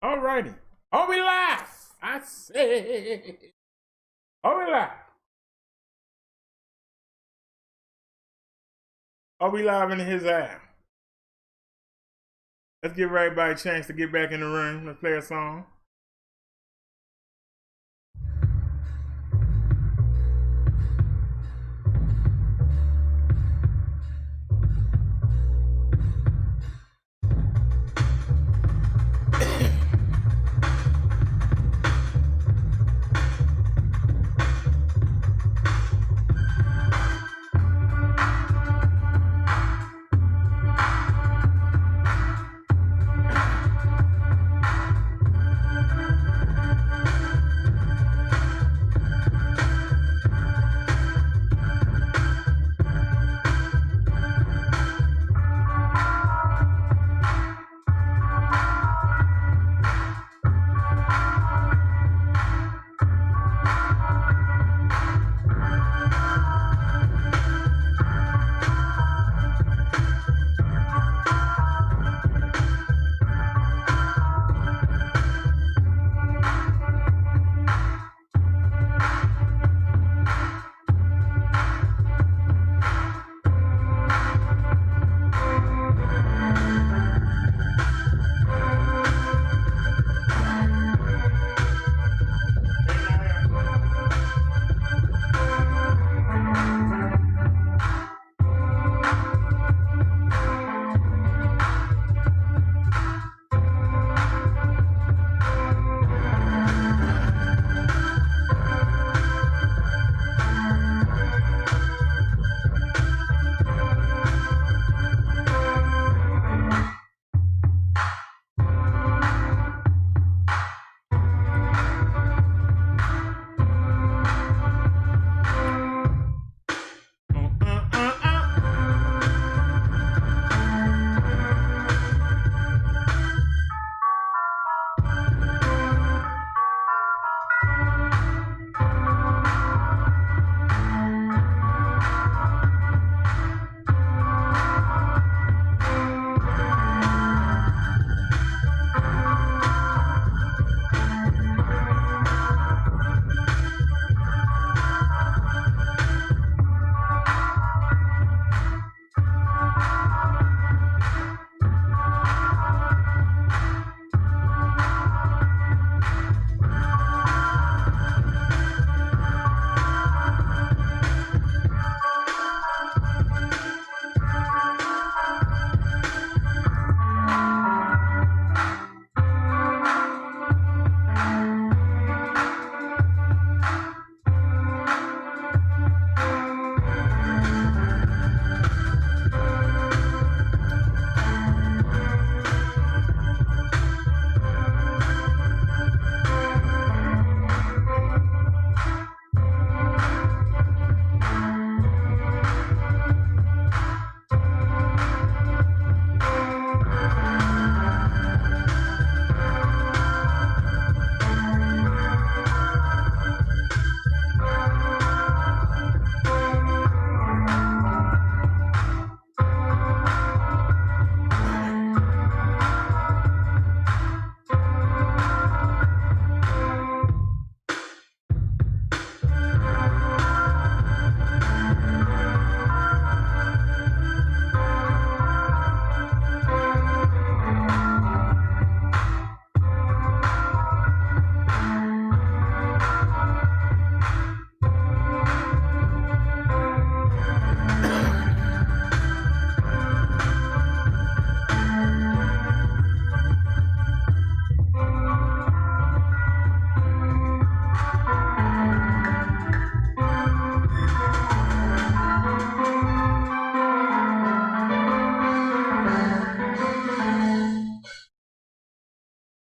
All righty. Are we live? I said, are we live? Are we live in his app? Let's give everybody a chance to get back in the room. Let's play a song.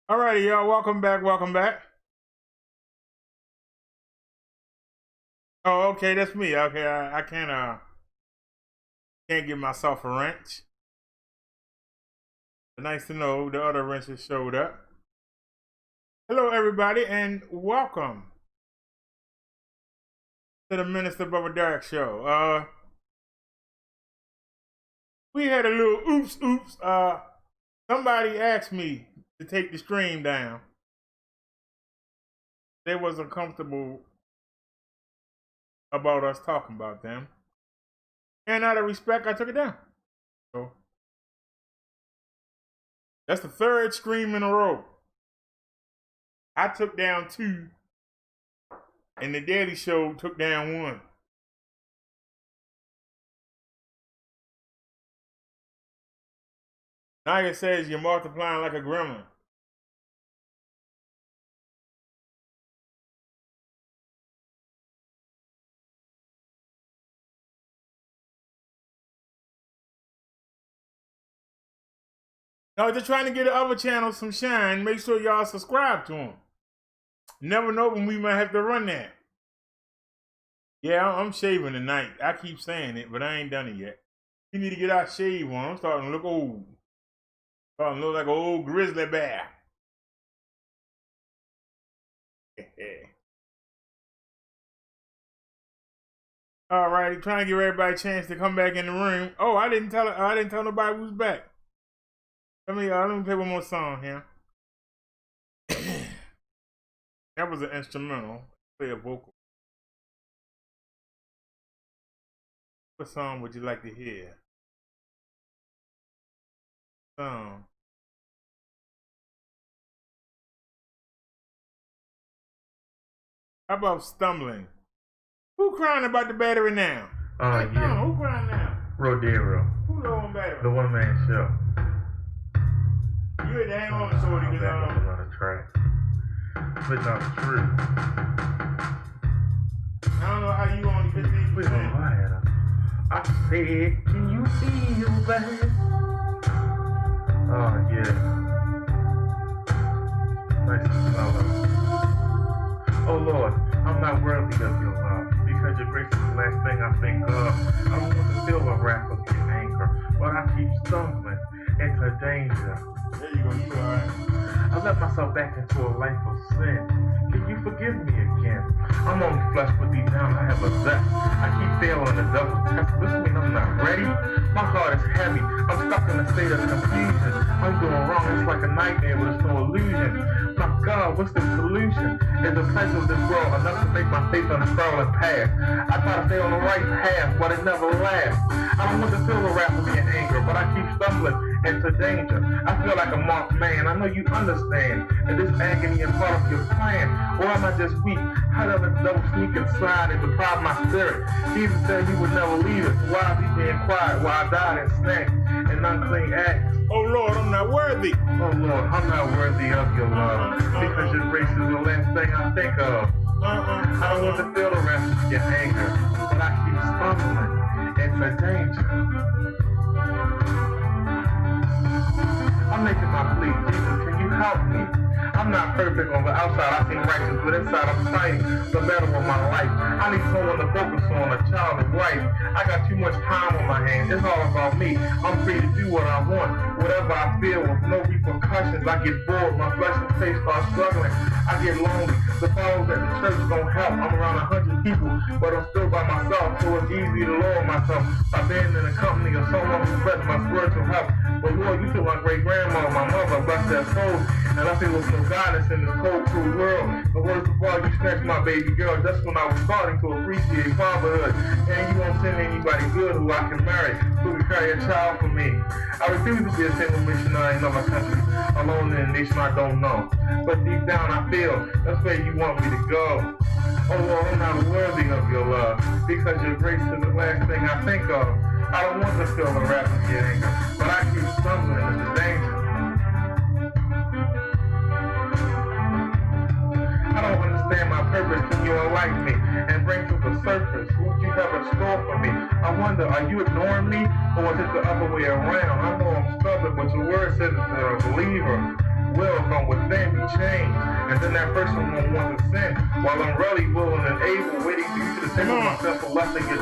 All righty, y'all. Welcome back. Welcome back. Oh, okay, that's me. Okay, I can't give myself a wrench. But nice to know the other wrenches showed up. Hello, everybody, and welcome to the Minister Bubba Dark Show. We had a little oops. Somebody asked me to take the stream down. They wasn't comfortable about us talking about them. And out of respect, I took it down. So that's the third stream in a row. I took down 2, and the Daily Show took down 1. Naya says you're multiplying like a gremlin. No, just trying to get the other channels some shine. Make sure y'all subscribe to them. Never know when we might have to run that. Yeah, I'm shaving tonight. I keep saying it, but I ain't done it yet. You need to get our shave on. I'm starting to look old. Starting to look like an old grizzly bear. All righty, trying to give everybody a chance to come back in the room. Oh, I didn't tell nobody who's back. Let me play one more song here. That was an instrumental. Play a vocal. What song would you like to hear? Song. How about Stumbling? Who crying about the battery now? Yeah. Who crying now? Rodero. Who the one battery? The one man show. You had to hang on so to get on. A lot of track. But not true. I don't know how you only 15%. Wait, I said, can you feel that? Oh, yeah. Nice to smell. Oh, Lord, I'm not worthy of your love, because your grace is the last thing I think of. I don't want to feel the wrath of your anger, but I keep stumbling into danger. There you go, you alright. I let myself back into a life of sin. Can you forgive me again? I'm only flesh, but deep down I have a zest. I keep failing the devil's test. This means I'm not ready. My heart is heavy. I'm stuck in a state of confusion. I'm doing wrong. It's like a nightmare, but it's no illusion. My God, what's the solution? Is the pleasure of this world enough to make my faith on a crawling path? I try to stay on the right path, but it never lasts. I don't want to feel the wrath of your anger, but I keep stumbling into danger. I feel like a marked man. I know you understand that this agony is part of your plan. Or am I just weak? How does the devil sneak inside and deprive my spirit? Jesus said he would never leave us. Why is he being quiet while I died in snacks and unclean acts? Oh Lord, I'm not worthy. Oh Lord, I'm not worthy of your love, because your grace is the last thing I think of. I don't want to feel the rest of your anger, but I keep stumbling into danger. I'm making my plea. Jesus, can you help me? I'm not perfect on the outside. I seem righteous, but inside I'm fighting the battle of my life. I need someone to focus on, a child of life. I got too much time on my hands. It's all about me. I'm free to do what I want, whatever I feel, with no repercussions. I get bored. My flesh and face start struggling. I get lonely. The followers at the church don't help. I'm around 100 people, but I'm still by myself, so it's easy to lower myself by being in the company of someone who threatens my spiritual health. But Lord, you took my great-grandma, my mother, bless their souls, and I feel with no guidance in this cold, cruel world. But worst of all, you snatched my baby girl just when I was starting to appreciate fatherhood. And you won't send anybody good who I can marry, who can carry a child for me. I refuse to be a single missionary in another country, alone in a nation I don't know. But deep down I feel that's where you want me to go. Oh Lord, I'm not worthy of your love, because your grace is the last thing I think of. I don't want to feel the wrath of your anger, but I keep stumbling into danger. I don't understand my purpose. Can you enlighten me and bring to the surface what you have in store for me? I wonder, are you ignoring me, or is it the other way around? I know I'm stubborn, but your word says that a believer will from within be changed, and then that person won't want to sin, while I'm really willing and able, waiting for you to think of myself for less than you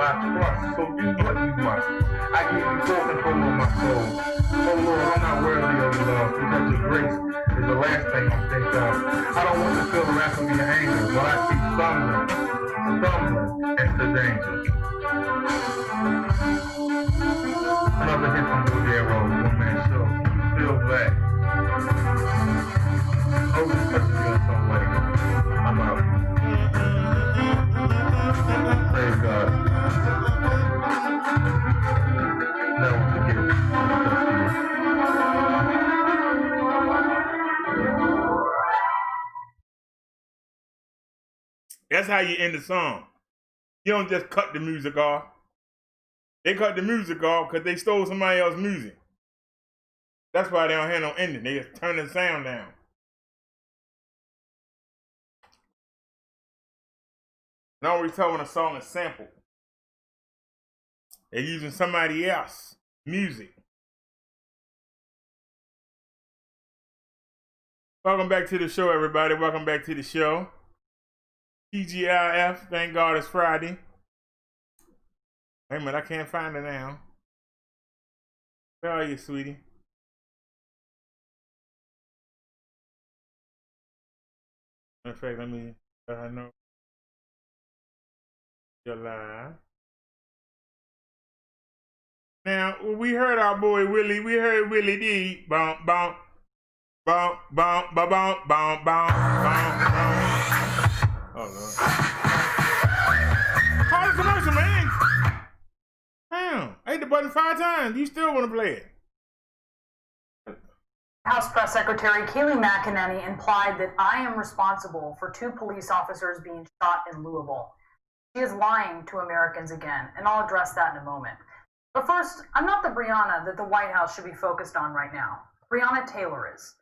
I trust, so do what you must. I give you full control of my soul. Oh Lord, I'm not worthy of your love, because your grace is the last thing I think of. I don't want to feel the wrath of your anger, but I keep stumbling into danger. Another hit from Rodero, one man show. Can you feel that? That's how you end the song. You don't just cut the music off. They cut the music off because they stole somebody else's music. That's why they don't have no ending. They just turn the sound down. Now we're talking a song is sampled. They're using somebody else's music. Welcome back to the show, everybody. Welcome back to the show. TGIF, thank God it's Friday. Wait a minute, I can't find it now. Where are you, sweetie? In fact, let me let her know you're live. Now, we heard our boy Willie. We heard Willie D. Bump, bump. Bump, bump, bump, bump, bump, bump, bump. Oh, Lord. Call the commercial, man. Damn, I hit the button 5 times. You still want to play it? House Press Secretary Kayleigh McEnany implied that I am responsible for 2 police officers being shot in Louisville. She is lying to Americans again, and I'll address that in a moment. But first, I'm not the Breonna that the White House should be focused on right now. Breonna Taylor is.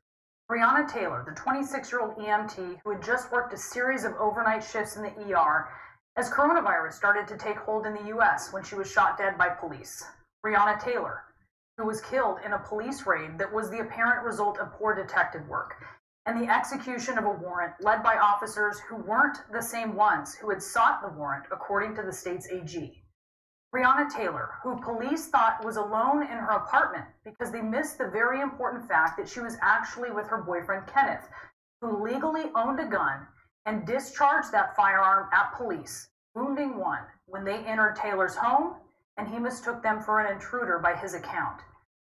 Breonna Taylor, the 26-year-old EMT who had just worked a series of overnight shifts in the ER as coronavirus started to take hold in the U.S. when she was shot dead by police. Breonna Taylor, who was killed in a police raid that was the apparent result of poor detective work and the execution of a warrant led by officers who weren't the same ones who had sought the warrant, according to the state's AG. Breonna Taylor, who police thought was alone in her apartment because they missed the very important fact that she was actually with her boyfriend Kenneth, who legally owned a gun and discharged that firearm at police, wounding one when they entered Taylor's home, and he mistook them for an intruder by his account.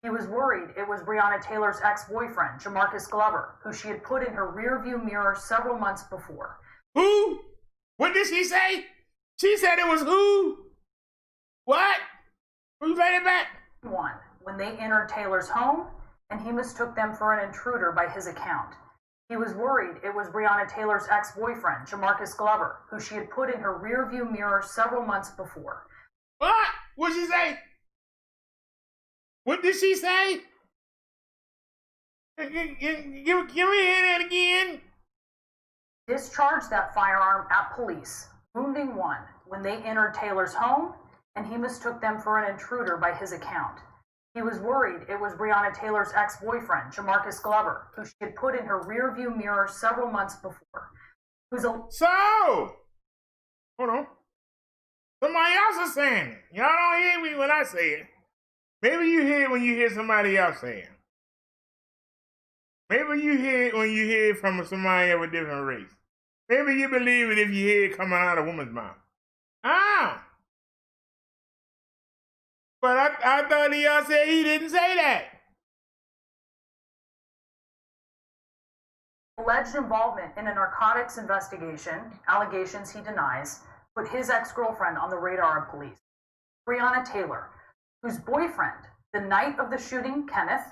He was worried it was Breonna Taylor's ex-boyfriend, Jamarcus Glover, who she had put in her rearview mirror several months before. Who? What did she say? She said it was who? What? Who played it back? One, when they entered Taylor's home, and he mistook them for an intruder by his account. He was worried it was Breonna Taylor's ex-boyfriend, Jamarcus Glover, who she had put in her rearview mirror several months before. What? What'd she say? What did she say? Give me that again. Discharged that firearm at police, wounding one when they entered Taylor's home, and he mistook them for an intruder by his account. He was worried it was Breonna Taylor's ex-boyfriend, Jamarcus Glover, who she had put in her rearview mirror several months before. So, hold on. Somebody else is saying it. Y'all don't hear me when I say it. Maybe you hear it when you hear somebody else say it. Maybe you hear it when you hear it from somebody of a different race. Maybe you believe it if you hear it coming out of a woman's mouth. Ah! But I thought y'all said he didn't say that. Alleged involvement in a narcotics investigation, allegations he denies, put his ex-girlfriend on the radar of police. Breonna Taylor, whose boyfriend, the night of the shooting, Kenneth,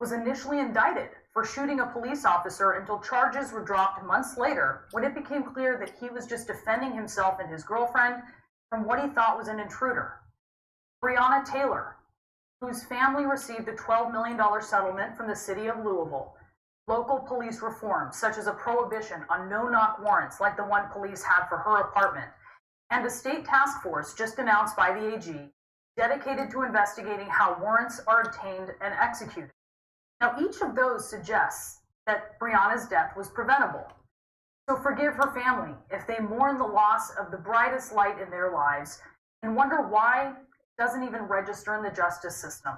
was initially indicted for shooting a police officer until charges were dropped months later when it became clear that he was just defending himself and his girlfriend from what he thought was an intruder. Breonna Taylor, whose family received a $12 million settlement from the city of Louisville, local police reforms such as a prohibition on no-knock warrants like the one police had for her apartment, and a state task force just announced by the AG dedicated to investigating how warrants are obtained and executed. Now, each of those suggests that Breonna's death was preventable. So forgive her family if they mourn the loss of the brightest light in their lives and wonder why it doesn't even register in the justice system.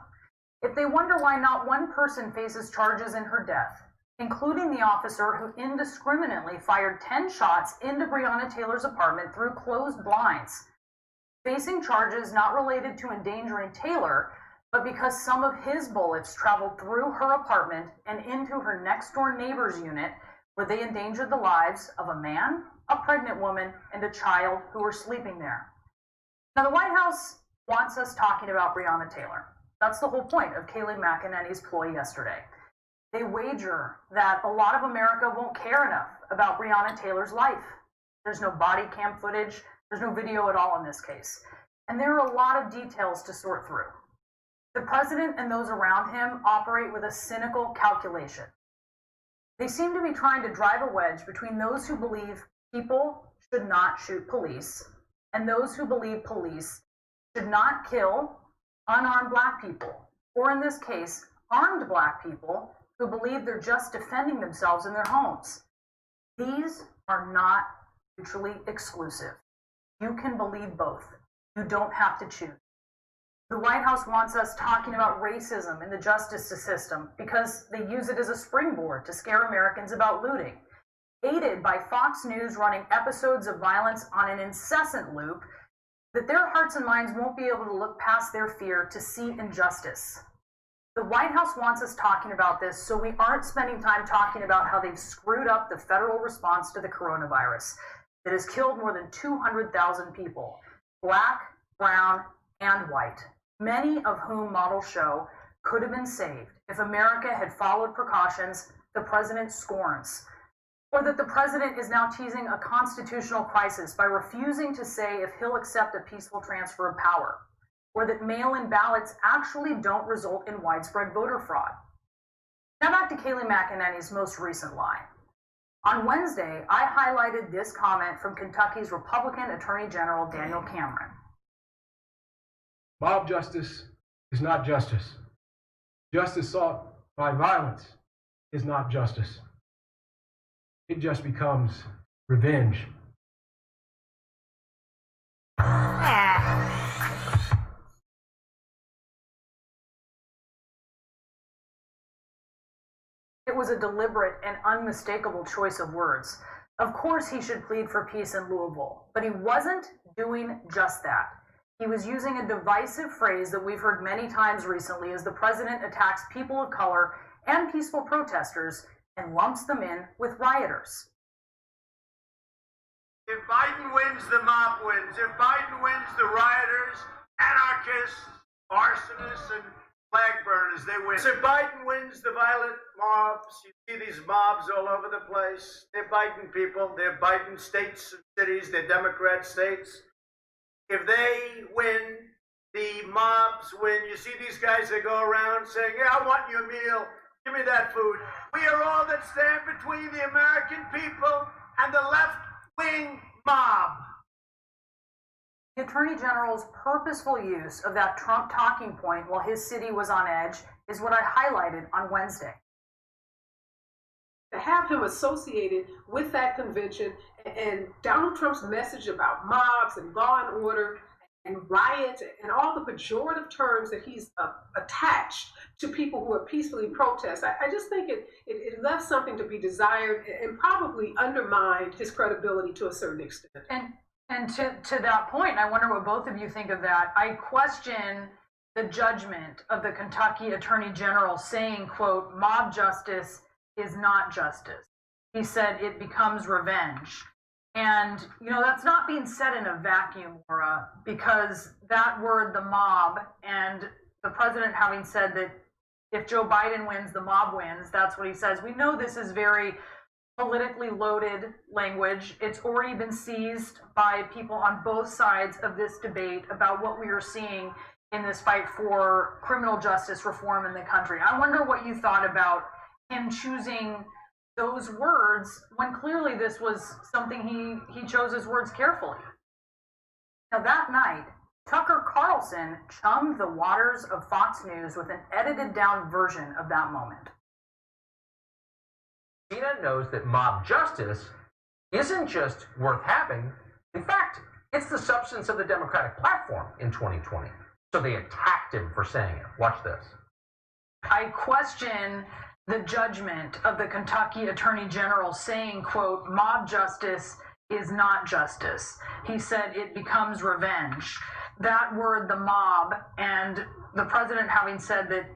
If they wonder why not one person faces charges in her death, including the officer who indiscriminately fired 10 shots into Breonna Taylor's apartment through closed blinds, facing charges not related to endangering Taylor, but because some of his bullets traveled through her apartment and into her next-door neighbor's unit, where they endangered the lives of a man, a pregnant woman, and a child who were sleeping there. Now, the White House wants us talking about Breonna Taylor. That's the whole point of Kayleigh McEnany's ploy yesterday. They wager that a lot of America won't care enough about Breonna Taylor's life. There's no body cam footage. There's no video at all in this case. And there are a lot of details to sort through. The president and those around him operate with a cynical calculation. They seem to be trying to drive a wedge between those who believe people should not shoot police and those who believe police should not kill unarmed black people, or in this case, armed black people who believe they're just defending themselves in their homes. These are not mutually exclusive. You can believe both. You don't have to choose. The White House wants us talking about racism in the justice system because they use it as a springboard to scare Americans about looting. Aided by Fox News running episodes of violence on an incessant loop, that their hearts and minds won't be able to look past their fear to see injustice. The White House wants us talking about this so we aren't spending time talking about how they've screwed up the federal response to the coronavirus that has killed more than 200,000 people, black, brown, and white, many of whom models show could have been saved if America had followed precautions the president scorns, or that the president is now teasing a constitutional crisis by refusing to say if he'll accept a peaceful transfer of power, or that mail-in ballots actually don't result in widespread voter fraud. Now back to Kayleigh McEnany's most recent lie. On Wednesday, I highlighted this comment from Kentucky's Republican Attorney General Daniel Cameron. Mob justice is not justice. Justice sought by violence is not justice. It just becomes revenge. It was a deliberate and unmistakable choice of words. Of course he should plead for peace in Louisville, but he wasn't doing just that. He was using a divisive phrase that we've heard many times recently as the president attacks people of color and peaceful protesters and lumps them in with rioters. If Biden wins, the mob wins. If Biden wins, the rioters, anarchists, arsonists, and flag burners, they win. If Biden wins the violent mobs, you see these mobs all over the place. They're Biden people. They're Biden states and cities. They're Democrat states. If they win, the mobs win. You see these guys that go around saying, yeah, I want your meal. Give me that food. We are all that stand between the American people and the left-wing mob. The Attorney General's purposeful use of that Trump talking point while his city was on edge is what I highlighted on Wednesday. To have him associated with that convention and Donald Trump's message about mobs and law and order and riots and all the pejorative terms that he's attached to people who are peacefully protest, I just think it left something to be desired and probably undermined his credibility to a certain extent. And to that point, I wonder what both of you think of that. I question the judgment of the Kentucky Attorney General saying, quote, mob justice is not justice. He said it becomes revenge. And, you know, that's not being said in a vacuum, Laura, because that word, the mob, and the president having said that if Joe Biden wins, the mob wins, that's what he says. We know this is very politically loaded language. It's already been seized by people on both sides of this debate about what we are seeing in this fight for criminal justice reform in the country. I wonder what you thought about him choosing those words when clearly this was something he chose his words carefully. Now that night, Tucker Carlson chummed the waters of Fox News with an edited down version of that moment. CNN knows that mob justice isn't just worth having. In fact, it's the substance of the Democratic platform in 2020. So they attacked him for saying it. Watch this. I question the judgment of the Kentucky Attorney General saying, quote, mob justice is not justice. He said it becomes revenge. That word, the mob, and the president having said that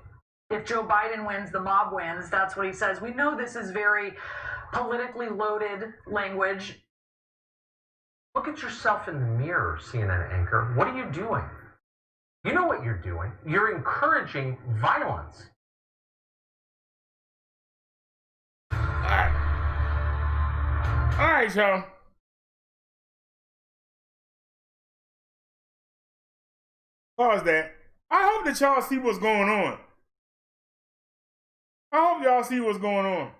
if Joe Biden wins, the mob wins, that's what he says. We know this is very politically loaded language. Look at yourself in the mirror, CNN anchor. What are you doing? You know what you're doing. You're encouraging violence. All right, y'all. Pause that. I hope that y'all see what's going on. I hope y'all see what's going on.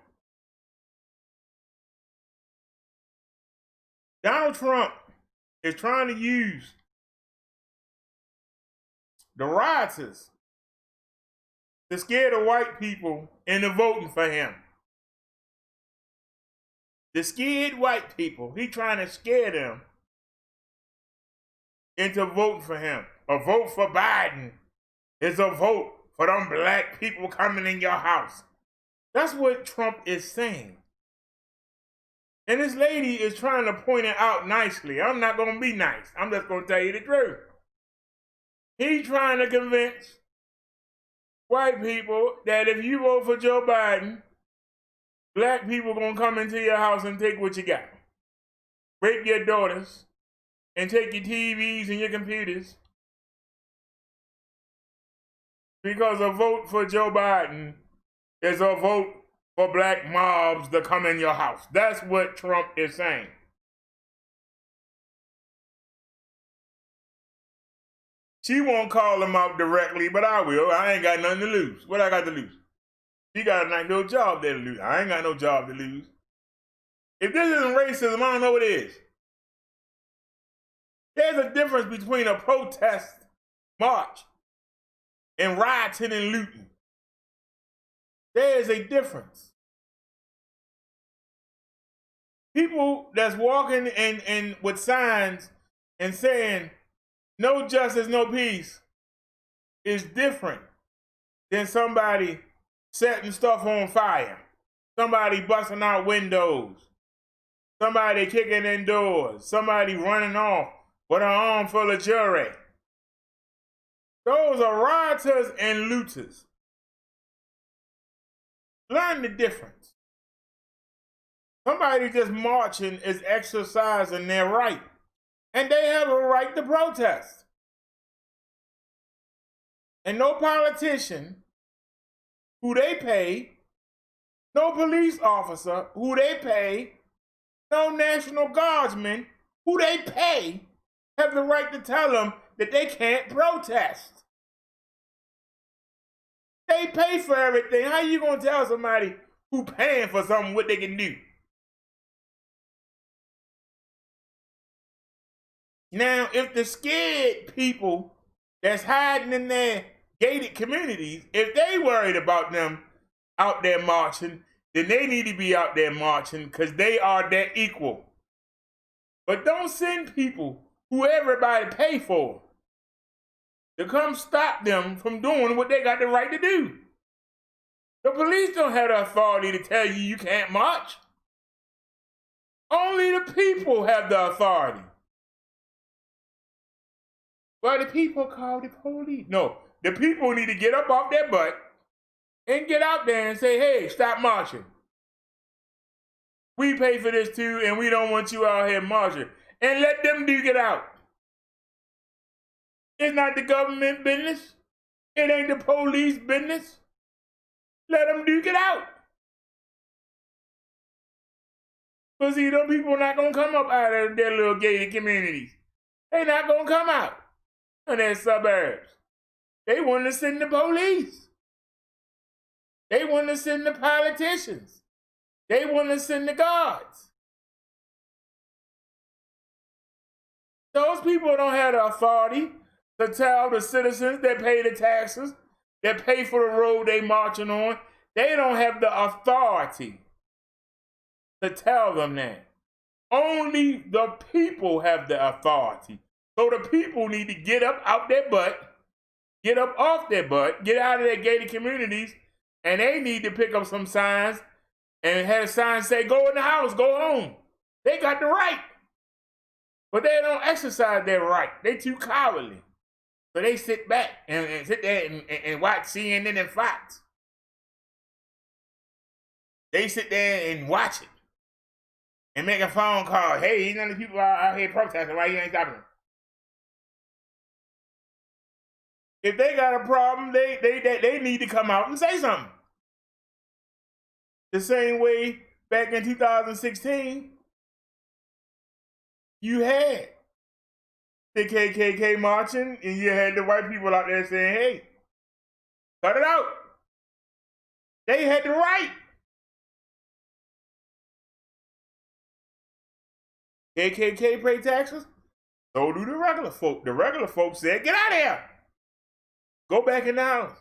Donald Trump is trying to use the rioters to scare the white people into voting for him. The scared white people, he trying to scare them into voting for him. A vote for Biden is a vote for them black people coming in your house. That's what Trump is saying. And this lady is trying to point it out nicely. I'm not going to be nice. I'm just going to tell you the truth. He's trying to convince white people that if you vote for Joe Biden, black people going to come into your house and take what you got. Rape your daughters and take your TVs and your computers. Because a vote for Joe Biden is a vote for black mobs to come in your house. That's what Trump is saying. She won't call him out directly, but I will. I ain't got nothing to lose. What I got to lose? She got a nice little job there to lose. I ain't got no job to lose. If this isn't racism, I don't know what it is. There's a difference between a protest march and rioting and looting. There is a difference. People that's walking and with signs and saying, no justice, no peace, is different than somebody setting stuff on fire, somebody busting out windows, somebody kicking in doors, somebody running off with an arm full of jewelry. Those are rioters and looters. Learn the difference. Somebody just marching is exercising their right. And they have a right to protest. And no politician who they pay, no police officer who they pay, no National Guardsman who they pay have the right to tell them that they can't protest. They pay for everything. How you gonna tell somebody who paying for something what they can do? Now, if the scared people that's hiding in their gated communities, if they worried about them out there marching, then they need to be out there marching because they are their equal. But don't send people who everybody pay for to come stop them from doing what they got the right to do. The police don't have the authority to tell you can't march. Only the people have the authority. Well, the people call the police. No, the people need to get up off their butt and get out there and say, hey, stop marching. We pay for this too, and we don't want you out here marching. And let them duke it out. It's not the government business. It ain't the police business. Let them duke it out. But see, them people not going to come up out of their little gated communities. They not going to come out in their suburbs. They want to send the police. They want to send the politicians. They want to send the guards. Those people don't have the authority to tell the citizens that pay the taxes, that pay for the road they marching on. They don't have the authority to tell them that. Only the people have the authority. So the people need to get up out their butt, get up off their butt, get out of their gated communities, and they need to pick up some signs and have a sign say, go in the house, go home. They got the right. But they don't exercise their right. They too cowardly. So they sit back and sit there and watch CNN and Fox. They sit there and watch it and make a phone call. Hey, none of the people out here protesting. Why you ain't stopping them? If they got a problem, they need to come out and say something. The same way back in 2016, you had the KKK marching, and you had the white people out there saying, hey, cut it out. They had the right. KKK pay taxes, so do the regular folk. The regular folks said, get out of here. Go back in the house.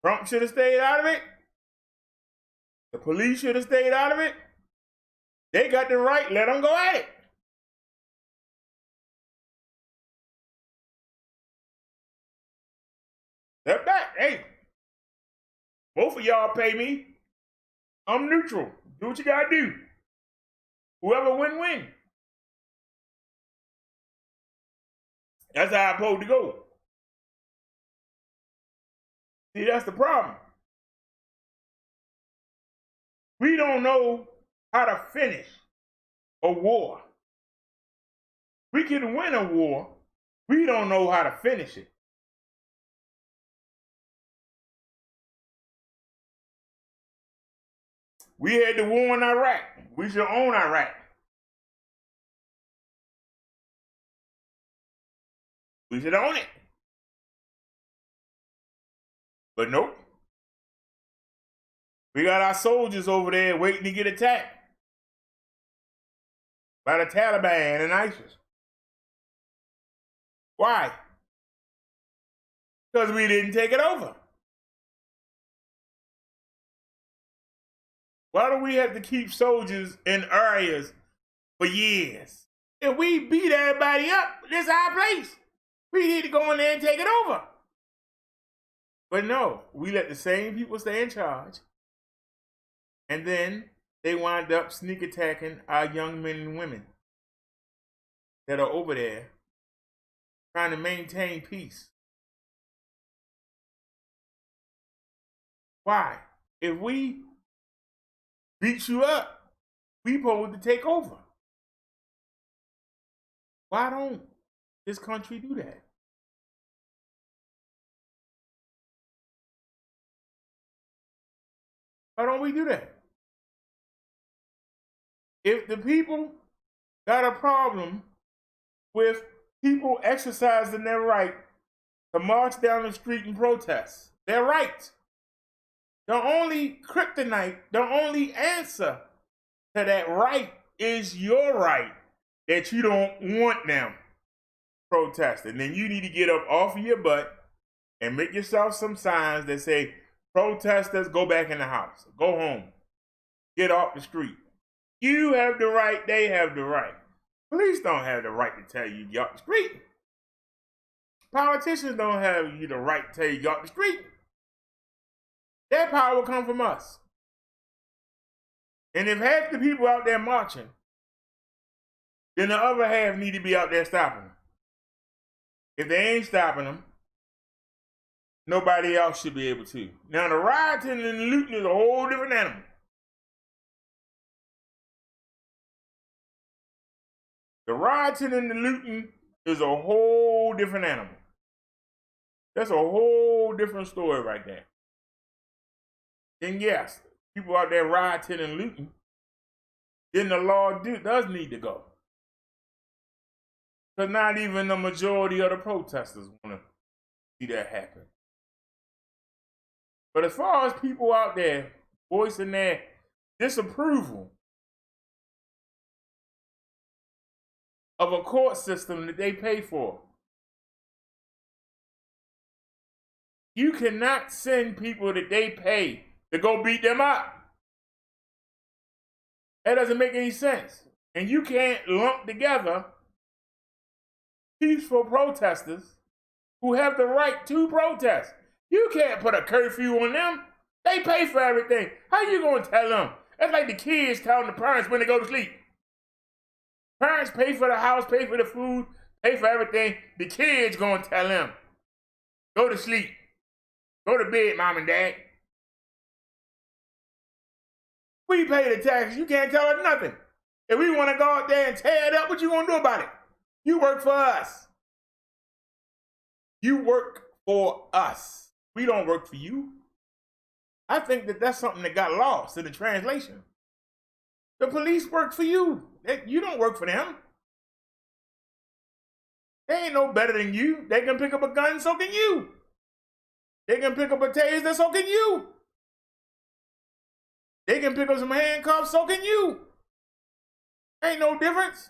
Trump should have stayed out of it. The police should have stayed out of it. They got the right, let them go at it. Step back. Hey, both of y'all pay me. I'm neutral. Do what you gotta do. Whoever win. That's how it's supposed to go. See, that's the problem. We don't know how to finish a war. We can win a war. We don't know how to finish it. We had the war in Iraq. We should own Iraq. We should own it. But nope. We got our soldiers over there waiting to get attacked by the Taliban and ISIS. Why? Because we didn't take it over. Why do we have to keep soldiers in areas for years? If we beat everybody up, this is our place. We need to go in there and take it over. But no, we let the same people stay in charge. And then they wind up sneak attacking our young men and women that are over there trying to maintain peace. Why? If we beat you up, we supposed to take over. Why don't this country do that? Why don't we do that? If the people got a problem with people exercising their right to march down the street and protest, their right. The only kryptonite, the only answer to that right is your right that you don't want them protesting. Then you need to get up off of your butt and make yourself some signs that say, protesters, go back in the house. Go home. Get off the street. You have the right, they have the right. Police don't have the right to tell you to get off the street. Politicians don't have the right to tell you to get off the street. That power comes from us. And if half the people out there marching, then the other half need to be out there stopping them. If they ain't stopping them, nobody else should be able to. Now, the rioting and the looting is a whole different animal. The rioting and the looting is a whole different animal. That's a whole different story right there. And yes, people out there rioting and looting, then the law does need to go. Because not even the majority of the protesters want to see that happen. But as far as people out there voicing their disapproval of a court system that they pay for, you cannot send people that they pay to go beat them up. That doesn't make any sense. And you can't lump together peaceful protesters who have the right to protest. You can't put a curfew on them. They pay for everything. How you going to tell them? That's like the kids telling the parents when they go to sleep. Parents pay for the house, pay for the food, pay for everything. The kids going to tell them, go to sleep. Go to bed, mom and dad. We pay the taxes. You can't tell us nothing. If we want to go out there and tear it up, what you going to do about it? You work for us. You work for us. We don't work for you. I think that that's something that got lost in the translation. The police work for you. You don't work for them. They ain't no better than you. They can pick up a gun, so can you. They can pick up a taser, so can you. They can pick up some handcuffs, so can you. Ain't no difference.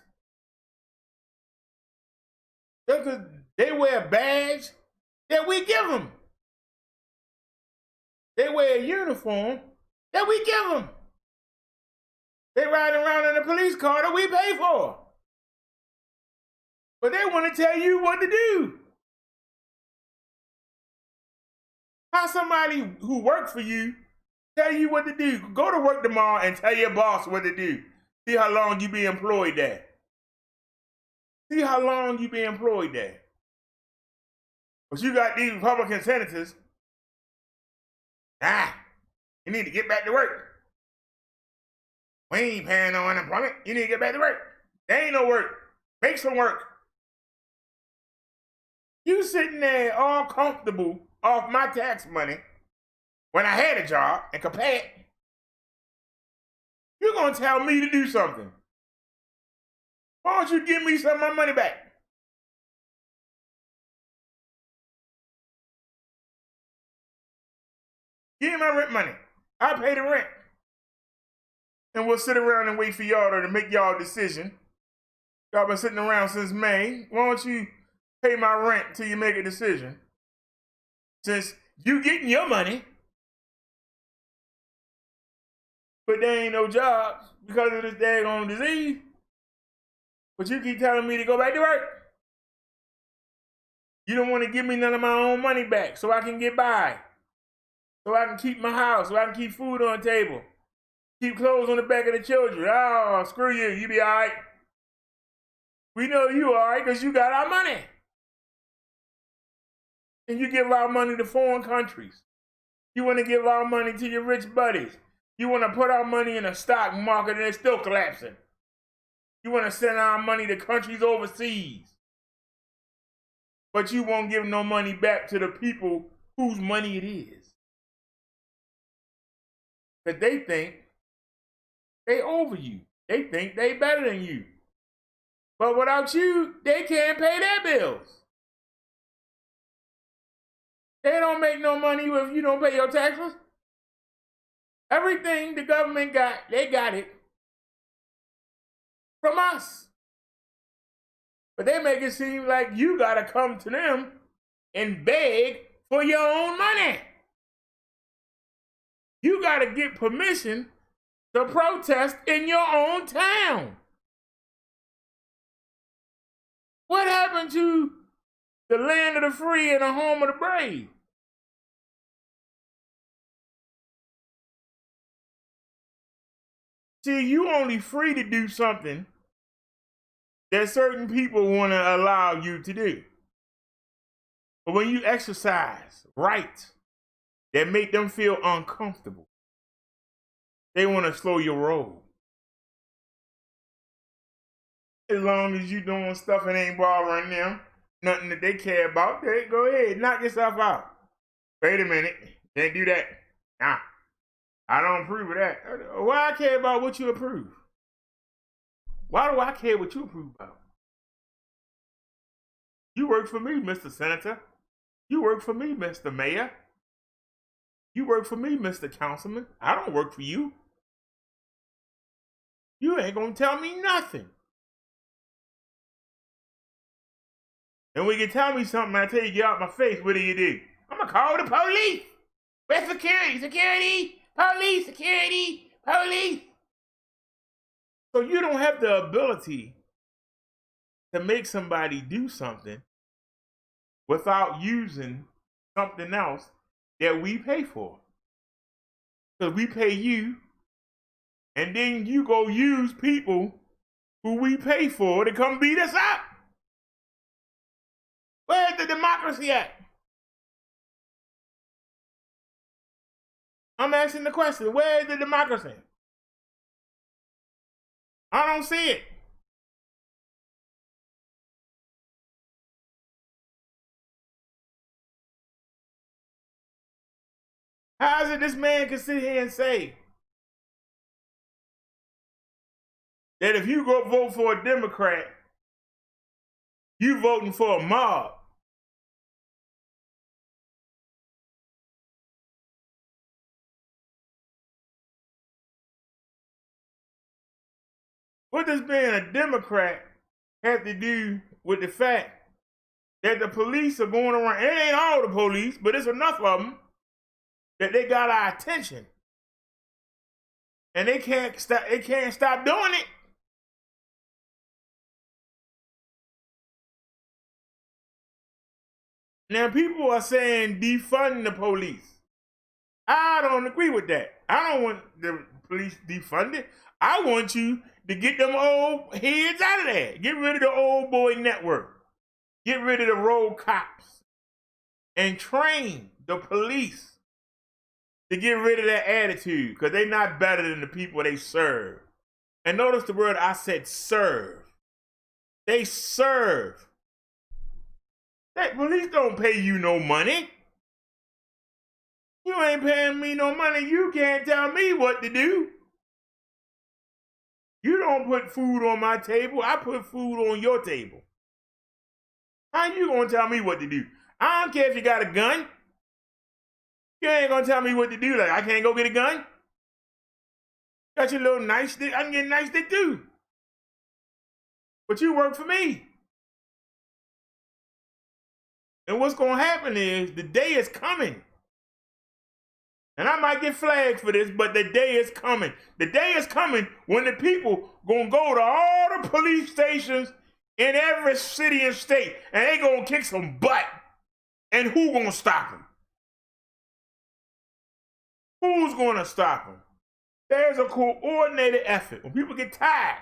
They wear a badge that we give them. They wear a uniform that we give them. They ride around in a police car that we pay for. But they want to tell you what to do. How somebody who works for you tell you what to do? Go to work tomorrow and tell your boss what to do. See how long you be employed there. See how long you be employed there. But you got these Republican senators. You need to get back to work. We ain't paying no unemployment. You need to get back to work. There ain't no work. Make some work. You sitting there all comfortable off my tax money when I had a job and could pay it. You're going to tell me to do something. Why don't you give me some of my money back? Give me my rent money. I pay the rent. And we'll sit around and wait for y'all to make y'all a decision. Y'all been sitting around since May. Why don't you pay my rent till you make a decision? Since you getting your money, but there ain't no jobs because of this daggone disease. But you keep telling me to go back to work. You don't want to give me none of my own money back so I can get by. So I can keep my house, so I can keep food on the table. Keep clothes on the back of the children. Oh, screw you. You be all right. We know you all right because you got our money. And you give our money to foreign countries. You want to give our money to your rich buddies. You want to put our money in a stock market and it's still collapsing. You want to send our money to countries overseas. But you won't give no money back to the people whose money it is. Because they think they over you. They think they better than you. But without you, they can't pay their bills. They don't make no money if you don't pay your taxes. Everything the government got, they got it from us. But they make it seem like you gotta come to them and beg for your own money. You gotta get permission to protest in your own town. What happened to the land of the free and the home of the brave? See, you only free to do something that certain people want to allow you to do. But when you exercise rights that make them feel uncomfortable, they want to slow your roll. As long as you doing stuff that ain't bothering them, nothing that they care about, they go ahead, knock yourself out. Wait a minute, can't do that. Nah, I don't approve of that. Why I care about what you approve? Why do I care what you approve about? You work for me, Mr. Senator. You work for me, Mr. Mayor. You work for me, Mr. Councilman. I don't work for you. You ain't gonna tell me nothing. And when you tell me something, I tell you, get out my face, what do? I'm gonna call the police. Where's security? Security? Police, security, police. So you don't have the ability to make somebody do something without using something else that we pay for. Because we pay you, and then you go use people who we pay for to come beat us up. Where's the democracy at? I'm asking the question, where is the democracy? I don't see it. How is it this man can sit here and say that if you go vote for a Democrat, You voting for a mob. What does being a Democrat have to do with the fact that the police are going around? It ain't all the police, but it's enough of them that they got our attention. And they can't stop doing it. Now people are saying defund the police. I don't agree with that. I don't want the police defunded. I want you to get them old heads out of there. Get rid of the old boy network. Get rid of the road cops. And train the police to get rid of that attitude, because they're not better than the people they serve. And notice the word I said, serve. They serve. That police don't pay you no money. You ain't paying me no money. You can't tell me what to do. You don't put food on my table. I put food on your table. How you gonna tell me what to do? I don't care if you got a gun. You ain't gonna tell me what to do. Like, I can't go get a gun? Got your little nightstick? I can get a nightstick too. But you work for me. And what's gonna happen is the day is coming. And I might get flagged for this, but the day is coming. The day is coming when the people gonna go to all the police stations in every city and state, and they gonna kick some butt. And who gonna stop them? Who's gonna stop them? There's a coordinated effort. When people get tired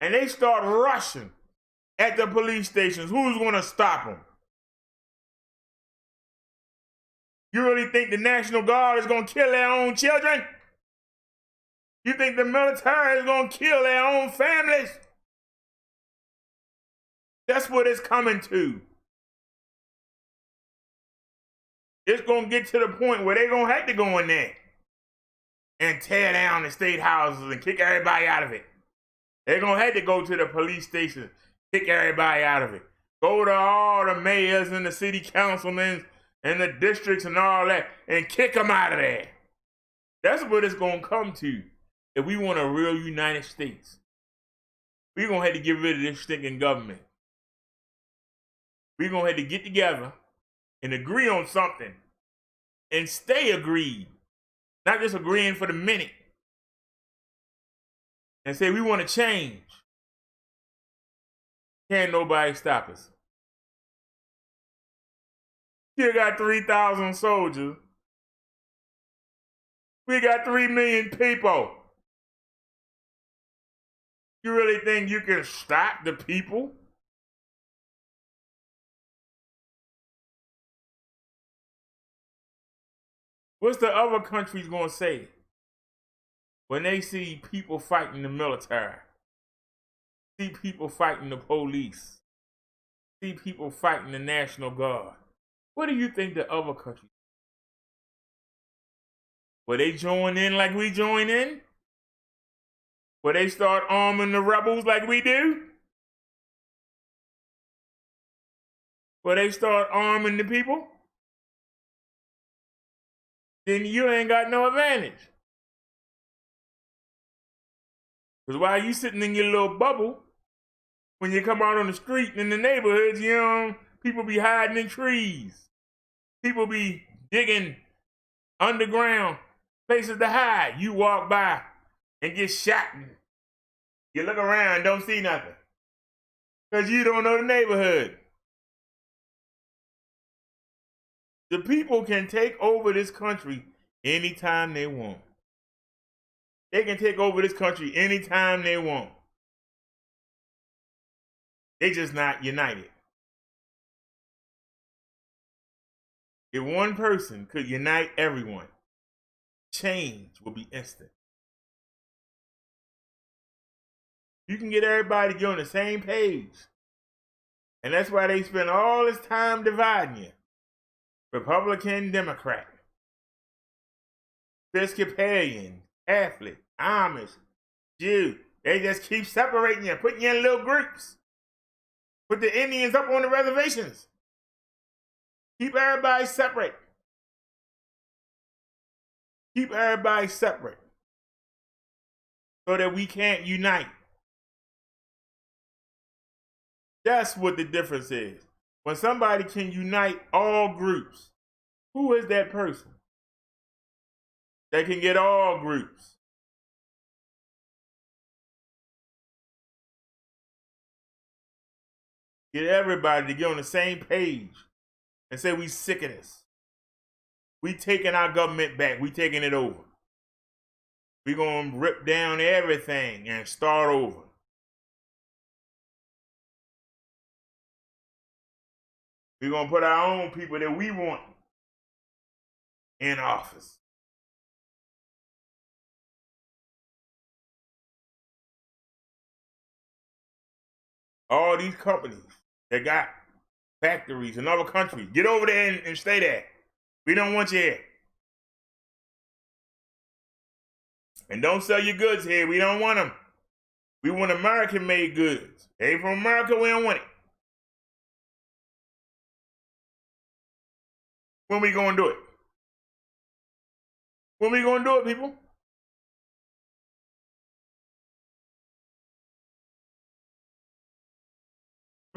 and they start rushing at the police stations, who's gonna stop them? You really think the National Guard is gonna kill their own children? You think the military is gonna kill their own families? That's what it's coming to. It's gonna get to the point where they're gonna have to go in there and tear down the state houses and kick everybody out of it. They're gonna have to go to the police station, kick everybody out of it. Go to all the mayors and the city councilmen and the districts and all that and kick them out of there. That's what it's gonna come to if we want a real United States. We're gonna have to get rid of this stinking government. We're gonna have to get together and agree on something and stay agreed. Not just agreeing for the minute. And say we want to change. Can't nobody stop us. You got 3,000 soldiers. We got 3 million people. You really think you can stop the people? What's the other countries gonna say when they see people fighting the military, see people fighting the police, see people fighting the National Guard? What do you think the other countries? Will they join in like we join in? Will they start arming the rebels like we do? Will they start arming the people? Then you ain't got no advantage. Because while you sitting in your little bubble, when you come out on the street in the neighborhoods, you know, people be hiding in trees. People be digging underground places to hide. You walk by and get shot. You look around, don't see nothing. Because you don't know the neighborhood. The people can take over this country anytime they want. They can take over this country anytime they want. They just not united. If one person could unite everyone, change will be instant. You can get everybody to get on the same page. And that's why they spend all this time dividing you. Republican, Democrat, Episcopalian, Catholic, Amish, Jew. They just keep separating you, putting you in little groups. Put the Indians up on the reservations. Keep everybody separate. Keep everybody separate so that we can't unite. That's what the difference is. When somebody can unite all groups, who is that person? They can get all groups. Get everybody to get on the same page and say we sick of this. We taking our government back. We taking it over. We gonna rip down everything and start over. We're gonna put our own people that we want in office. All these companies that got factories in other countries, get over there and stay there. We don't want you here. And don't sell your goods here. We don't want them. We want American-made goods. They ain't from America, we don't want it. When we gonna do it? When we gonna do it, people?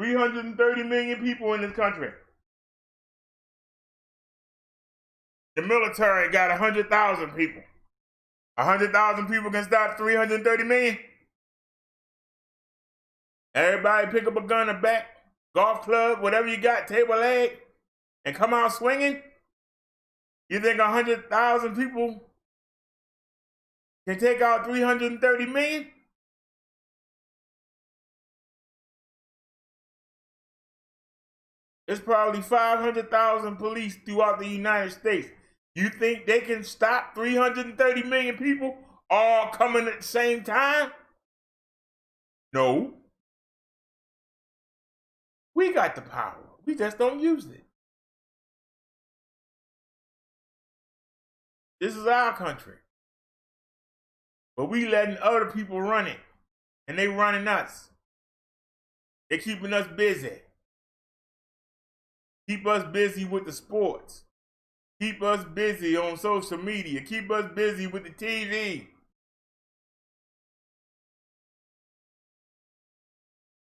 $330 million people in this country. The military got 100,000 people. 100,000 people can stop 330 million. Everybody pick up a gun, a bat, golf club, whatever you got, table leg, and come out swinging. You think 100,000 people can take out 330 million? There's probably 500,000 police throughout the United States. You think they can stop 330 million people all coming at the same time? No. We got the power. We just don't use it. This is our country. But we letting other people run it. And they running us. They keeping us busy. Keep us busy with the sports. Keep us busy on social media. Keep us busy with the TV.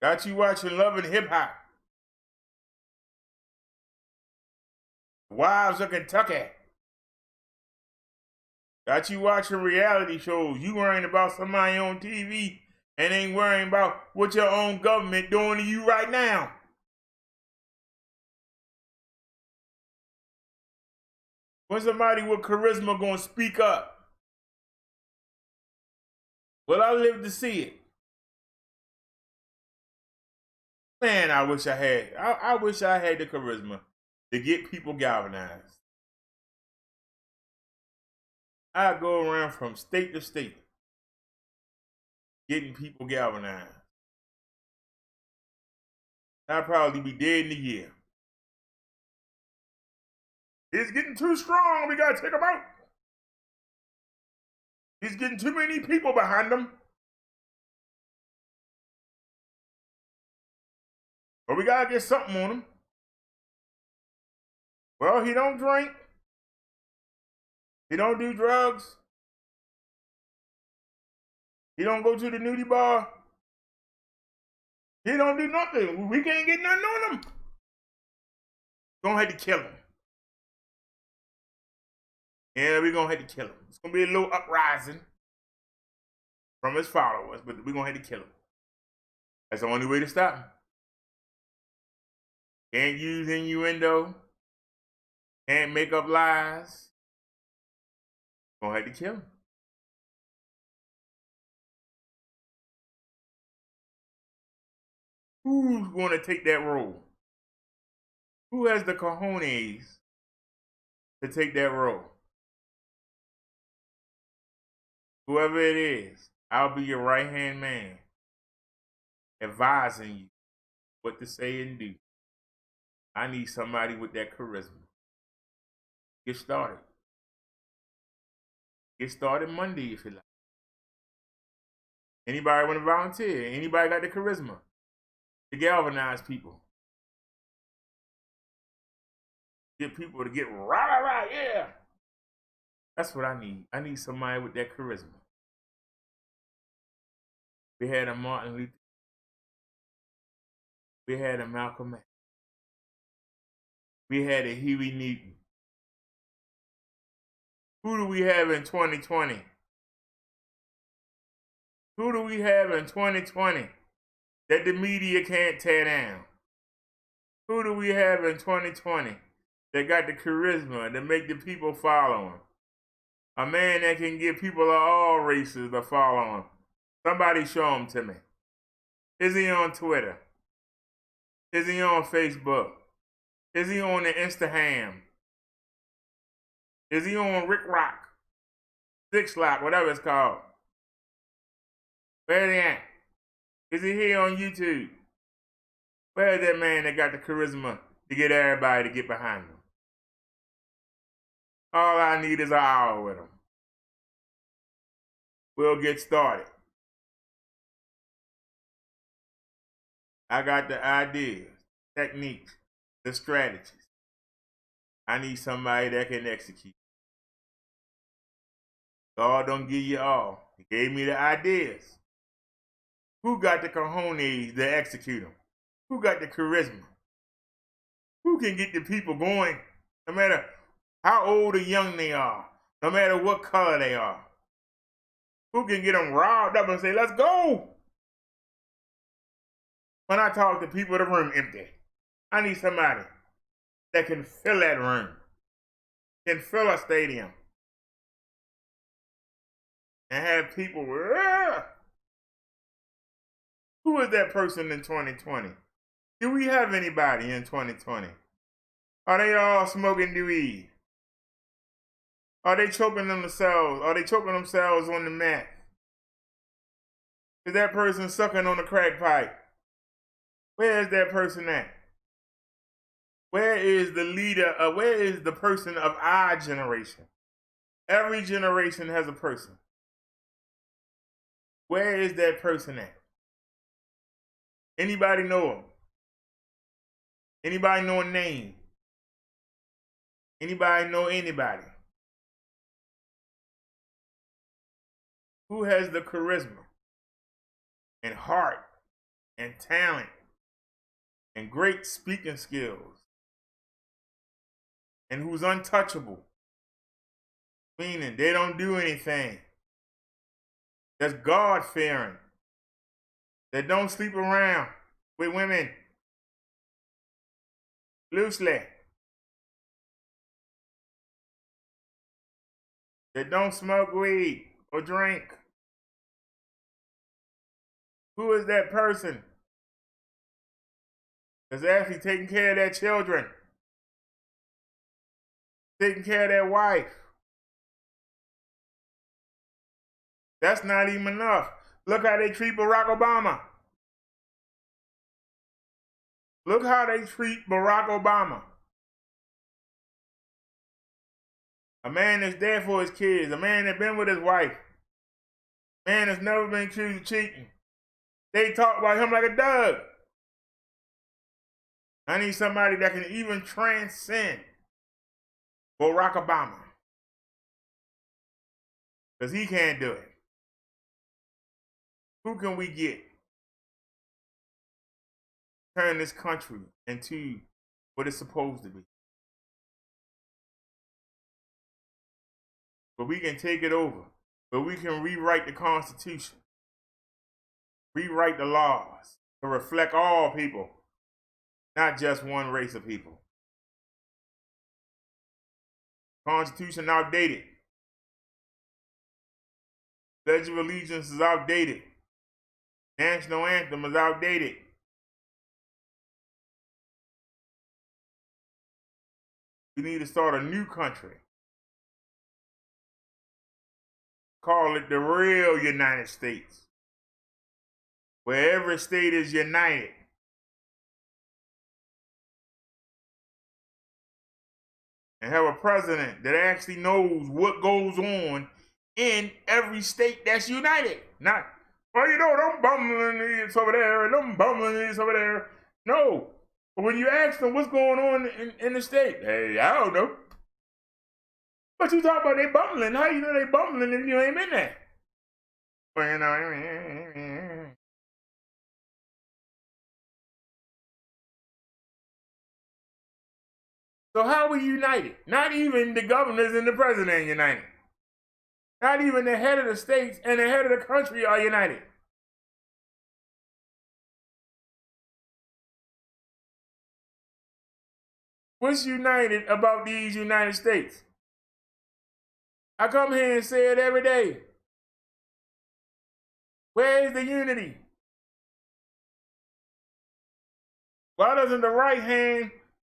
Got you watching Love and Hip Hop. Wives of Kentucky. Got you watching reality shows. You worrying about somebody on TV and ain't worrying about what your own government doing to you right now. When somebody with charisma gonna speak up? Well, I live to see it. Man, I wish I had. I wish I had the charisma to get people galvanized. I go around from state to state, getting people galvanized. I'll probably be dead in a year. It's getting too strong. We gotta take them out. He's getting too many people behind him. But we gotta get something on him. Well, he don't drink. He don't do drugs. He don't go to the nudie bar. He don't do nothing. We can't get nothing on him. Gonna have to kill him. Yeah, we're gonna have to kill him. It's gonna be a little uprising from his followers, but we're gonna have to kill him. That's the only way to stop him. Can't use innuendo. Can't make up lies. Gonna have to kill him. Who's gonna take that role? Who has the cojones to take that role? Whoever it is, I'll be your right-hand man, advising you what to say and do. I need somebody with that charisma. Get started. Get started Monday if you like. Anybody want to volunteer? Anybody got the charisma to galvanize people. Get people to get right, yeah. That's what I need. I need somebody with that charisma. We had a Martin Luther. We had a Malcolm X. We had a Huey Newton. Who do we have in 2020? Who do we have in 2020 that the media can't tear down? Who do we have in 2020 that got the charisma to make the people follow him? A man that can get people of all races to follow him. Somebody show him to me. Is he on Twitter? Is he on Facebook? Is he on the Instagram? Is he on Rick Rock? Six Lock, whatever it's called. Where they at? Is he here on YouTube? Where is that man that got the charisma to get everybody to get behind him? All I need is an hour with him. We'll get started. I got the ideas, techniques, the strategies. I need somebody that can execute. God don't give you all. He gave me the ideas. Who got the cojones to execute them? Who got the charisma? Who can get the people going, no matter how old or young they are, no matter what color they are? Who can get them riled up and say, let's go? When I talk to people, the room empty. I need somebody that can fill that room, can fill a stadium, and have people, who is that person in 2020? Do we have anybody in 2020? Are they all smoking weed? Are they choking themselves? Are they choking themselves on the mat? Is that person sucking on the crack pipe? Where is that person at? Where is the leader? Where is the person of our generation? Every generation has a person. Where is that person at? Anybody know him? Anybody know a name? Anybody know anybody? Who has the charisma and heart and talent and great speaking skills and who's untouchable? Meaning they don't do anything. That's God-fearing. That don't sleep around with women loosely. That don't smoke weed or drink. Who is that person that's actually taking care of their children, taking care of their wife? That's not even enough. Look how they treat Barack Obama. Look how they treat Barack Obama. A man that's there for his kids. A man that's been with his wife. A man that's never been accused of cheating. They talk about him like a dog. I need somebody that can even transcend Barack Obama. Because he can't do it. Who can we get? Turn this country into what it's supposed to be. But we can take it over. But we can rewrite the Constitution. Rewrite the laws to reflect all people, not just one race of people. Constitution outdated. Pledge of Allegiance is outdated. National anthem is outdated. We need to start a new country. Call it the real United States, where every state is united. And have a president that actually knows what goes on in every state that's united. Not Well, you know, them bumbling idiots over there and them bumbling idiots over there. No. But when you ask them what's going on in the state, hey, I don't know. But you talk about they bumbling. How you know they bumbling if you ain't been there? Well, you know, so how are we united? Not even the governors and the president are united. Not even the head of the states and the head of the country are united. What's united about these United States? I come here and say it every day. Where is the unity? Why doesn't the right hand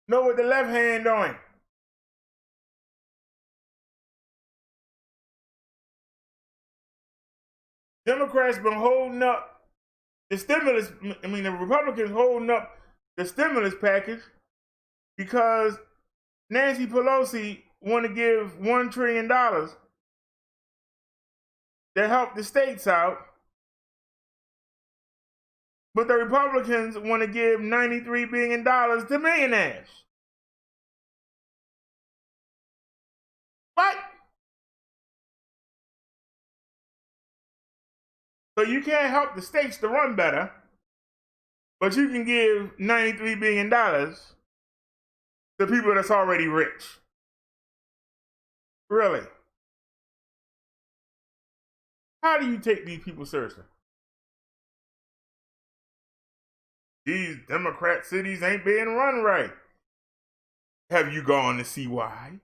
know what the left hand doing? Democrats been holding up the stimulus, the Republicans holding up the stimulus package because Nancy Pelosi want to give $1 trillion to help the states out, but the Republicans want to give $93 billion to millionaires. What? So you can't help the states to run better, but you can give $93 billion to people that's already rich. Really? How do you take these people seriously? These Democrat cities ain't being run right. Have you gone to see why?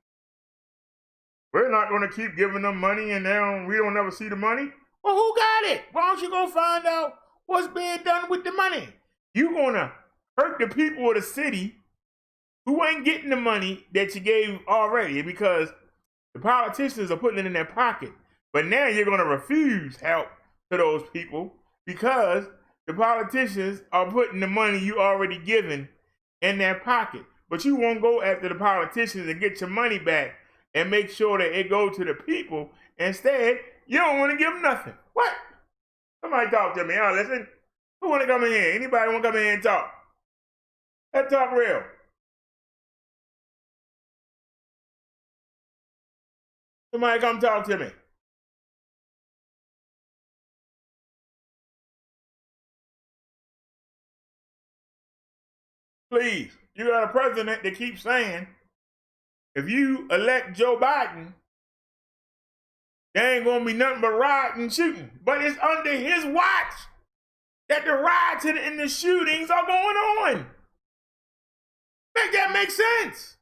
We're not going to keep giving them money and we don't ever see the money. Well, who got it? Why don't you go find out what's being done with the money? You're going to hurt the people of the city who ain't getting the money that you gave already because the politicians are putting it in their pocket. But now you're going to refuse help to those people because the politicians are putting the money you already given in their pocket. But you won't go after the politicians and get your money back and make sure that it go to the people. Instead, you don't want to give them nothing. What? Somebody talk to me. Oh, listen. Who want to come in here? Anybody want to come in here and talk? Let's talk real. Somebody come talk to me. Please, you got a president that keeps saying, if you elect Joe Biden, there ain't gonna be nothing but rioting and shooting. But it's under his watch that the riots and the shootings are going on. Make that make sense?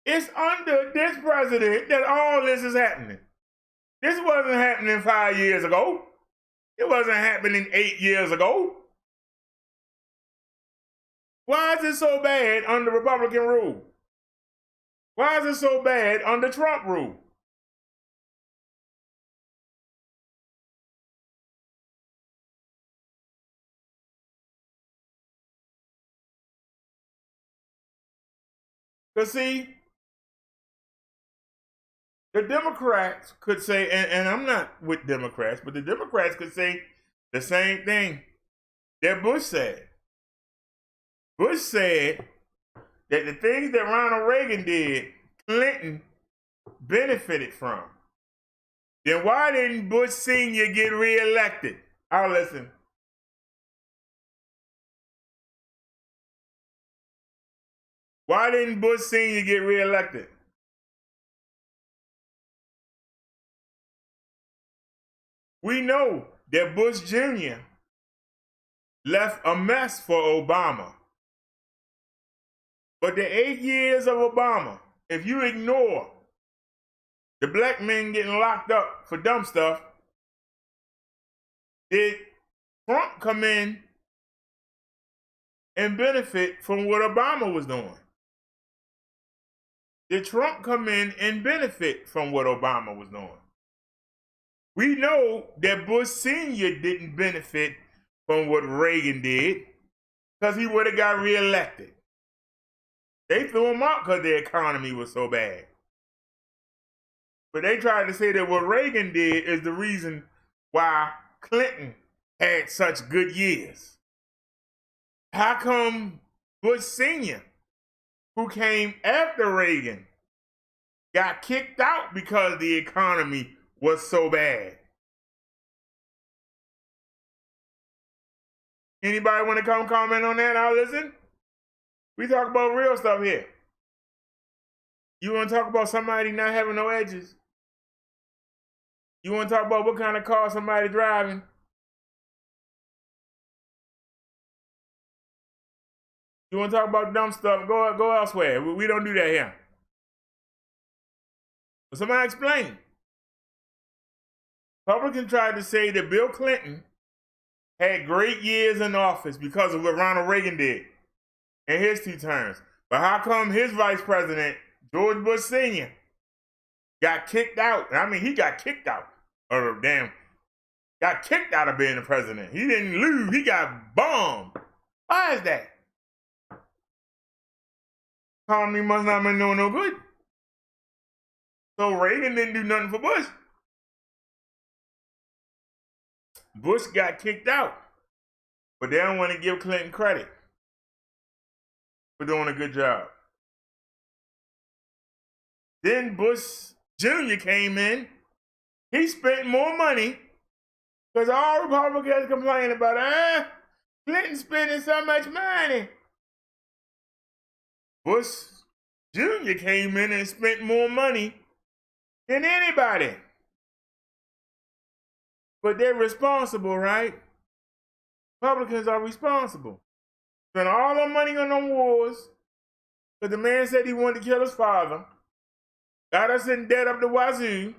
It's under this president that all this is happening. This wasn't happening 5 years ago. It wasn't happening 8 years ago. Why is it so bad under Republican rule? Why is it so bad under Trump rule? Because see, the Democrats could say, and I'm not with Democrats, but the Democrats could say the same thing that Bush said. Bush said that the things that Ronald Reagan did, Clinton benefited from. Then why didn't Bush Sr. get reelected? I'll listen. Why didn't Bush Sr. get reelected? We know that Bush Jr. left a mess for Obama. But the 8 years of Obama, if you ignore the black men getting locked up for dumb stuff, did Trump come in and benefit from what Obama was doing? Did Trump come in and benefit from what Obama was doing? We know that Bush Sr. didn't benefit from what Reagan did because he would have got reelected. They threw him out because the economy was so bad. But they tried to say that what Reagan did is the reason why Clinton had such good years. How come Bush Sr., who came after Reagan, got kicked out because the economy was so bad? Anybody want to come comment on that? I'll listen. We talk about real stuff here. You want to talk about somebody not having no edges? You want to talk about what kind of car somebody driving? You want to talk about dumb stuff? Go elsewhere. We don't do that here. But somebody explain. Republicans tried to say that Bill Clinton had great years in office because of what Ronald Reagan did in his 2 terms. But how come his vice president, George Bush Sr., got kicked out? I mean, he got kicked out. Got kicked out of being the president. He didn't lose. He got bombed. Why is that? Economy must not have been doing no good. So Reagan didn't do nothing for Bush. Bush got kicked out. But they don't want to give Clinton credit for doing a good job. Then Bush Jr. came in. He spent more money because all Republicans complain about, Clinton spending so much money. Bush Jr. came in and spent more money than anybody. But they're responsible, right? Republicans are responsible. Spent all their money on them wars because the man said he wanted to kill his father. Got us in debt up the wazoo.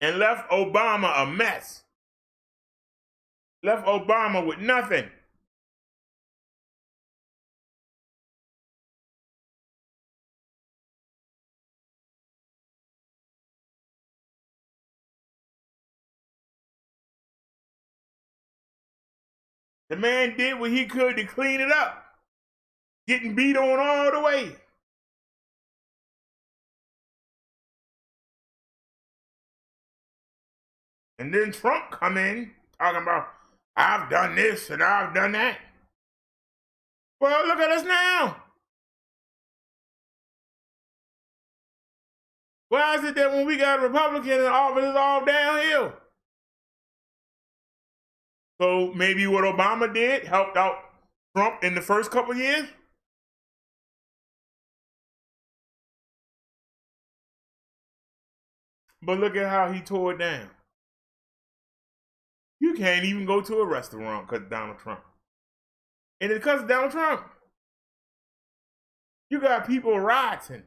And left Obama a mess. Left Obama with nothing. The man did what he could to clean it up. Getting beat on all the way. And then Trump come in talking about, I've done this and I've done that. Well, look at us now. Why is it that when we got a Republican in office, it's all downhill? So maybe what Obama did helped out Trump in the first couple of years? But look at how he tore it down. You can't even go to a restaurant because of Donald Trump. And it's because of Donald Trump. You got people rioting.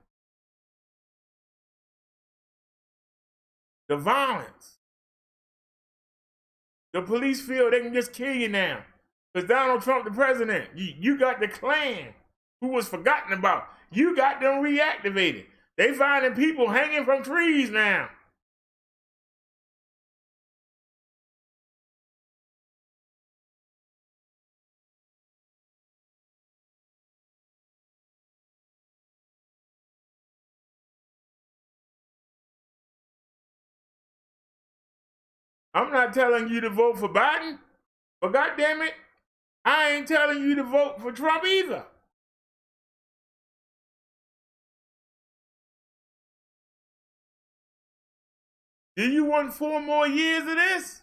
The violence. The police feel they can just kill you now. Because Donald Trump the president. You got the Klan who was forgotten about. You got them reactivated. They finding people hanging from trees now. I'm not telling you to vote for Biden, but goddamn it, I ain't telling you to vote for Trump either. Do you want 4 more years of this?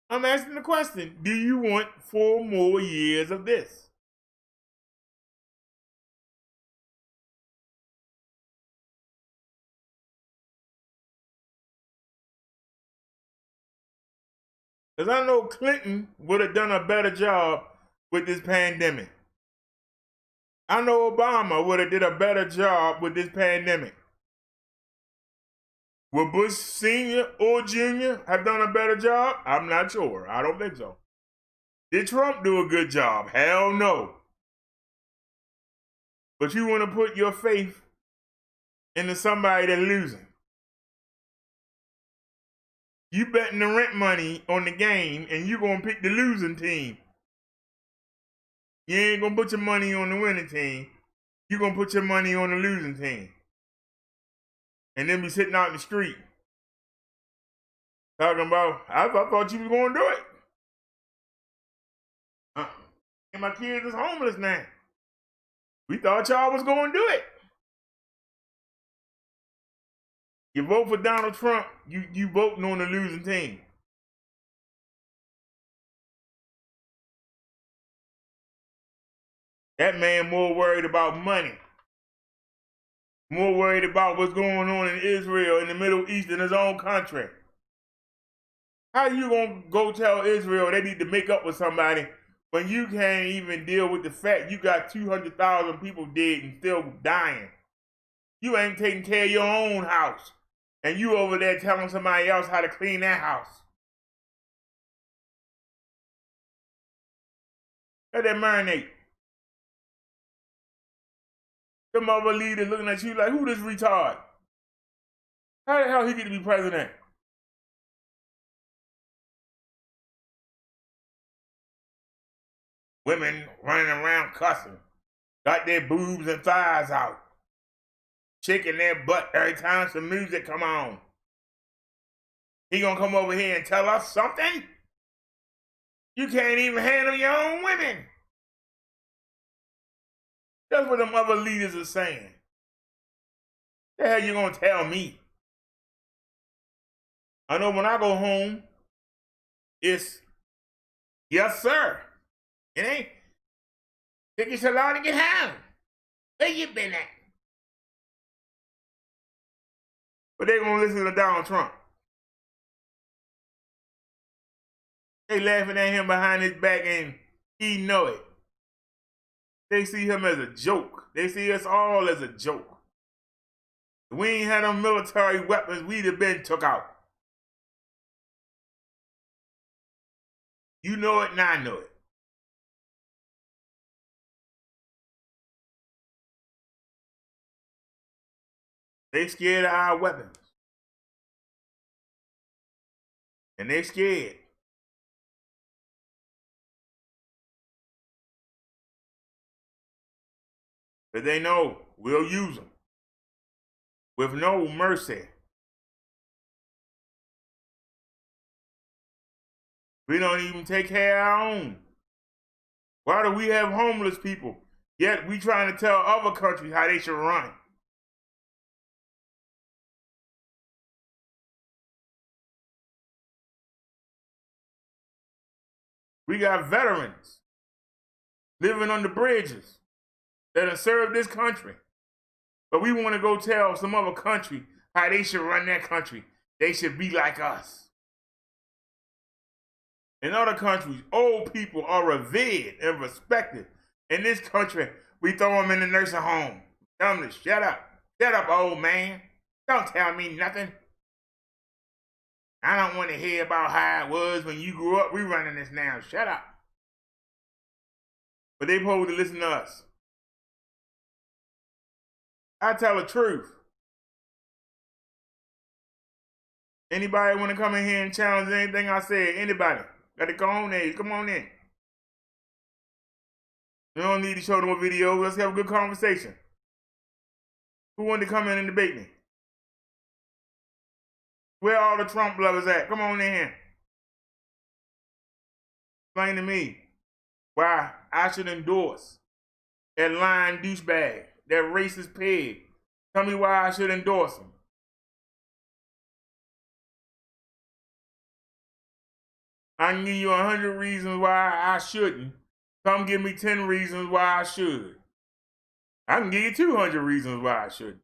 I'm asking the question. Do you want 4 more years of this? Because I know Clinton would have done a better job with this pandemic. I know Obama would have did a better job with this pandemic. Will Bush Sr. or Jr. have done a better job? I'm not sure. I don't think so. Did Trump do a good job? Hell no. But you want to put your faith into somebody that's losing. You betting the rent money on the game and you're going to pick the losing team. You ain't gonna put your money on the winning team. You gonna put your money on the losing team. And then be sitting out in the street talking about, I thought you was gonna do it. And my kids is homeless now. We thought y'all was gonna do it. You vote for Donald Trump, you voting on the losing team. That man more worried about money. More worried about what's going on in Israel, in the Middle East, in his own country. How you gonna go tell Israel they need to make up with somebody when you can't even deal with the fact you got 200,000 people dead and still dying? You ain't taking care of your own house. And you over there telling somebody else how to clean their house. Let that marinate. Some other leaders looking at you like, who this retard? How the hell he get to be president? Women running around cussing, got their boobs and thighs out, shaking their butt every time some music come on. He gonna come over here and tell us something? You can't even handle your own women. That's what them other leaders are saying. The hell you gonna tell me? I know when I go home, it's yes, sir. It ain't. Took you so long to get home. Where you been at? But they gonna listen to Donald Trump. They laughing at him behind his back and he know it. They see him as a joke. They see us all as a joke. If we ain't had no military weapons, we'd have been took out. You know it and I know it. They scared of our weapons. And they scared. But they know we'll use them with no mercy. We don't even take care of our own. Why do we have homeless people? Yet we trying to tell other countries how they should run. We got veterans living on the bridges that have served this country. But we want to go tell some other country how they should run their country. They should be like us. In other countries, old people are revered and respected. In this country, we throw them in the nursing home. Tell them to shut up. Shut up, old man. Don't tell me nothing. I don't want to hear about how it was when you grew up. We running this now. Shut up. But they supposed to listen to us. I tell the truth. Anybody want to come in here and challenge anything I said? Anybody? Got to go on there. Come on in. You don't need to show them a video. Let's have a good conversation. Who wanted to come in and debate me? Where all the Trump lovers at? Come on in here. Explain to me why I should endorse that lying douchebag, that racist pig. Tell me why I should endorse him. I can give you 100 reasons why I shouldn't. Come give me 10 reasons why I should. I can give you 200 reasons why I shouldn't.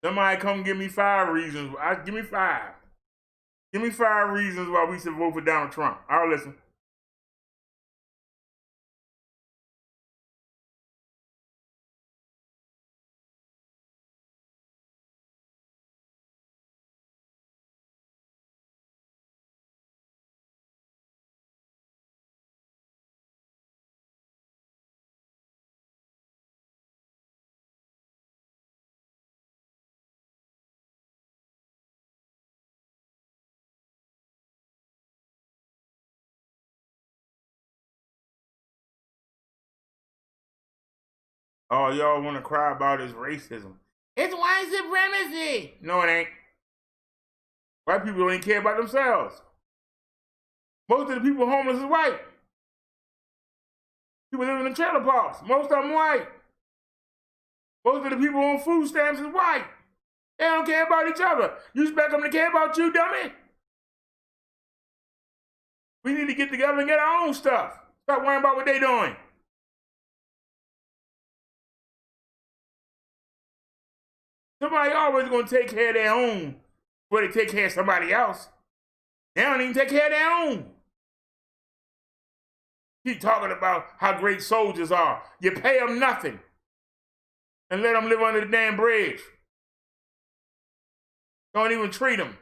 Somebody come give me 5 reasons. Give me 5. Give me 5 reasons why we should vote for Donald Trump. I'll listen. All y'all want to cry about is racism. It's white supremacy. No, it ain't. White people don't even care about themselves. Most of the people homeless is white. People living in trailer parks, most of them white. Most of the people on food stamps is white. They don't care about each other. You expect them to care about you, dummy? We need to get together and get our own stuff. Stop worrying about what they're doing. Somebody always gonna take care of their own before they take care of somebody else. They don't even take care of their own. Keep talking about how great soldiers are. You pay them nothing and let them live under the damn bridge. Don't even treat them.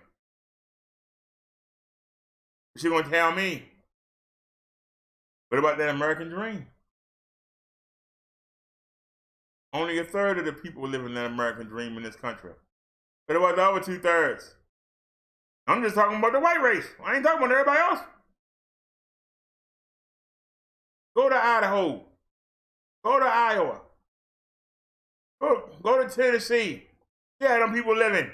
She gonna tell me, what about that American dream? Only a third of the people living that American dream in this country. What about the other 2/3? I'm just talking about the white race. I ain't talking about everybody else. Go to Idaho. Go to Iowa. Go to Tennessee. See how them people living.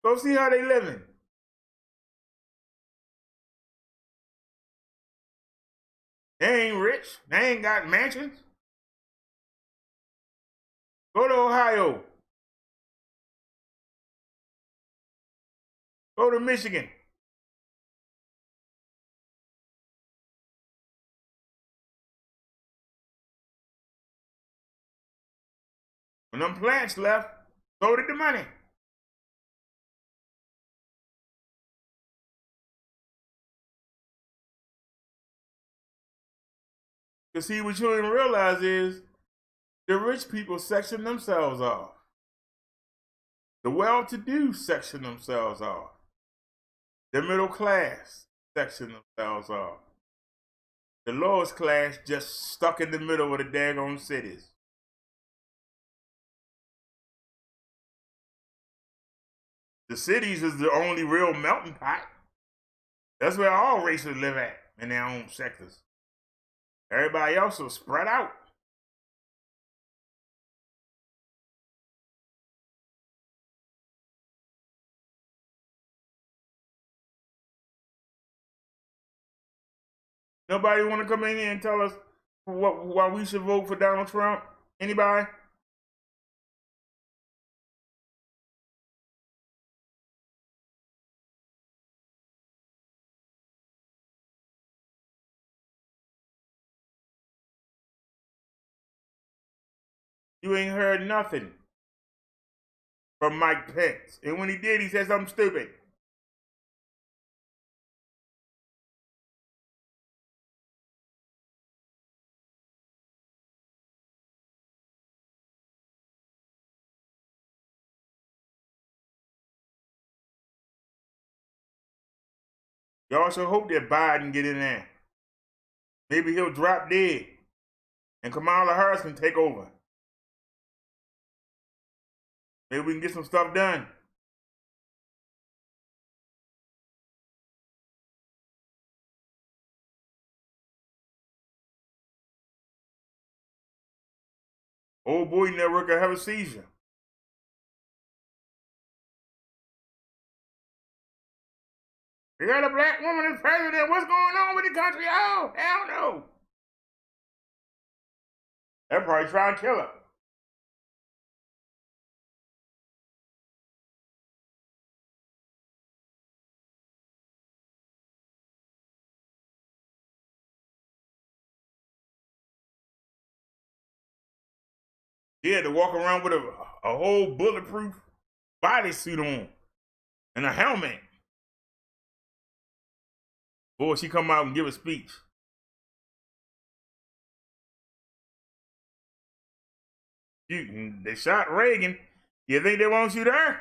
Go see how they living. They ain't rich. They ain't got mansions. Go to Ohio. Go to Michigan. When them plants left, so did the money. You see, what you don't even realize is the rich people section themselves off. The well-to-do section themselves off. The middle class section themselves off. The lowest class just stuck in the middle of the daggone cities. The cities is the only real melting pot. That's where all races live at, in their own sectors. Everybody else will spread out. Nobody want to come in here and tell us why we should vote for Donald Trump? Anybody? You ain't heard nothing from Mike Pence. And when he did, he said something stupid. Y'all should hope that Biden get in there. Maybe he'll drop dead and Kamala Harris can take over. Maybe we can get some stuff done. Old boy network could have a seizure. You got a black woman as president. What's going on with the country? Oh, hell no. They're probably trying to kill her. She had to walk around with a whole bulletproof bodysuit on and a helmet. Boy, she come out and give a speech. They shot Reagan. You think they want you there?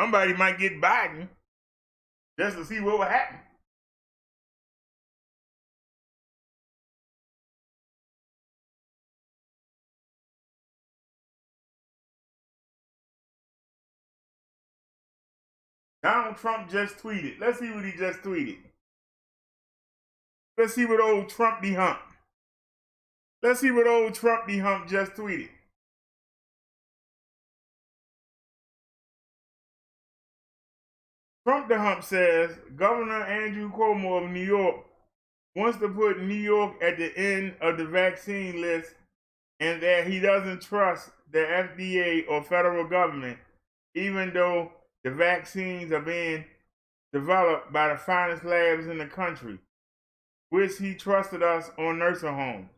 Somebody might get Biden just to see what would happen. Donald Trump just tweeted. Let's see what he just tweeted. Let's see what old Trumpy Hump. Let's see what old Trumpy Hump just tweeted. Trump the Hump says Governor Andrew Cuomo of New York wants to put New York at the end of the vaccine list and that he doesn't trust the FDA or federal government, even though the vaccines are being developed by the finest labs in the country, which he trusted us on nursing homes.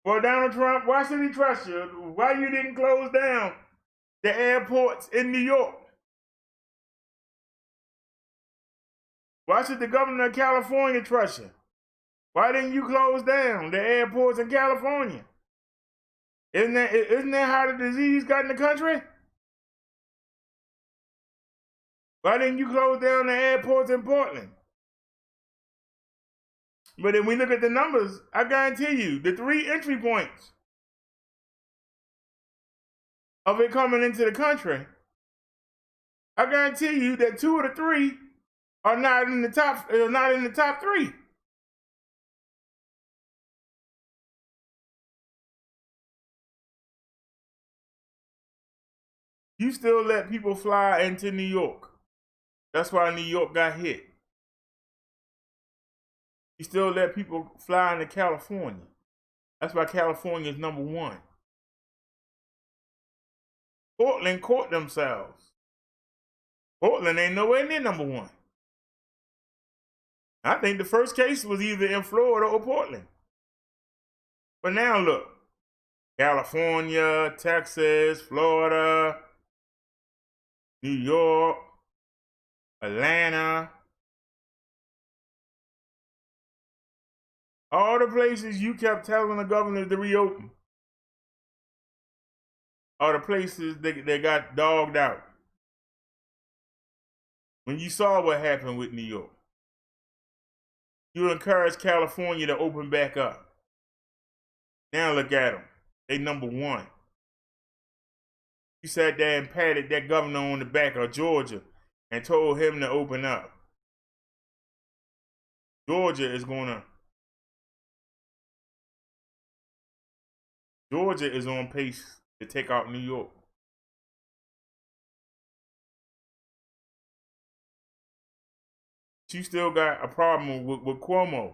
Well, Donald Trump, why should he trust you? Why you didn't close down the airports in New York? Why should the governor of California trust you? Why didn't you close down the airports in California? Isn't that how the disease got in the country? Why didn't you close down the airports in Portland? But if we look at the numbers, I guarantee you, the 3 entry points of it coming into the country, I guarantee you that 2 of the 3 are not in the top 3. You still let people fly into New York. That's why New York got hit. You still let people fly into California. That's why California is number 1. Portland caught themselves. Portland ain't nowhere near number 1. I think the first case was either in Florida or Portland. But now look, California, Texas, Florida, New York, Atlanta, all the places you kept telling the governors to reopen are the places that got dogged out. When you saw what happened with New York, you encouraged California to open back up. Now look at them. They number 1. You sat there and patted that governor on the back of Georgia and told him to open up. Georgia is on pace to take out New York. You still got a problem with Cuomo.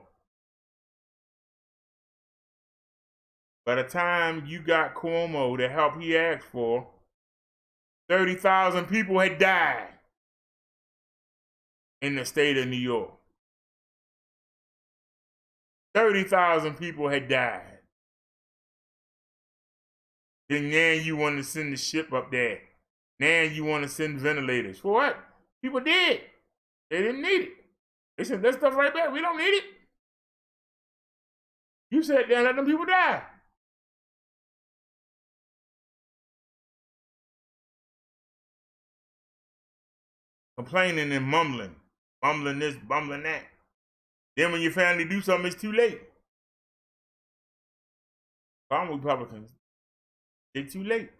By the time you got Cuomo, the help he asked for, 30,000 people had died in the state of New York. 30,000 people had died. Then now you want to send the ship up there. Now you want to send ventilators. For what? People did. They didn't need it. They said, that stuff right there, we don't need it. You sat there and let them people die. Complaining and mumbling. Mumbling this, mumbling that. Then when you finally do something, it's too late. Problem with Republicans, they're too late.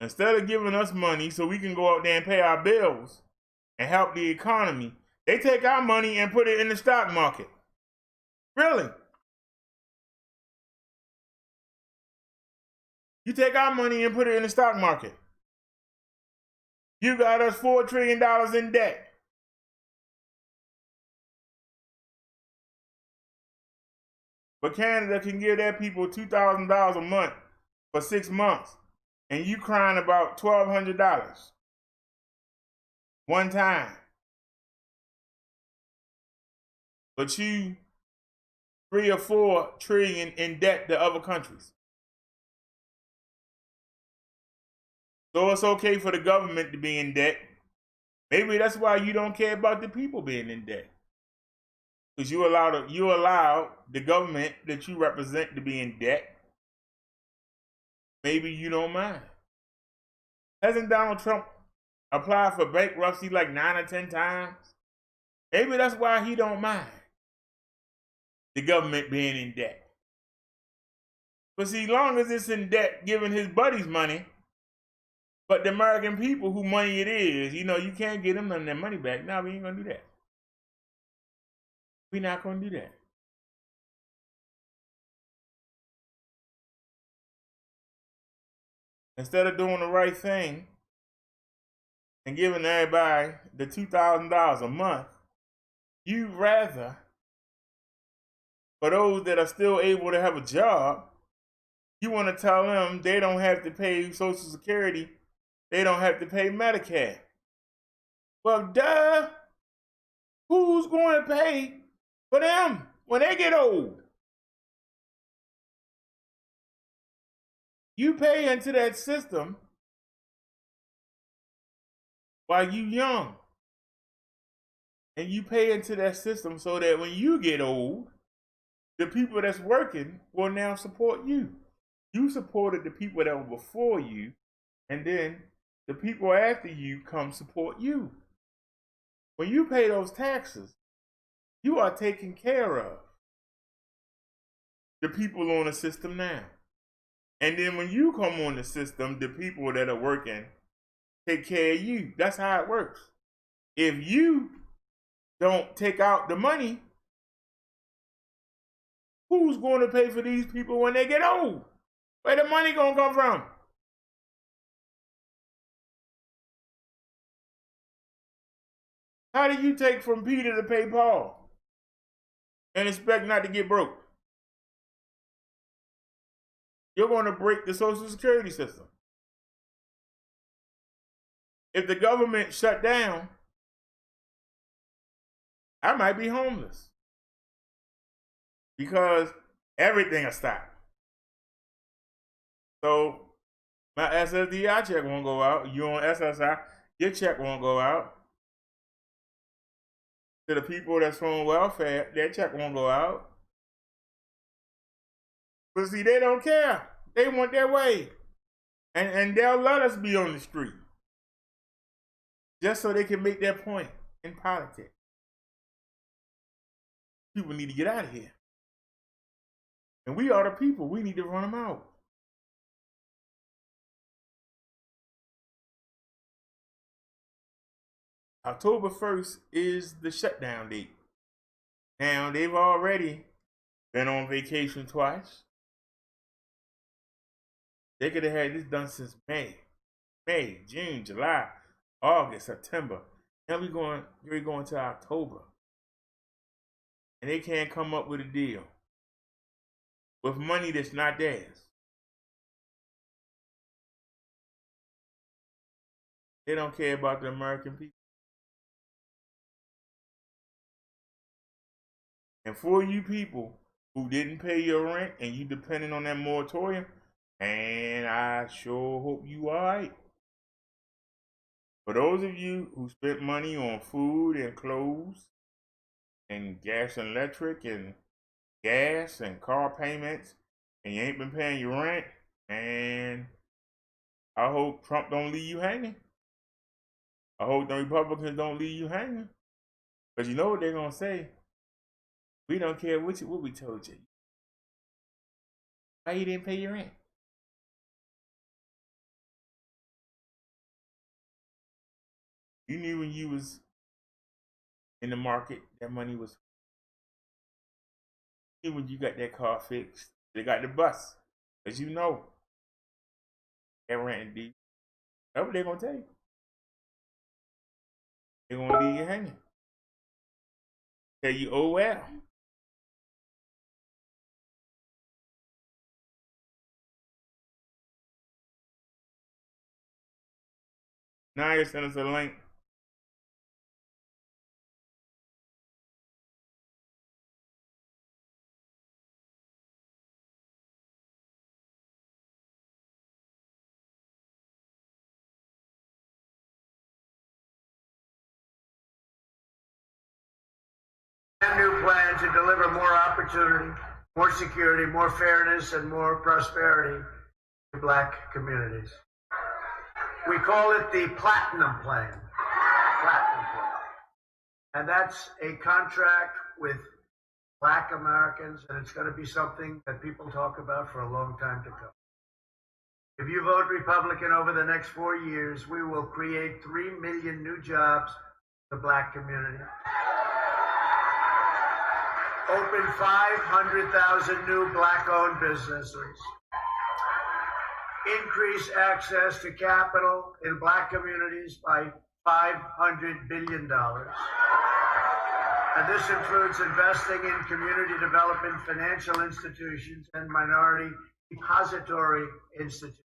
Instead of giving us money so we can go out there and pay our bills and help the economy, they take our money and put it in the stock market. Really? You take our money and put it in the stock market. You got us $4 trillion in debt. But Canada can give their people $2,000 a month for 6 months. And you crying about $1,200 one time. But you 3 or 4 trillion in debt to other countries. So it's okay for the government to be in debt. Maybe that's why you don't care about the people being in debt. Because you allow the government that you represent to be in debt. Maybe you don't mind. Hasn't Donald Trump applied for bankruptcy like 9 or 10 times? Maybe that's why he don't mind the government being in debt. But see, long as it's in debt, giving his buddies money, but the American people who money it is, you can't get them none of their money back. No, we ain't gonna do that. We're not gonna do that. Instead of doing the right thing and giving everybody the $2,000 a month, you'd rather, for those that are still able to have a job, you want to tell them they don't have to pay Social Security, they don't have to pay Medicare. Well, duh, who's going to pay for them when they get old? You pay into that system while you young. And you pay into that system so that when you get old, the people that's working will now support you. You supported the people that were before you, and then the people after you come support you. When you pay those taxes, you are taking care of the people on the system now. And then when you come on the system, the people that are working take care of you. That's how it works. If you don't take out the money, who's going to pay for these people when they get old? Where the money going to come from? How do you take from Peter to pay Paul and expect not to get broke? You're going to break the Social Security system. If the government shut down, I might be homeless because everything will stop. So my SSDI check won't go out. You on SSI, your check won't go out. To the people that's on welfare, their check won't go out. But see, they don't care. They want their way. And they'll let us be on the street. Just so they can make their point in politics. People need to get out of here. And we are the people. We need to run them out. October 1st is the shutdown date. Now, they've already been on vacation twice. They could have had this done since May, June, July, August, September. Now we're going to October. And they can't come up with a deal with money that's not theirs. They don't care about the American people. And for you people who didn't pay your rent and you depending on that moratorium, and I sure hope you all right. For those of you who spent money on food and clothes and gas and electric and gas and car payments and you ain't been paying your rent, and I hope Trump don't leave you hanging. I hope the Republicans don't leave you hanging. Because you know what they're going to say. We don't care what we told you. Why you didn't pay your rent? You knew when you was in the market that money was. You knew when you got that car fixed. They got the bus. As you know. That rent deep. That's what they're going to tell you. They're going to leave you hanging. Tell you, oh well. Now you send us a link. A new plan to deliver more opportunity, more security, more fairness, and more prosperity to Black communities. We call it the Platinum Plan. Platinum Plan. And that's a contract with Black Americans, and it's going to be something that people talk about for a long time to come. If you vote Republican over the next 4 years, we will create 3 million new jobs for the Black community. Open 500,000 new Black-owned businesses. Increase access to capital in Black communities by $500 billion. And this includes investing in community development, financial institutions, and minority depository institutions.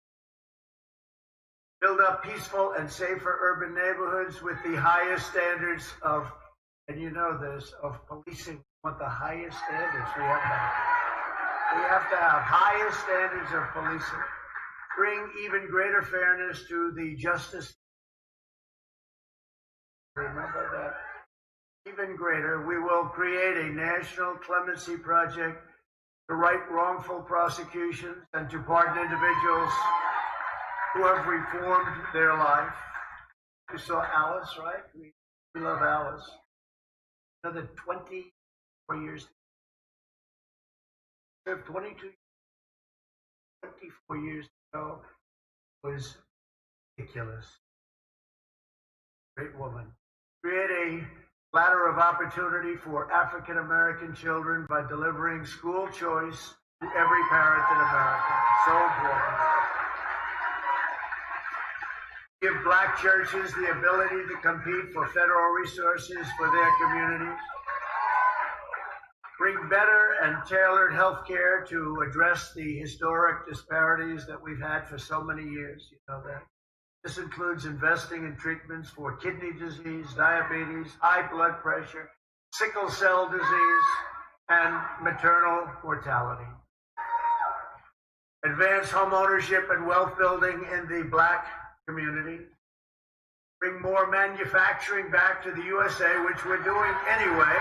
Build up peaceful and safer urban neighborhoods with the highest standards of, and you know this, of policing. We want the highest standards. We have to have highest standards of policing. Bring even greater fairness to the justice. Remember that. Even greater, we will create a national clemency project to right wrongful prosecutions and to pardon individuals who have reformed their life. You saw Alice, right? We love Alice. Another 24 years. 24 years ago was ridiculous. Great woman. Create a ladder of opportunity for African American children by delivering school choice to every parent in America. So important. Give Black churches the ability to compete for federal resources for their communities. Bring better and tailored health care to address the historic disparities that we've had for so many years. You know that. This includes investing in treatments for kidney disease, diabetes, high blood pressure, sickle cell disease, and maternal mortality. Advance home ownership and wealth building in the Black community. Bring more manufacturing back to the USA, which we're doing anyway.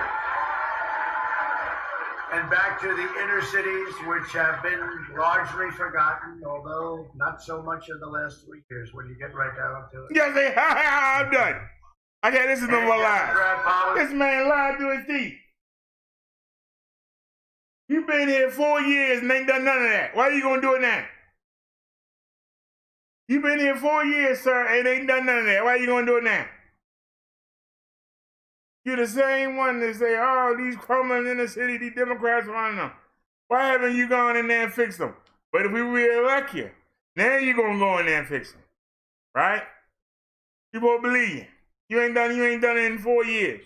And back to the inner cities, which have been largely forgotten, although not so much in the last 3 years when you get right down to it. Yeah, say, I'm done. I can't listen to more lies. This man lied to his teeth. You've been here 4 years and ain't done none of that. Why are you going to do it now? You've been here 4 years, sir, and ain't done none of that. Why are you going to do it now? You're the same one that say, oh, these crumbling in the city, these Democrats running them. Why haven't you gone in there and fixed them? But if we re-elect you, now you're going to go in there and fix them. Right? People believe you. You ain't done it in 4 years.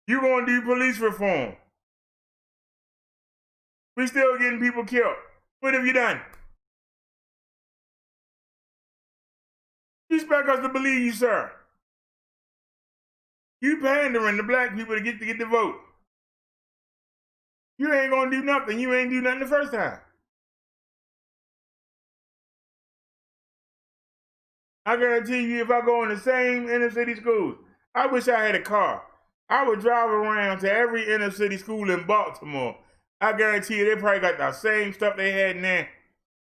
You're going to do police reform. We still getting people killed. What have you done? You expect us to believe you, sir. You pandering to Black people to get the vote. You ain't gonna do nothing. You ain't do nothing the first time. I guarantee you, if I go in the same inner city schools, I wish I had a car. I would drive around to every inner city school in Baltimore. I guarantee you, they probably got the same stuff they had in there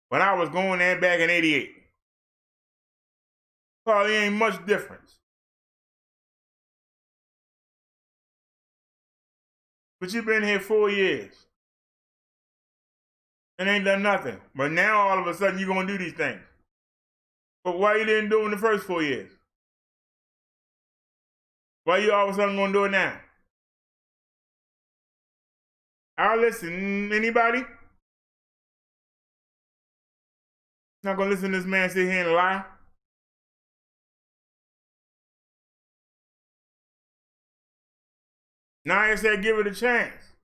when I was going there back in '88. Probably ain't much difference. But you've been here 4 years and ain't done nothing. But now all of a sudden you're going to do these things. But why you didn't do it in the first 4 years? Why you all of a sudden going to do it now? I'll listen. Anybody? Not going to listen to this man sit here and lie? Now I said give it a chance.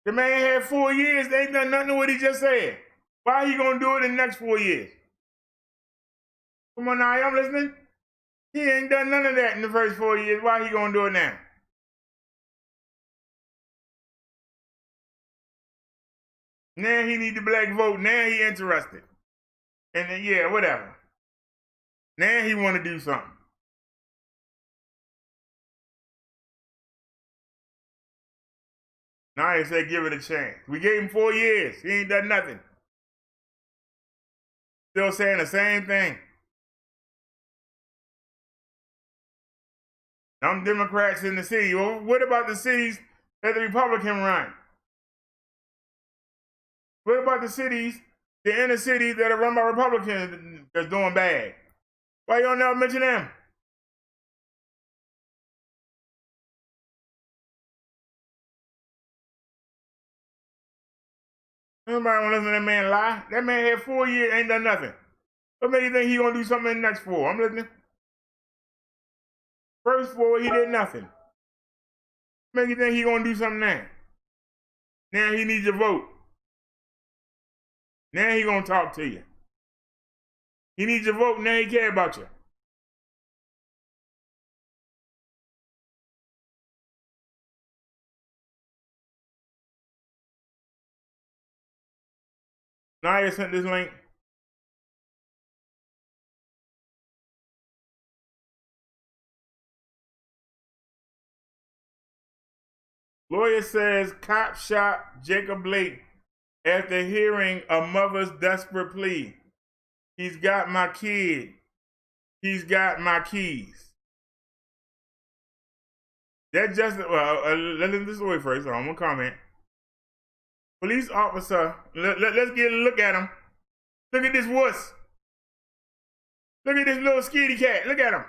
The man had 4 years. They ain't done nothing to what he just said. Why are you going to do it in the next 4 years? Come on now, I'm listening. He ain't done none of that in the first 4 years. Why he going to do it now? Now he need the Black vote. Now he interested. And then, yeah, whatever. Now he want to do something. Now they say give it a chance. We gave him 4 years. He ain't done nothing. Still saying the same thing. Them Democrats in the city. Well, what about the cities that the Republican run? What about the cities, the inner cities that are run by Republicans that's doing bad? Why you don't never mention them? Nobody want to listen to that man lie. That man had 4 years, ain't done nothing. What makes you think he gonna do something in the next 4? I'm listening. First 4, he did nothing. What makes you think he gonna do something now? Now he needs your vote. Now he gonna talk to you. He needs your vote, now he care about you. Naya sent this link. Lawyer says cop shot Jacob Blake after hearing a mother's desperate plea. He's got my kid. He's got my keys. That just, let's listen to the story first. So I'm going to comment. Police officer, let's get a look at him. Look at this wuss. Look at this little skinny cat. Look at him.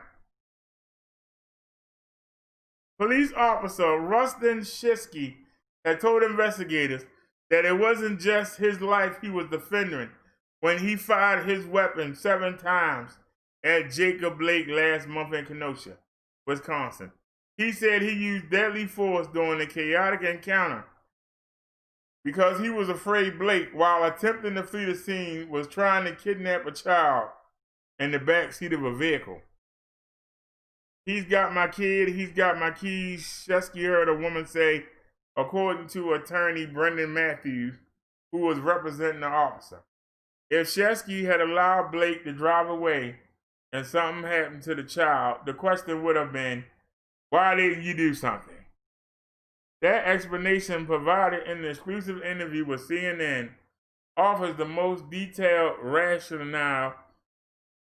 Police officer Rustin Shesky had told investigators that it wasn't just his life he was defending when he fired his weapon 7 times at Jacob Blake last month in Kenosha, Wisconsin. He said he used deadly force during the chaotic encounter because he was afraid Blake, while attempting to flee the scene, was trying to kidnap a child in the backseat of a vehicle. He's got my kid, he's got my keys, Shesky heard a woman say, according to attorney Brendan Matthews, who was representing the officer. If Shesky had allowed Blake to drive away and something happened to the child, the question would have been, why didn't you do something? That explanation provided in the exclusive interview with CNN offers the most detailed rationale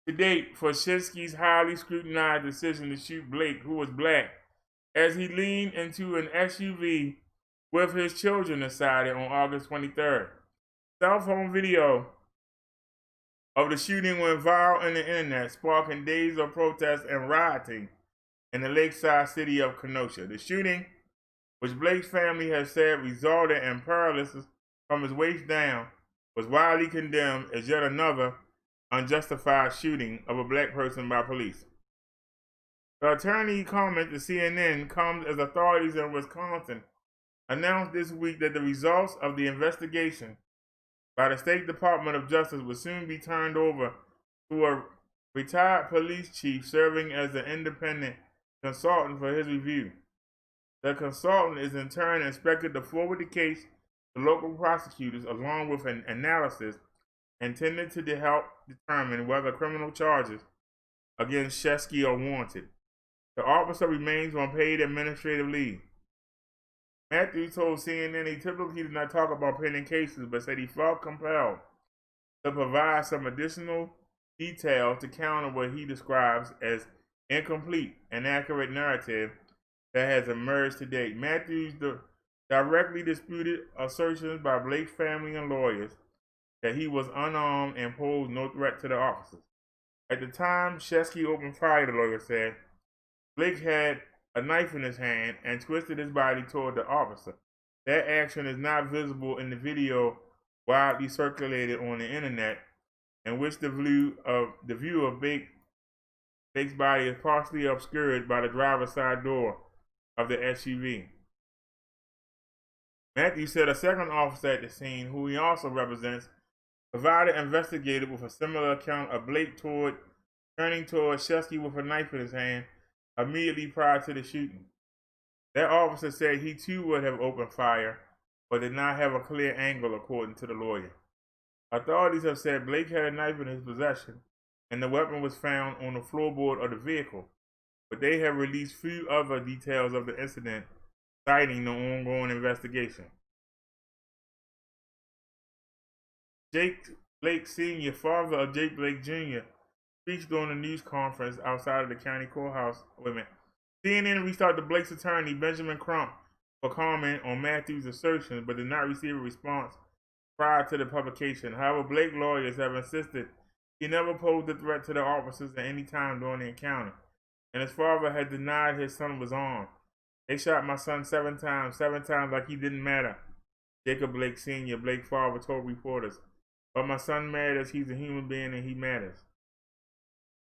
to date for Shesky's highly scrutinized decision to shoot Blake, who was black, as he leaned into an SUV with his children inside it on August 23rd. Cell phone video of the shooting went viral on the internet, sparking days of protest and rioting in the lakeside city of Kenosha. The shooting, which Blake's family has said resulted in paralysis from his waist down, was widely condemned as yet another unjustified shooting of a black person by police. The attorney comment to CNN comes as authorities in Wisconsin announced this week that the results of the investigation by the State Department of Justice will soon be turned over to a retired police chief serving as an independent consultant for his review. The consultant is in turn expected to forward the case to local prosecutors along with an analysis intended to help determine whether criminal charges against Shesky are warranted. The officer remains on paid administrative leave. Matthews told CNN he typically did not talk about pending cases, but said he felt compelled to provide some additional details to counter what he describes as incomplete and inaccurate narrative that has emerged to date. Matthews directly disputed assertions by Blake's family and lawyers that he was unarmed and posed no threat to the officers. At the time Shesky opened fire, the lawyer said, Blake had a knife in his hand and twisted his body toward the officer. That action is not visible in the video widely circulated on the internet, in which the view of Blake's body is partially obscured by the driver's side door of the SUV. Matthews said a second officer at the scene, who he also represents, provided investigators with a similar account of Blake turning toward Shesky with a knife in his hand immediately prior to the shooting. That officer said he too would have opened fire, but did not have a clear angle, according to the lawyer. Authorities have said Blake had a knife in his possession, and the weapon was found on the floorboard of the vehicle, but they have released few other details of the incident citing the ongoing investigation. Jake Blake Sr., father of Jake Blake Jr., speaks during a news conference outside of the county courthouse. CNN reached out to Blake's attorney, Benjamin Crump, for comment on Matthews' assertions, but did not receive a response prior to the publication. However, Blake lawyers have insisted he never posed a threat to the officers at any time during the encounter, and his father had denied his son was armed. They shot my son 7 times like he didn't matter, Jacob Blake Sr., Blake's father told reporters. But my son matters, he's a human being and he matters.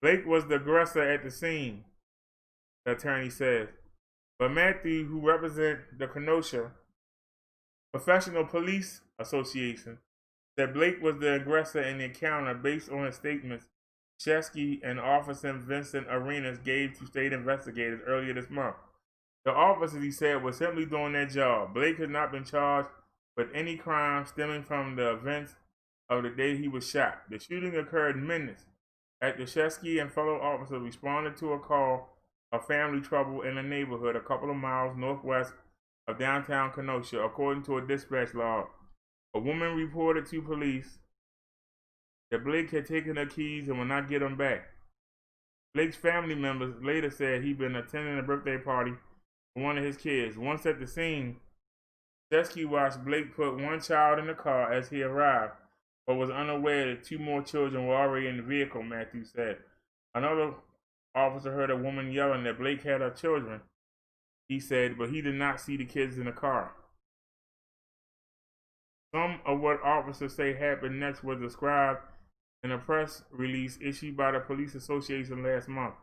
Blake was the aggressor at the scene, the attorney says. But Matthew, who represents the Kenosha Professional Police Association, said Blake was the aggressor in the encounter based on his statements Shesky and Officer Vincent Arenas gave to state investigators earlier this month. The officers, he said, were simply doing their job. Blake has not been charged with any crime stemming from the events of the day he was shot. The shooting occurred minutes after Shesky and fellow officers responded to a call of family trouble in a neighborhood a couple of miles northwest of downtown Kenosha, according to a dispatch log. A woman reported to police that Blake had taken her keys and would not get them back. Blake's family members later said he'd been attending a birthday party for one of his kids. Once at the scene, Shesky watched Blake put one child in the car as he arrived, but was unaware that 2 more children were already in the vehicle, Matthews said. Another officer heard a woman yelling that Blake had her children, he said, but he did not see the kids in the car. Some of what officers say happened next was described in a press release issued by the Police Association last month.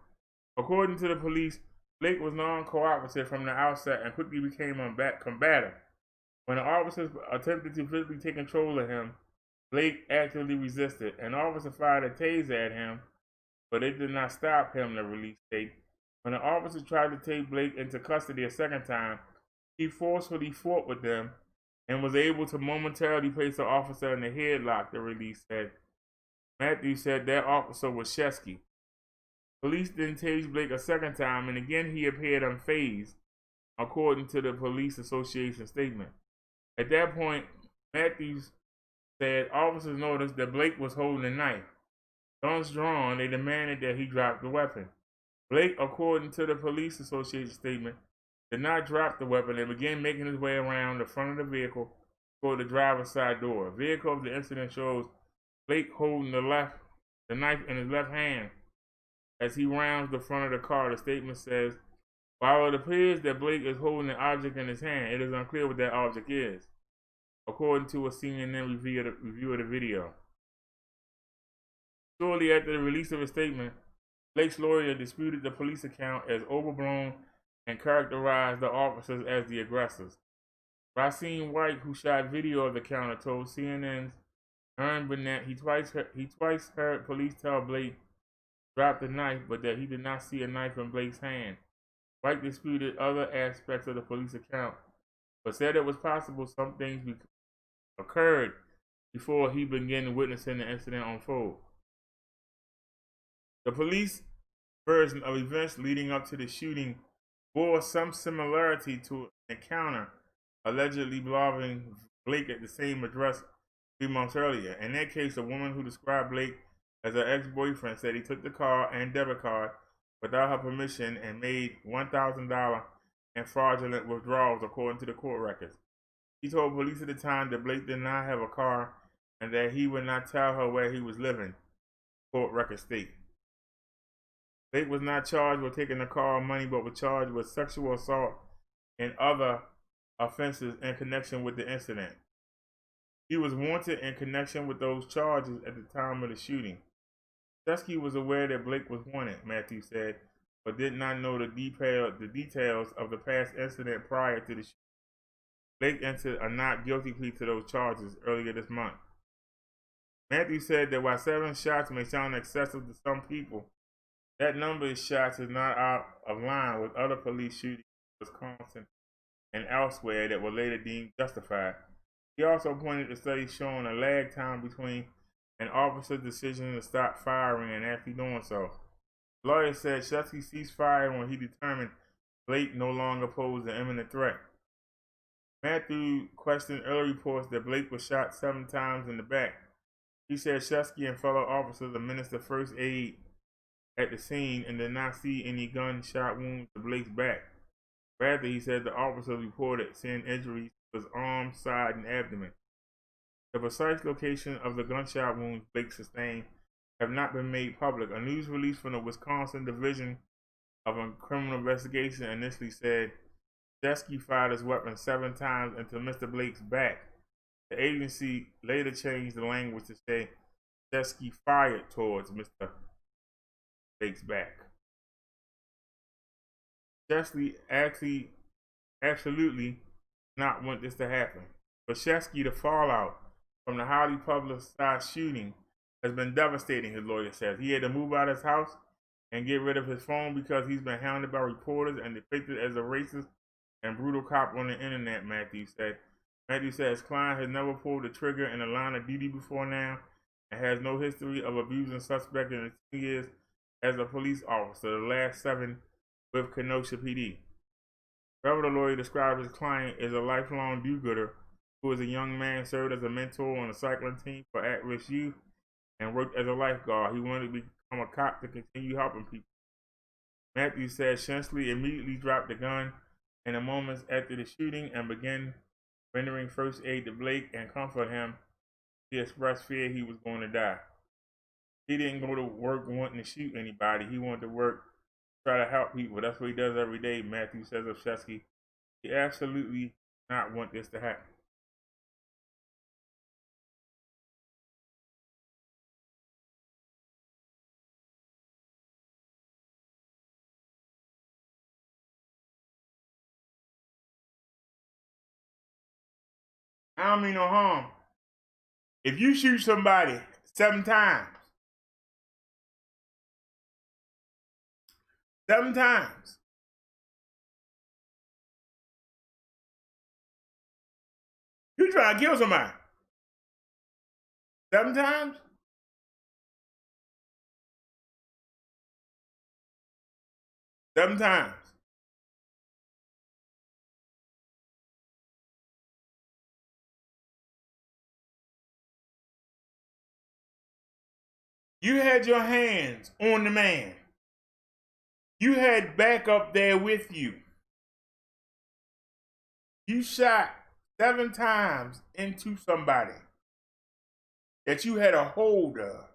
According to the police, Blake was non-cooperative from the outset and quickly became combative. When the officers attempted to physically take control of him, Blake actively resisted. An officer fired a taser at him, but it did not stop him, the release stated. When the officer tried to take Blake into custody a second time, he forcefully fought with them and was able to momentarily place the officer in the headlock, the release said. Matthews said that officer was Shesky. Police then tased Blake a second time, and again he appeared unfazed, according to the Police Association statement. At that point, Matthews said officers noticed that Blake was holding a knife. Guns drawn, they demanded that he drop the weapon. Blake, according to the Police Association statement, did not drop the weapon and began making his way around the front of the vehicle toward the driver's side door. A vehicle of the incident shows Blake holding the knife in his left hand as he rounds the front of the car. The statement says, while it appears that Blake is holding an object in his hand, it is unclear what that object is, according to a CNN review of the video. Shortly after the release of his statement, Blake's lawyer disputed the police account as overblown and characterized the officers as the aggressors. Racine White, who shot video of the counter, told CNN's Aaron Burnett he twice heard police tell Blake drop the knife, but that he did not see a knife in Blake's hand. White disputed other aspects of the police account, but said it was possible some things occurred before he began witnessing the incident unfold. The police version of events leading up to the shooting bore some similarity to an encounter allegedly involving Blake at the same address 3 months earlier. In that case, a woman who described Blake as her ex-boyfriend said he took the car and debit card without her permission and made $1,000 in fraudulent withdrawals, according to the court records. He told police at the time that Blake did not have a car and that he would not tell her where he was living, court records state. Blake was not charged with taking the car or money, but was charged with sexual assault and other offenses in connection with the incident. He was wanted in connection with those charges at the time of the shooting. Shesky was aware that Blake was wanted, Matthews said, but did not know the details of the past incident prior to the shooting. Blake entered a not guilty plea to those charges earlier this month. Matthews said that while 7 shots may sound excessive to some people, that number of shots is not out of line with other police shootings in Wisconsin and elsewhere that were later deemed justified. He also pointed to studies showing a lag time between an officer's decision to stop firing and actually doing so. The lawyer said Shesky ceased firing when he determined Blake no longer posed an imminent threat. Matthew questioned early reports that Blake was shot 7 times in the back. He said Shesky and fellow officers administered first aid at the scene and did not see any gunshot wounds to Blake's back. Rather, he said the officers reported seeing injuries to his arm, side, and abdomen. The precise location of the gunshot wounds Blake sustained have not been made public. A news release from the Wisconsin Division of Criminal Investigation initially said Shesky fired his weapon 7 times into Mr. Blake's back. The agency later changed the language to say Shesky fired towards Mr. Blake's back. Shesky absolutely not want this to happen. For Shesky, the fallout from the highly publicized shooting has been devastating, his lawyer says. He had to move out of his house and get rid of his phone because he's been hounded by reporters and depicted as a racist and brutal cop on the internet, Matthew said. Matthew said his client has never pulled the trigger in a line of duty before now and has no history of abusing suspects in his 2 years as a police officer, the last 7 with Kenosha PD. However, the lawyer described his client as a lifelong do-gooder who, as a young man, served as a mentor on a cycling team for at-risk youth and worked as a lifeguard. He wanted to become a cop to continue helping people. Matthew said Shensley immediately dropped the gun in the moments after the shooting and began rendering first aid to Blake and comfort him. He expressed fear he was going to die. He didn't go to work wanting to shoot anybody. He wanted to work, try to help people. That's what he does every day, Matthew says of Shesky. He absolutely not want this to happen. I don't mean no harm. If you shoot somebody 7 times, 7 times, you trying to kill somebody 7 times? Seven times. You had your hands on the man. You had backup there with you. You shot 7 times into somebody that you had a hold of.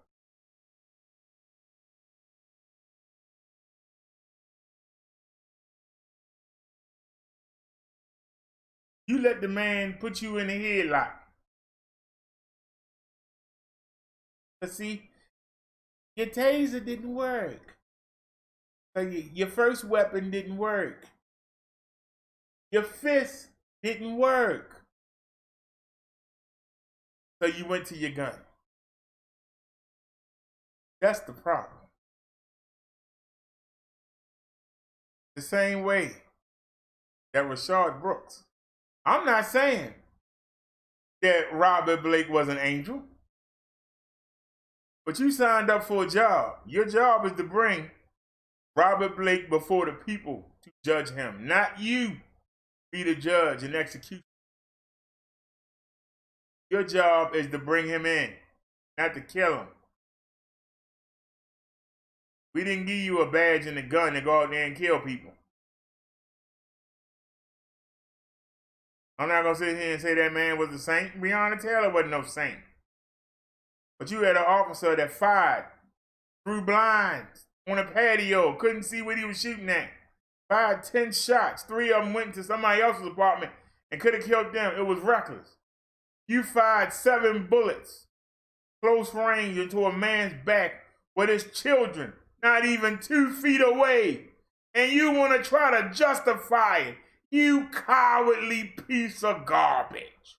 You let the man put you in a headlock. But see, your taser didn't work. So your first weapon didn't work. Your fist didn't work. So you went to your gun. That's the problem. The same way that Rayshard Brooks. I'm not saying that Robert Blake was an angel. But you signed up for a job. Your job is to bring Robert Blake before the people to judge him, not you be the judge and executioner. Your job is to bring him in, not to kill him. We didn't give you a badge and a gun to go out there and kill people. I'm not going to sit here and say that man was a saint. Breonna Taylor wasn't no saint. But you had an officer that fired through blinds on a patio, couldn't see what he was shooting at. Fired 10 shots. 3 of them went to somebody else's apartment and could have killed them. It was reckless. You fired 7 bullets, close range, into a man's back with his children not even 2 feet away. And you want to try to justify it. You cowardly piece of garbage.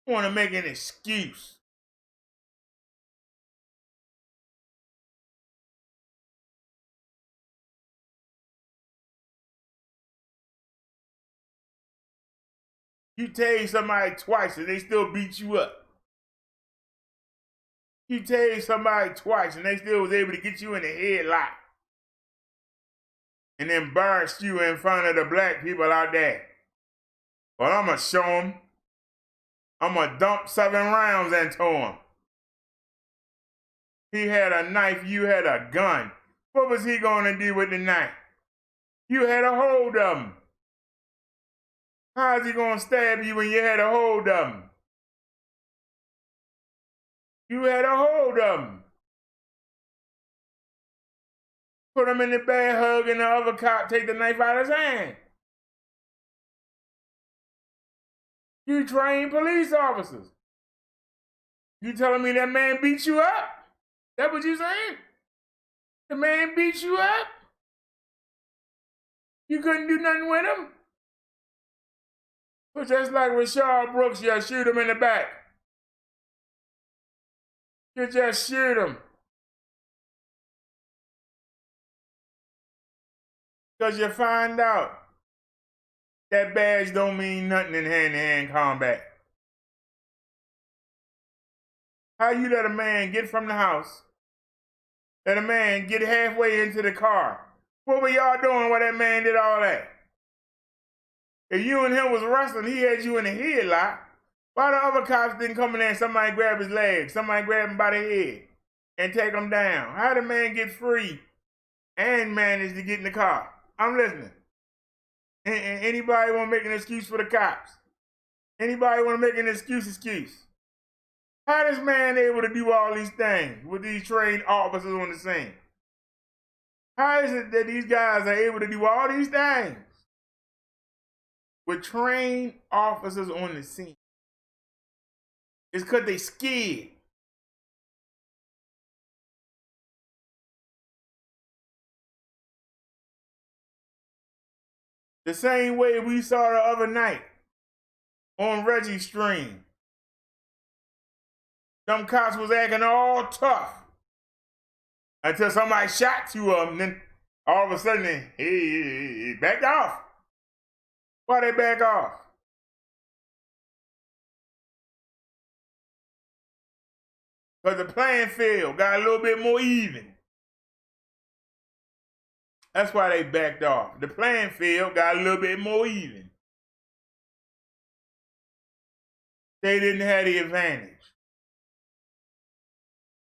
You want to make an excuse. You tase somebody twice and they still beat you up. You tased somebody twice and they still was able to get you in the headlock and embarrass you in front of the black people out there. Well, I'm going to show them. I'm going to dump 7 rounds into him. He had a knife, you had a gun. What was he going to do with the knife? You had a hold of him. How's he going to stab you when you had a hold of him? You had a hold of him. Put him in the bed, hug, and the other cop take the knife out of his hand. You trained police officers. You telling me that man beat you up? That what you saying? The man beat you up? You couldn't do nothing with him? But just like Rashard Brooks, you shoot him in the back. You just shoot him. Because you find out that badge don't mean nothing in hand-to-hand combat. How you let a man get from the house, let a man get halfway into the car? What were y'all doing while that man did all that? If you and him was wrestling, he had you in the headlock. Why the other cops didn't come in there and somebody grab his leg, somebody grab him by the head and take him down? How did the man get free and manage to get in the car? I'm listening. And anybody want to make an excuse for the cops? Anybody want to make an excuse? How is man able to do all these things with these trained officers on the scene? How is it that these guys are able to do all these things with trained officers on the scene? It's because they scared. The same way we saw the other night on Reggie's stream. Them cops was acting all tough until somebody shot 2 of them. Then all of a sudden, he backed off. Why they back off? Because the playing field got a little bit more even. That's why they backed off. The playing field got a little bit more even. They didn't have the advantage.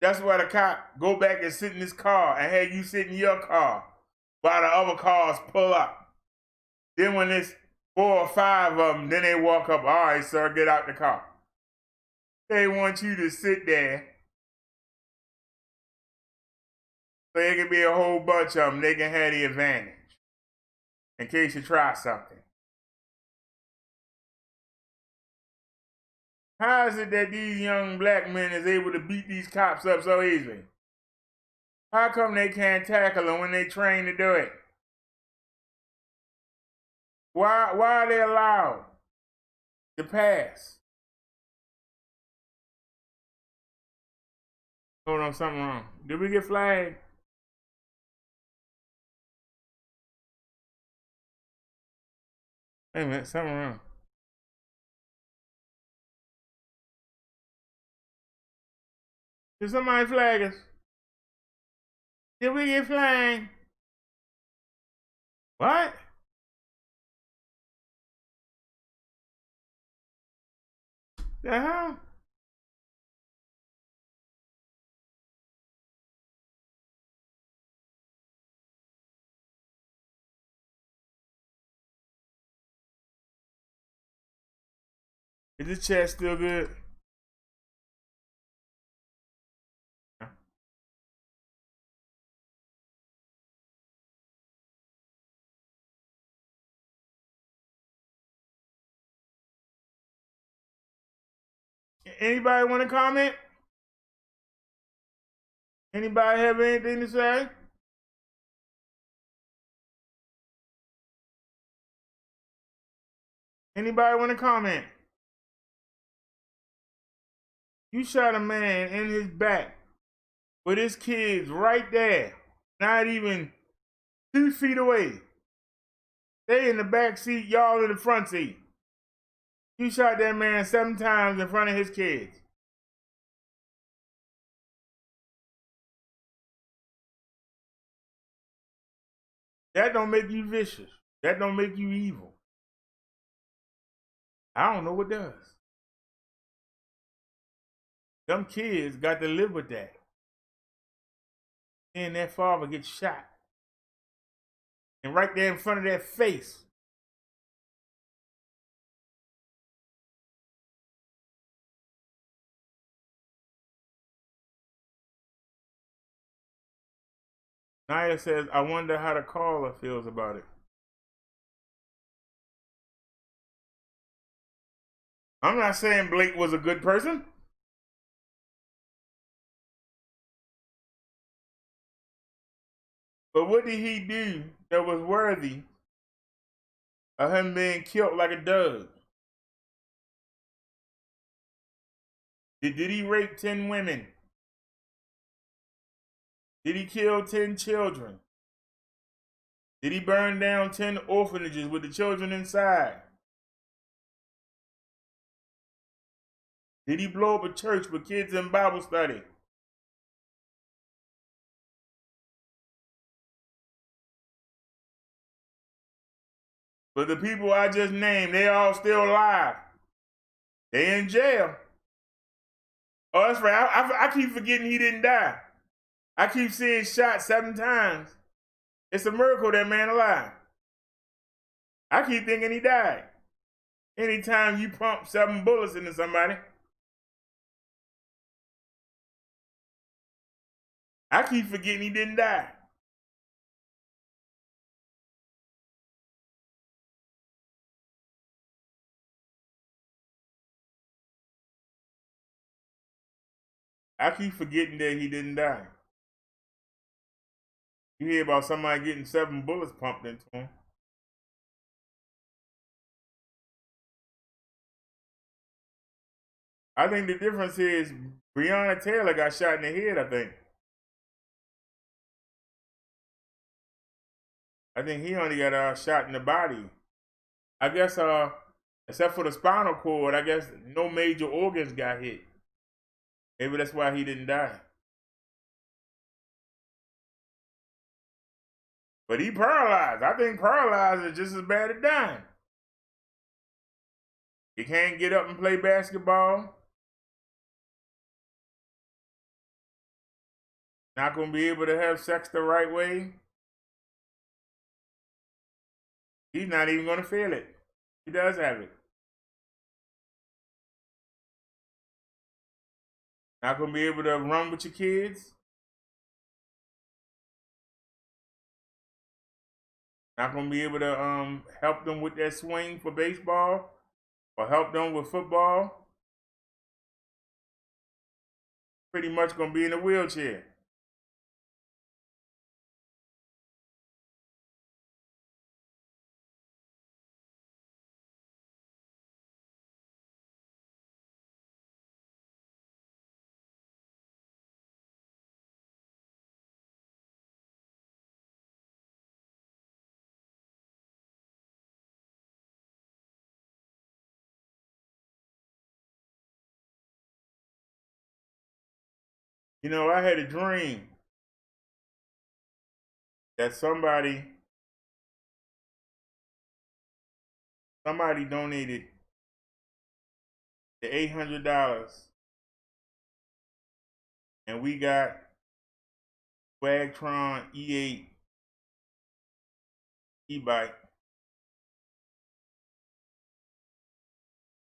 That's why the cop go back and sit in his car and have you sit in your car while the other cars pull up. Then when it's 4 or 5 of them, then they walk up, all right, sir, get out the car. They want you to sit there so there can be a whole bunch of them. They can have the advantage in case you try something. How is it that these young black men is able to beat these cops up so easily? How come they can't tackle them when they train to do it? Why are they allowed to pass? Hold on, something wrong. Did we get flagged? Wait a minute, something wrong. Did somebody flag us? Did we get flagged? What? The hell? Is this chat still good? Anybody want to comment? Anybody have anything to say? Anybody want to comment? You shot a man in his back with his kids right there, not even 2 feet away. They in the back seat, y'all in the front seat. You shot that man 7 times in front of his kids. That don't make you vicious. That don't make you evil. I don't know what does. Them kids got to live with that. And that father gets shot. And right there in front of that face. Naya says, I wonder how the caller feels about it. I'm not saying Blake was a good person. But what did he do that was worthy of him being killed like a dog? Did he rape 10 women? Did he kill 10 children? Did he burn down 10 orphanages with the children inside? Did he blow up a church with kids in Bible study? But the people I just named, they all still alive. They in jail. Oh, that's right. I keep forgetting he didn't die. I keep seeing shot 7 times. It's a miracle that man alive. I keep thinking he died. Anytime you pump 7 bullets into somebody, I keep forgetting he didn't die. I keep forgetting that he didn't die. You hear about somebody getting 7 bullets pumped into him. I think the difference is Breonna Taylor got shot in the head, I think he only got shot in the body. I guess, except for the spinal cord, I guess no major organs got hit. Maybe that's why he didn't die. But he paralyzed. I think paralyzed is just as bad as dying. He can't get up and play basketball. Not going to be able to have sex the right way. He's not even going to feel it. He does have it. Not going to be able to run with your kids. Not going to be able to help them with their swing for baseball or help them with football. Pretty much going to be in a wheelchair. You know, I had a dream that somebody donated the $800 and we got Swagtron E8 e-bike.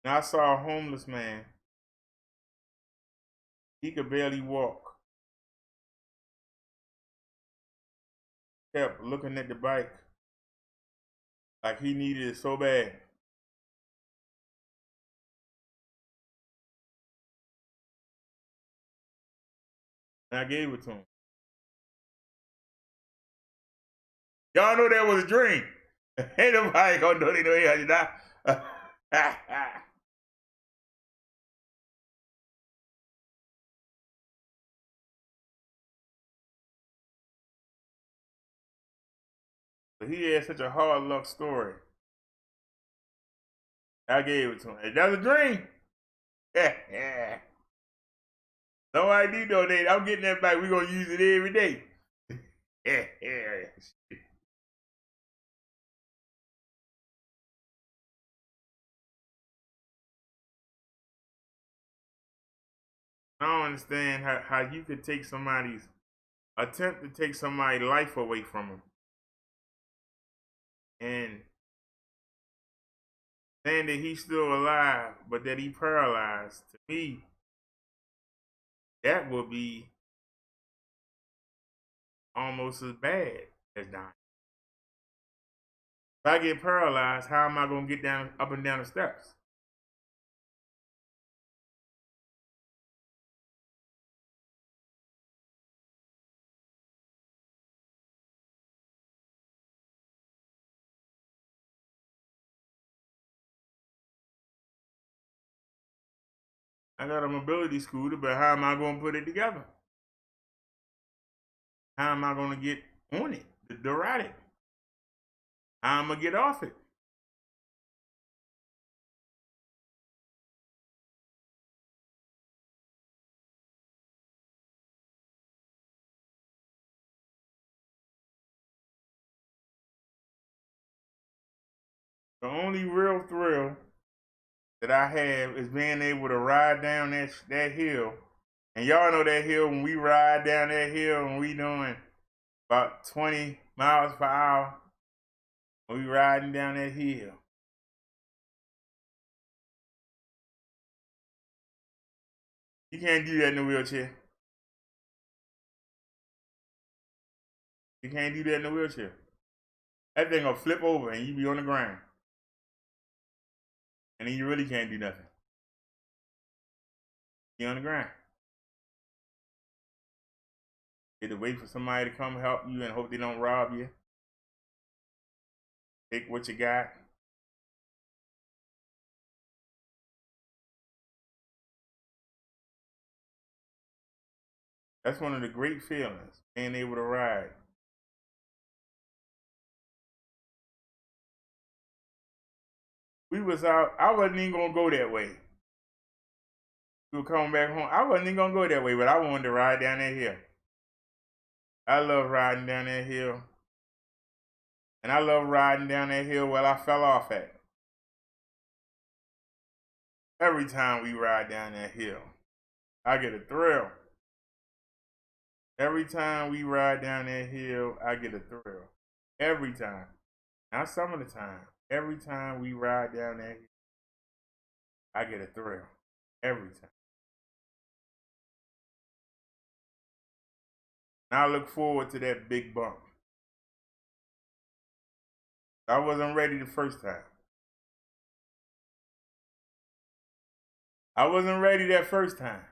And I saw a homeless man. He could barely walk. Kept looking at the bike like he needed it so bad. And I gave it to him. Y'all know that was a dream. Ain't nobody gonna donate no $800. But he had such a hard luck story. I gave it to him. That was a dream. No ID donate. I'm getting that back. We're gonna use it every day. I don't understand how you could attempt to take somebody's life away from them. And saying that he's still alive, but that he paralyzed, to me, that would be almost as bad as dying. If I get paralyzed, how am I going to get up and down the steps? I got a mobility scooter, but how am I going to put it together? How am I going to get on it, to ride it? How am I going to get off it? The only real thrill that I have is being able to ride down that hill. And y'all know that hill, when we ride down that hill and we doing about 20 miles per hour, when we riding down that hill. You can't do that in a wheelchair. You can't do that in a wheelchair. That thing gonna flip over and you be on the ground. And then you really can't do nothing. You're on the ground. You have to wait for somebody to come help you and hope they don't rob you. Take what you got. That's one of the great feelings, being able to ride. We was out, I wasn't even gonna go that way. We were coming back home. I wasn't even gonna go that way, but I wanted to ride down that hill. I love riding down that hill. And I love riding down that hill where I fell off at. Every time we ride down that hill, I get a thrill. Every time we ride down that hill, I get a thrill. Every time. Not some of the time. Every time we ride down that hill, I get a thrill. Every time. And I look forward to that big bump. I wasn't ready the first time. I wasn't ready that first time.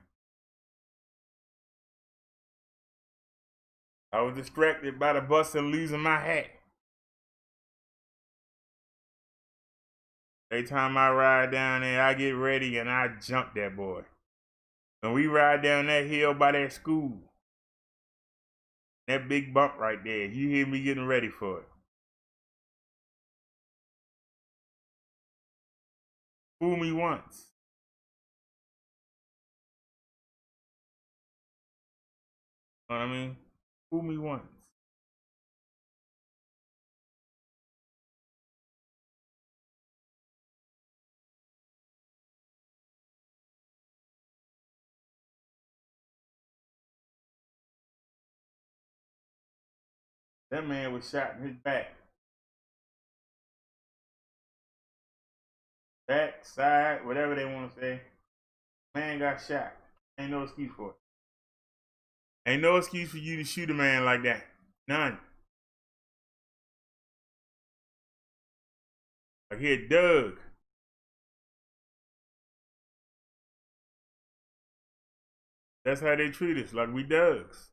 I was distracted by the bus and losing my hat. Every time I ride down there, I get ready and I jump that boy. When we ride down that hill by that school, that big bump right there, you hear me getting ready for it. Fool me once. You know what I mean? Fool me once. That man was shot in his back. Back, side, whatever they want to say. Man got shot. Ain't no excuse for it. Ain't no excuse for you to shoot a man like that. None. Like here, Doug. That's how they treat us, like we Dougs.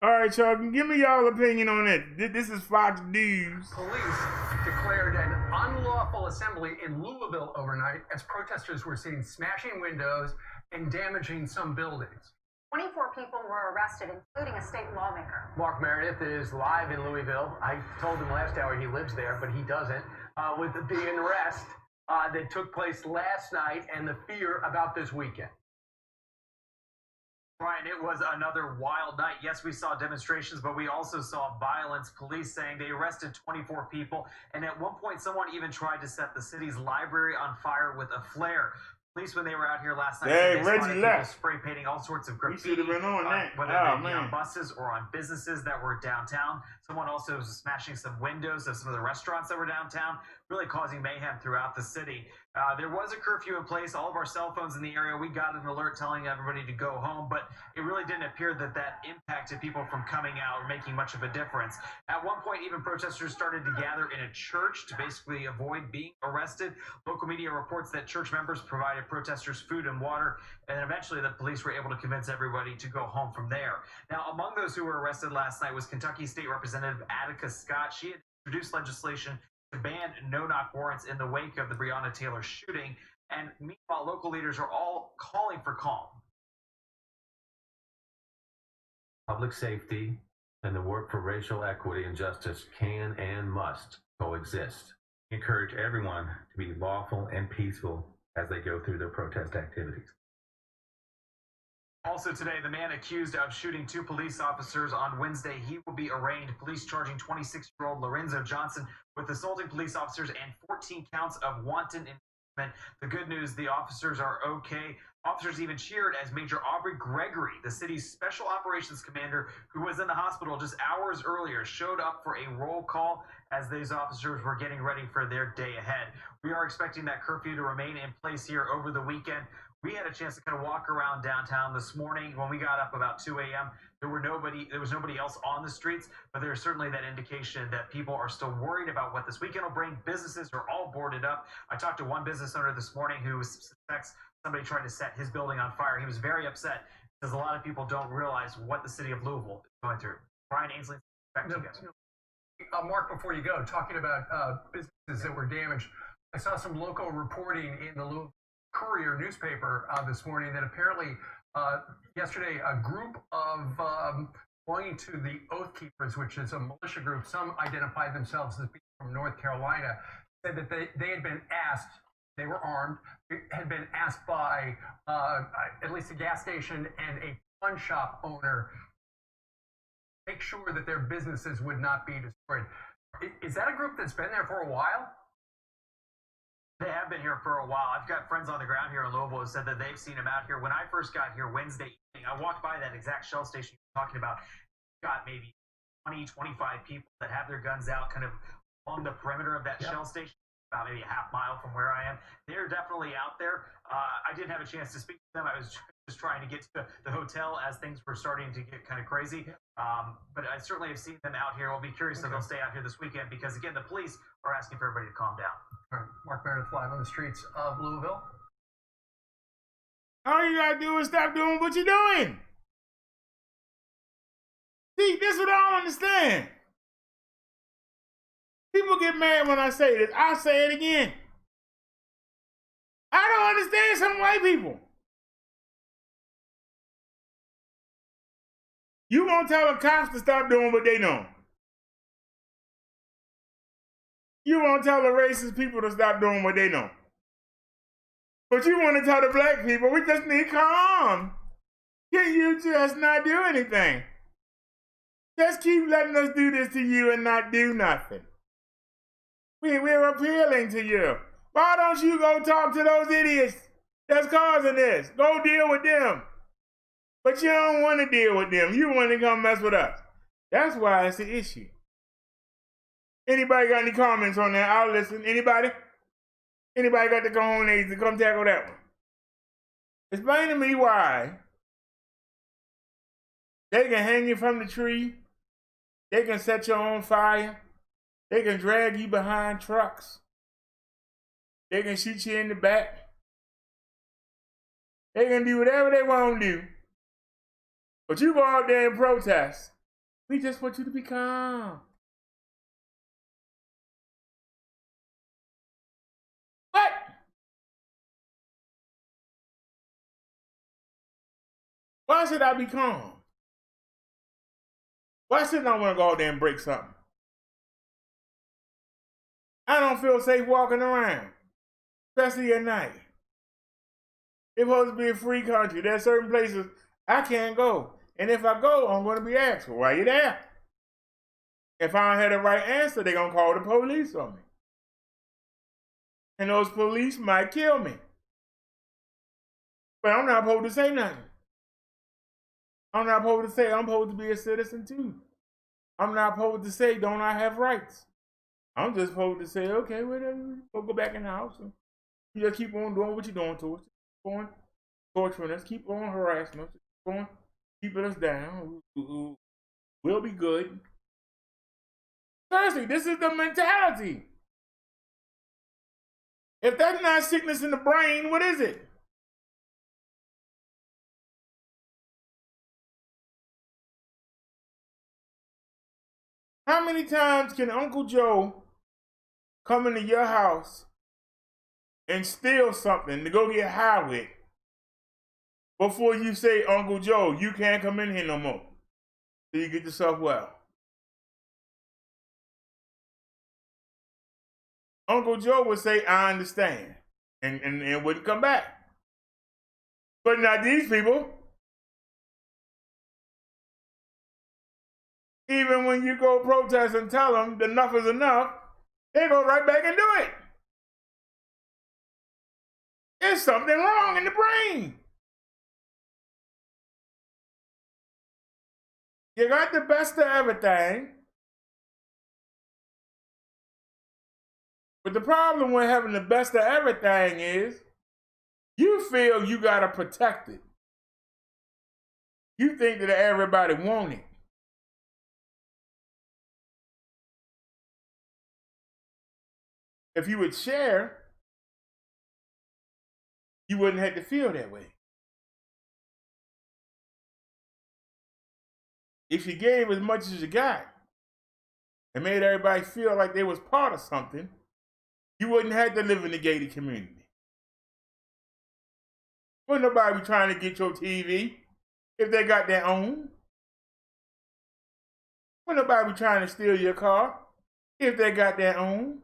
All right, y'all, give me y'all opinion on it. This is Fox News. Police declared an unlawful assembly in Louisville overnight as protesters were seen smashing windows and damaging some buildings. 24 people were arrested, including a state lawmaker. Mark Meredith is live in Louisville. I told him last hour he lives there, but he doesn't. With the unrest that took place last night and the fear about this weekend. Brian, it was another wild night. Yes, we saw demonstrations, but we also saw violence. Police saying they arrested 24 people, and at one point, someone even tried to set the city's library on fire with a flare. Police, when they were out here last night, Dang, they spotted Reggie people left. spray painting all sorts of We graffiti, should have been on that. whether Oh, they be man. on buses or on businesses that were downtown. Someone also was smashing some windows of some of the restaurants that were downtown, really causing mayhem throughout the city. There was a curfew in place. All of our cell phones in the area, we got an alert telling everybody to go home, but it really didn't appear that that impacted people from coming out or making much of a difference. At one point, even protesters started to gather in a church to basically avoid being arrested. Local media reports that church members provided protesters food and water, and eventually the police were able to convince everybody to go home from there. Now, among those who were arrested last night was Kentucky State Representative Attica Scott. She had introduced legislation to ban no-knock warrants in the wake of the Breonna Taylor shooting. And meanwhile, local leaders are all calling for calm. Public safety and the work for racial equity and justice can and must coexist. Encourage everyone to be lawful and peaceful as they go through their protest activities. Also today, the man accused of shooting 2 police officers on Wednesday, he will be arraigned. Police charging 26-year-old Lorenzo Johnson with assaulting police officers and 14 counts of wanton endangerment. The good news, the officers are okay. Officers even cheered as Major Aubrey Gregory, the city's special operations commander, who was in the hospital just hours earlier, showed up for a roll call as these officers were getting ready for their day ahead. We are expecting that curfew to remain in place here over the weekend. We had a chance to kind of walk around downtown this morning. When we got up about 2 a.m., there was nobody else on the streets, but there's certainly that indication that people are still worried about what this weekend will bring. Businesses are all boarded up. I talked to one business owner this morning who suspects somebody tried to set his building on fire. He was very upset because a lot of people don't realize what the city of Louisville is going through. Brian Ainsley, back to you guys. Mark, before you go, talking about businesses that were damaged, I saw some local reporting in the Louisville Courier newspaper this morning that apparently yesterday a group of belonging to the Oath Keepers, which is a militia group, some identified themselves as being from North Carolina, said that they had been asked, they were armed, had been asked by at least a gas station and a pawn shop owner make sure that their businesses would not be destroyed. Is that a group that's been there for a while? They have been here for a while. I've got friends on the ground here in Louisville who said that they've seen them out here. When I first got here Wednesday evening, I walked by that exact shell station you're talking about. Got maybe 20, 25 people that have their guns out kind of along the perimeter of that shell station, about maybe a half mile from where I am. They're definitely out there. I didn't have a chance to speak to them. I was just trying to get to the hotel as things were starting to get kind of crazy. But I certainly have seen them out here. We'll be curious if they'll stay out here this weekend because, again, the police are asking for everybody to calm down. All right, Mark Meredith live on the streets of Louisville. All you gotta do is stop doing what you're doing. See, this is what I don't understand. People get mad when I say this. I'll say it again. I don't understand some white people. You won't tell the cops to stop doing what they know. You won't tell the racist people to stop doing what they know. But you want to tell the black people, we just need calm. Can you just not do anything? Just keep letting us do this to you and not do nothing. We're appealing to you. Why don't you go talk to those idiots that's causing this? Go deal with them. But you don't want to deal with them. You want to come mess with us. That's why it's an issue. Anybody got any comments on that? I'll listen. Anybody? Anybody got the cojones to come tackle that one? Explain to me why they can hang you from the tree. They can set you on fire. They can drag you behind trucks. They can shoot you in the back. They can do whatever they want to do. But you go out there and protest. We just want you to be calm. What? Why should I be calm? Why shouldn't I want to go out there and break something? I don't feel safe walking around, especially at night. It's supposed to be a free country. There are certain places I can't go. And if I go, I'm going to be asked, well, why you there? If I don't have the right answer, they're going to call the police on me. And those police might kill me. But I'm not supposed to say nothing. I'm not supposed to say I'm supposed to be a citizen too. I'm not supposed to say, don't I have rights? I'm just supposed to say, okay, whatever, we'll go back in the house. And you just keep on doing what you're doing to us. Keep on torturing us. Keep on harassing us. Keep on keeping us down. We'll be good. Seriously, this is the mentality. If that's not sickness in the brain, what is it? How many times can Uncle Joe come into your house and steal something to go get high with before you say, Uncle Joe, you can't come in here no more till you get yourself well? Uncle Joe would say, I understand, and wouldn't come back. But not these people. Even when you go protest and tell them enough is enough, they go right back and do it. There's something wrong in the brain. You got the best of everything. But the problem with having the best of everything is you feel you got to protect it. You think that everybody wants it. If you would share, you wouldn't have to feel that way. If you gave as much as you got and made everybody feel like they was part of something, you wouldn't have to live in the gated community. Wouldn't nobody be trying to get your TV if they got their own. Wouldn't nobody be trying to steal your car if they got their own.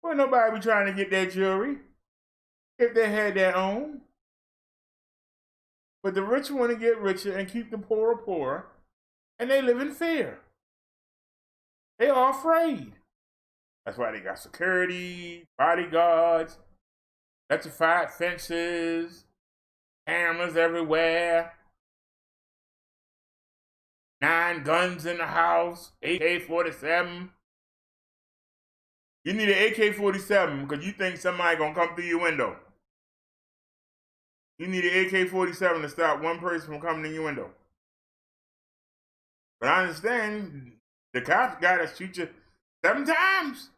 Wouldn't nobody be trying to get their jewelry if they had their own. But the rich want to get richer and keep the poor poorer, and they live in fear. They are afraid. That's why they got security, bodyguards, electrified fences, cameras everywhere, 9 guns in the house, AK-47. You need an AK-47 because you think somebody gonna come through your window. You need an AK-47 to stop one person from coming in your window. But I understand the cops got to shoot you 7 times.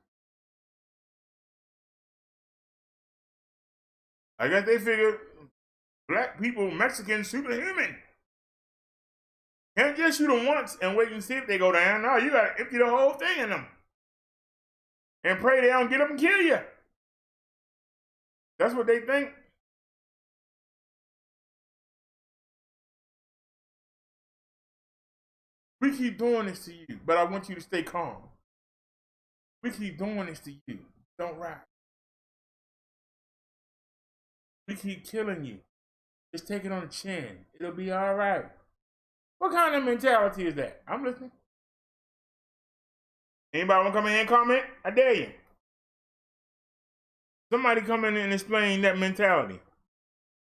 I guess they figured black people, Mexicans, superhuman. Can't just shoot them once and wait and see if they go down. No, you got to empty the whole thing in them. And pray they don't get up and kill you. That's what they think. We keep doing this to you, but I want you to stay calm. We keep doing this to you. Don't riot. We keep killing you. Just take it on the chin. It'll be all right. What kind of mentality is that? I'm listening. Anybody want to come in here and comment? I dare you. Somebody come in and explain that mentality.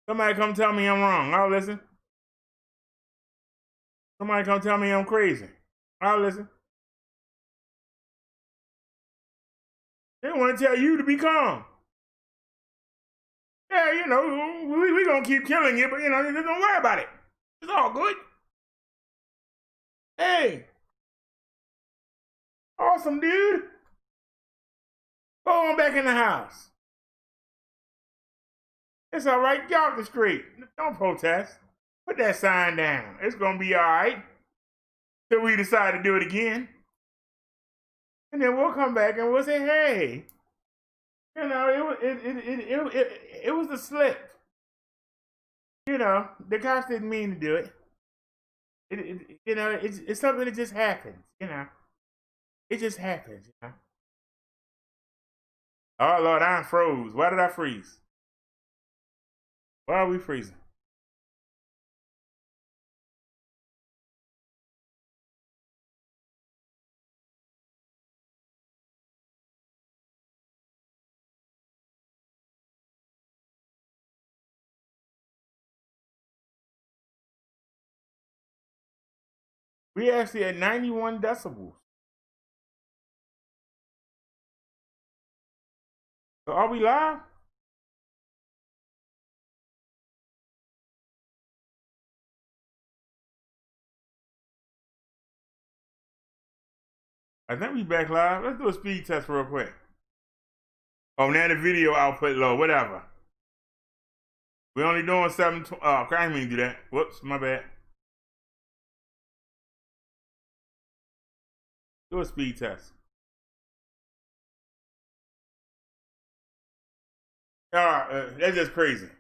Somebody come tell me I'm wrong. I'll listen. Somebody come tell me I'm crazy. I'll listen. They want to tell you to be calm. Yeah, you know, we going to keep killing you, but, you know, just don't worry about it. It's all good. Hey. Awesome, dude. Go on back in the house. It's all right. Get off the street. Don't protest. Put that sign down. It's going to be all right till we decide to do it again. And then we'll come back and we'll say, hey, you know, it was a slip. You know, the cops didn't mean to do it. You know, it's something that just happens, you know. It just happens, you know. Oh, Lord, I froze. Why did I freeze? Why are we freezing? We actually at 91 decibels. So are we live? I think we back live. Let's do a speed test real quick. Oh, now the video output low, whatever. We're only doing 720. Oh, I didn't mean to do that. Whoops, my bad. Do a speed test. That's just crazy.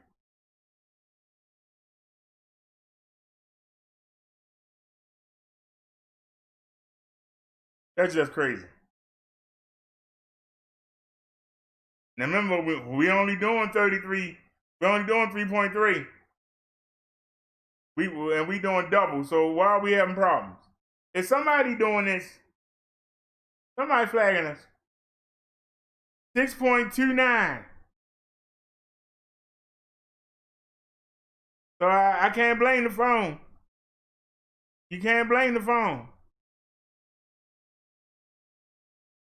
That's just crazy. Now remember, we only doing 33. We're only doing 3.3. We doing double. So why are we having problems? Is somebody doing this? Somebody flagging us. 6.29. So I can't blame the phone. You can't blame the phone.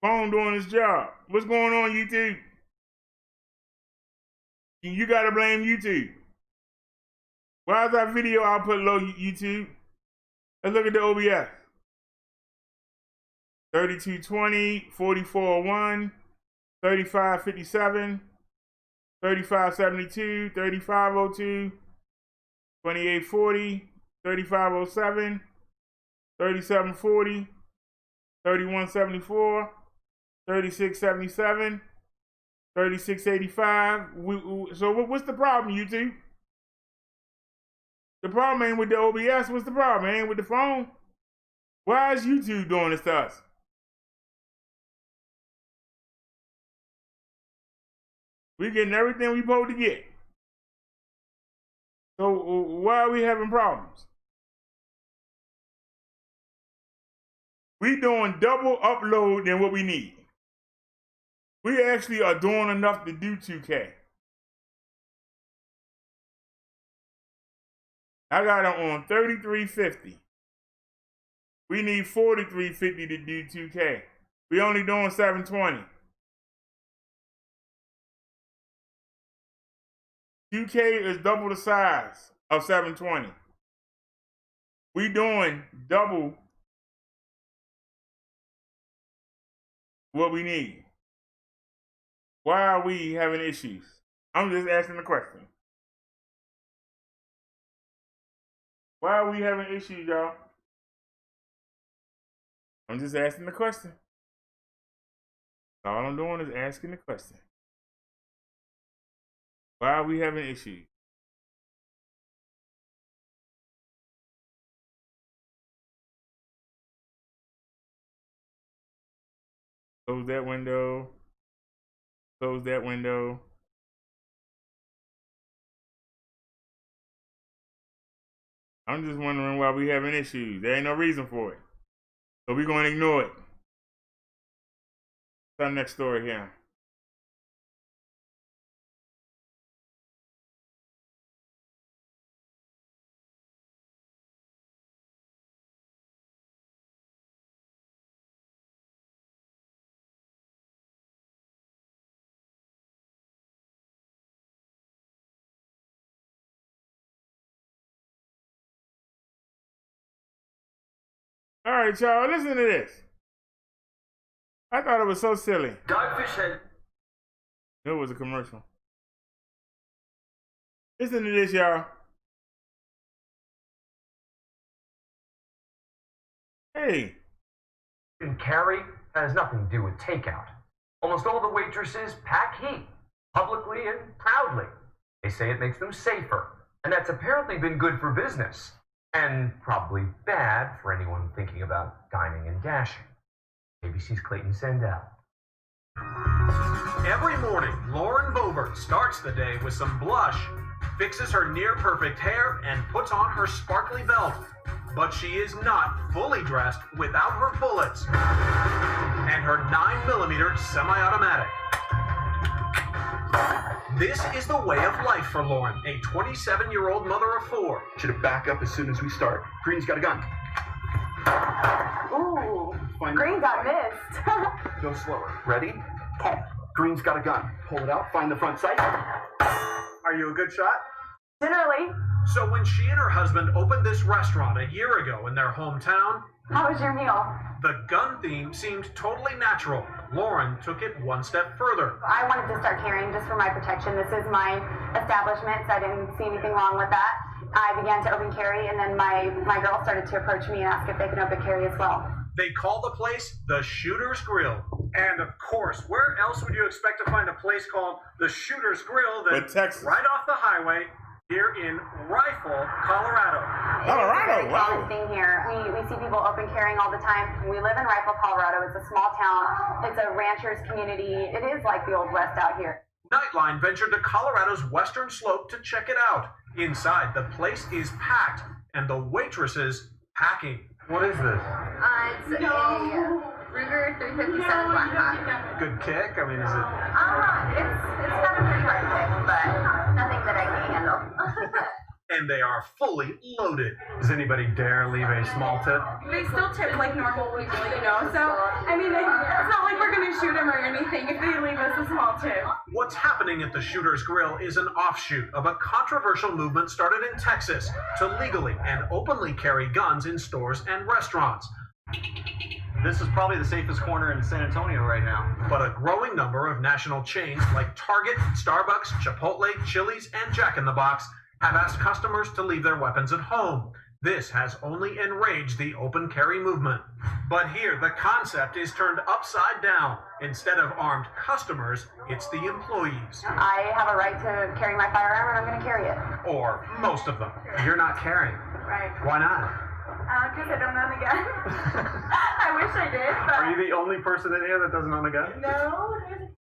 Phone doing its job. What's going on, YouTube? You gotta blame YouTube. Why is our video output low, YouTube? Let's look at the OBS. 3220, 4401, 3557, 3572, 3502, 2840, 3507, 3740, 3174, 3677, 3685. So what's the problem, YouTube? The problem ain't with the OBS. What's the problem? It ain't with the phone. Why is YouTube doing this to us? We getting everything we supposed to get. So why are we having problems? We doing double upload than what we need. We actually are doing enough to do 2K. I got it on 3350. We need 4350 to do 2K. We only doing 720. 2K is double the size of 720. We doing double what we need. Why are we having issues? I'm just asking the question. Why are we having issues, y'all? I'm just asking the question. All I'm doing is asking the question. Why are we having issues? Close that window. Close that window. I'm just wondering why we having issues. There ain't no reason for it. So we're going to ignore it. What's our next story here? All right, y'all, listen to this. I thought it was so silly. Dogfish Head. It was a commercial. Listen to this, y'all. Hey. And carry has nothing to do with takeout. Almost all the waitresses pack heat, publicly and proudly. They say it makes them safer, and that's apparently been good for business. And probably bad for anyone thinking about dining and dashing. ABC's Clayton Sandell. Every morning, Lauren Boebert starts the day with some blush, fixes her near-perfect hair, and puts on her sparkly belt. But she is not fully dressed without her bullets and her 9mm semi-automatic. This is the way of life for Lauren, a 27-year-old mother of 4. Should have back up as soon as we start. Green's got a gun. Ooh, Find green got missed. Go slower. Ready? Okay. Green's got a gun. Pull it out. Find the front sight. Are you a good shot? Generally. So when she and her husband opened this restaurant a year ago in their hometown, How was your meal? the gun theme seemed totally natural. Lauren took it one step further. I wanted to start carrying just for my protection. This is my establishment, so I didn't see anything wrong with that. I began to open carry, and then my girl started to approach me and ask if they could open carry as well. They call the place the Shooter's Grill. And of course, where else would you expect to find a place called the Shooter's Grill than But Texas. right off the highway here in Rifle, Colorado? Colorado, wow. Common thing here. We see people open carrying all the time. We live in Rifle, Colorado. It's a small town. It's a rancher's community. It is like the Old West out here. Nightline ventured to Colorado's western slope to check it out. Inside, the place is packed, and the waitresses packing. What is this? It's a Ruger 357 Blackhawk. Good kick? I mean, is it? It's got a pretty hard kick, but nothing that I can't handle. And they are fully loaded. Does anybody dare leave a small tip? They still tip like normal people, you know? So, I mean, it's not like we're going to shoot them or anything if they leave us a small tip. What's happening at the Shooter's Grill is an offshoot of a controversial movement started in Texas to legally and openly carry guns in stores and restaurants. This is probably the safest corner in San Antonio right now. But a growing number of national chains like Target, Starbucks, Chipotle, Chili's, and Jack in the Box have asked customers to leave their weapons at home. This has only enraged the open carry movement. But here, the concept is turned upside down. Instead of armed customers, it's the employees. I have a right to carry my firearm, and I'm going to carry it. Or most of them. You're not carrying. Right. Why not? Because I don't own a gun. I wish I did, but... Are you the only person in here that doesn't own a gun? No,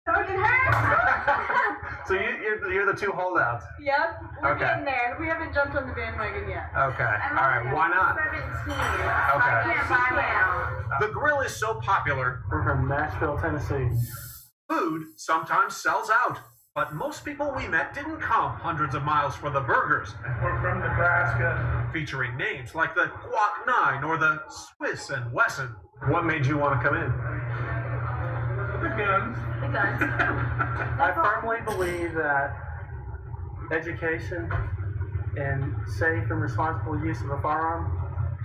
so did her. So you're the two holdouts. Yep, we're Okay. getting there. We haven't jumped on the bandwagon yet. Okay. All right. Why not? 17. Okay. I can't buy my own. The grill is so popular, We're from Nashville, Tennessee. food sometimes sells out. But most people we met didn't come hundreds of miles for the burgers. We're from Nebraska. Featuring names like the Guac 9 or the Swiss and Wesson. What made you want to come in? The guns. The guns. I firmly believe that education and safe and responsible use of a firearm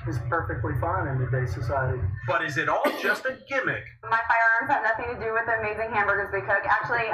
is perfectly fine in today's society. But is it all just a gimmick? My firearms have nothing to do with the amazing hamburgers we cook. Actually,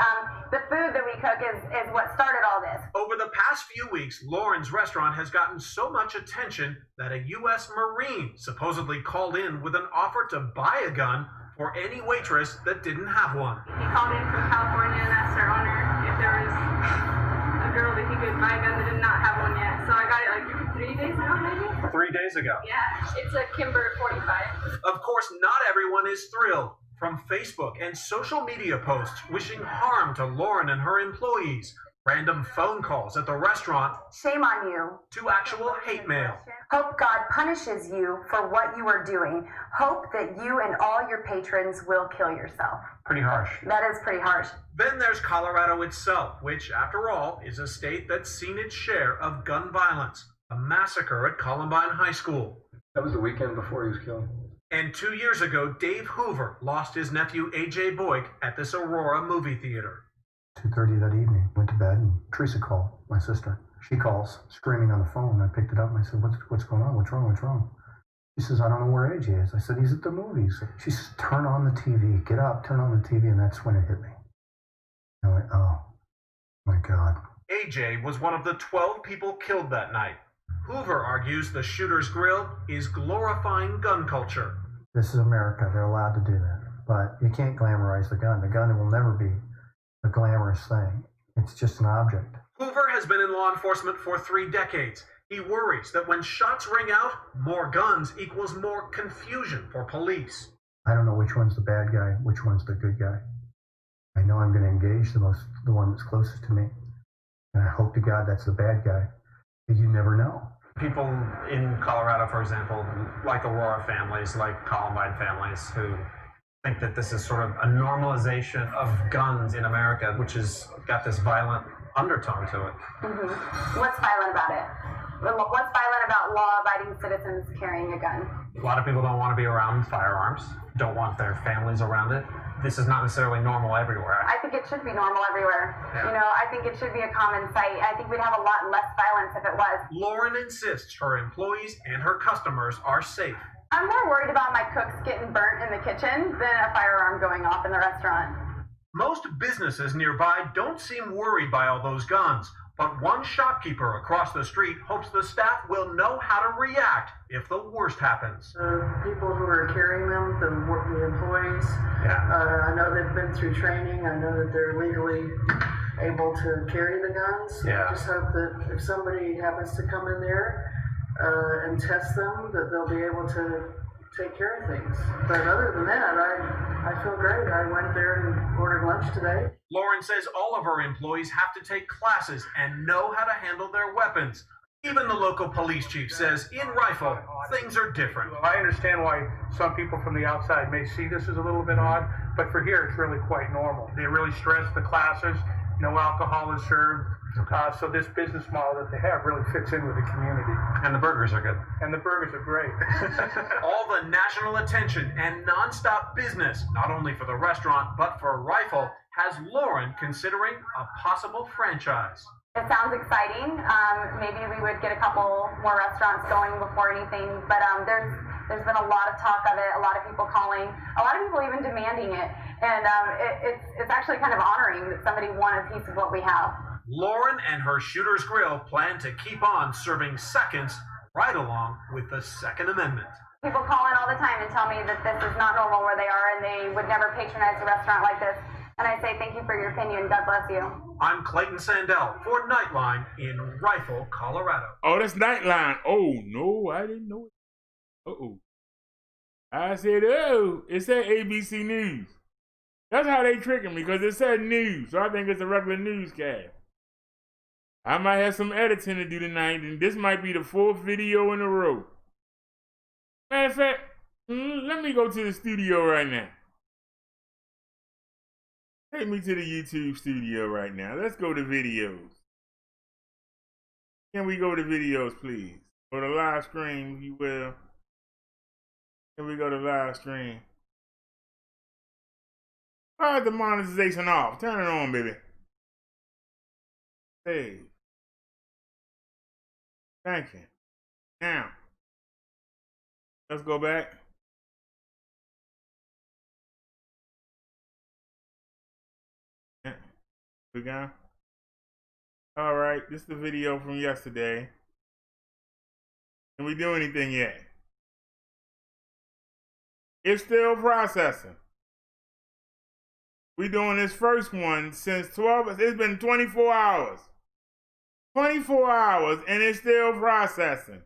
the food that we cook is what started all this. Over the past few weeks, Lauren's restaurant has gotten so much attention that a U.S. Marine supposedly called in with an offer to buy a gun for any waitress that didn't have one. He called in from California and asked our owner if there was a girl that he could buy a gun that did not have one yet. So I got it like 3 days ago, maybe? 3 days ago. Yeah, it's a Kimber 45. Of course, not everyone is thrilled. From Facebook and social media posts wishing harm to Lauren and her employees, random phone calls at the restaurant, Shame on you. to actual hate mail. Hope God punishes you for what you are doing. Hope that you and all your patrons will kill yourself. Pretty harsh. That is pretty harsh. Then there's Colorado itself, which, after all, is a state that's seen its share of gun violence. A massacre at Columbine High School. That was the weekend before he was killed. And 2 years ago, Dave Hoover lost his nephew A.J. Boyk at this Aurora movie theater. 2:30 that evening, went to bed, and Teresa called, my sister. She calls, screaming on the phone. I picked it up and I said, what's going on? What's wrong? She says, I don't know where AJ is. I said, he's at the movies. She says, turn on the TV. Get up, turn on the TV. And that's when it hit me. I went, oh, my God. AJ was one of the 12 people killed that night. Hoover argues the Shooter's Grill is glorifying gun culture. This is America. They're allowed to do that. But you can't glamorize the gun. The gun will never be a glamorous thing. It's just an object. Hoover has been in law enforcement for 3 decades. He worries that when shots ring out, more guns equals more confusion for police. I don't know which one's the bad guy, which one's the good guy. I know I'm going to engage the one that's closest to me. And I hope to God that's the bad guy. But you never know. People in Colorado, for example, like Aurora families, like Columbine families, who think that this is sort of a normalization of guns in America, which has got this violent undertone to it. Mm-hmm. What's violent about it? What's violent about law-abiding citizens carrying a gun? A lot of people don't want to be around firearms, don't want their families around it. This is not necessarily normal everywhere. I think it should be normal everywhere. Yeah. You know, I think it should be a common sight. I think we'd have a lot less violence if it was. Lauren insists her employees and her customers are safe. I'm more worried about my cooks getting burnt in the kitchen than a firearm going off in the restaurant. Most businesses nearby don't seem worried by all those guns, but one shopkeeper across the street hopes the staff will know how to react if the worst happens. People who are carrying them, the employees, I know they've been through training. I know that they're legally able to carry the guns. Yeah. I just hope that if somebody happens to come in there and test them, that they'll be able to take care of things. But other than that, I feel great. I went there and ordered lunch today. Lauren says all of her employees have to take classes and know how to handle their weapons. Even the local police chief says in Rifle, things are different. I understand why some people from the outside may see this as a little bit odd, but for here it's really quite normal. They really stress the classes, no alcohol is served. So this business model that they have really fits in with the community. And the burgers are good. And the burgers are great. All the national attention and nonstop business, not only for the restaurant, but for Rifle, has Lauren considering a possible franchise. It sounds exciting. Maybe we would get a couple more restaurants going before anything, but there's been a lot of talk of it, a lot of people calling, a lot of people even demanding it, and it's actually kind of honoring that somebody won a piece of what we have. Lauren and her Shooter's Grill plan to keep on serving seconds right along with the Second Amendment. People call in all the time and tell me that this is not normal where they are and they would never patronize a restaurant like this. And I say thank you for your opinion. God bless you. I'm Clayton Sandell for Nightline in Rifle, Colorado. Oh, that's Nightline. Oh, no, I didn't know it. Uh-oh. I said, oh, it said ABC News. That's how they tricking me, because it said news, so I think it's a regular newscast. I might have some editing to do tonight, and this might be the 4th video in a row. Matter of fact, let me go to the studio right now. Take me to the YouTube studio right now. Let's go to videos. Can we go to videos, please? Or the live stream, if you will. Can we go to live stream? Turn the monetization off. Turn it on, baby. Save. Thank you. Now, let's go back. Yeah. We got. All right, this is the video from yesterday. Can we do anything yet? It's still processing. We doing this first one since 12. It's been 24 hours. 24 hours, and it's still processing.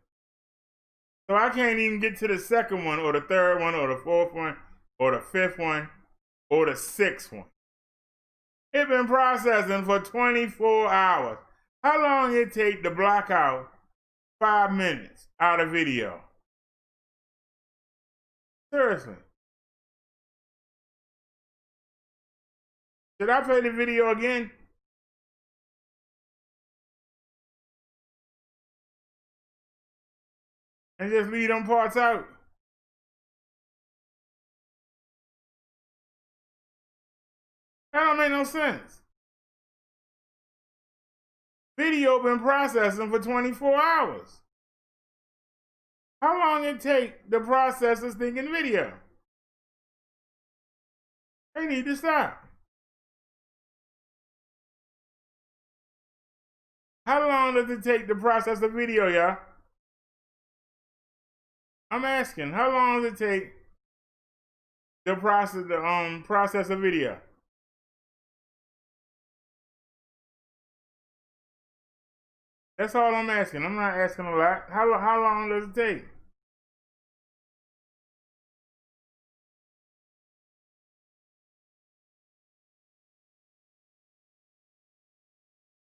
So I can't even get to the second one, or the third one, or the fourth one, or the fifth one, or the 6th one. It's been processing for 24 hours. How long it take to block out 5 minutes out of video? Seriously. Should I play the video again? And just leave them parts out? That don't make no sense. Video been processing for 24 hours. How long it take the processors thinking video? They need to stop. How long does it take to process a video, y'all? I'm asking, how long does it take to process a video? That's all I'm asking. I'm not asking a lot. How long does it take?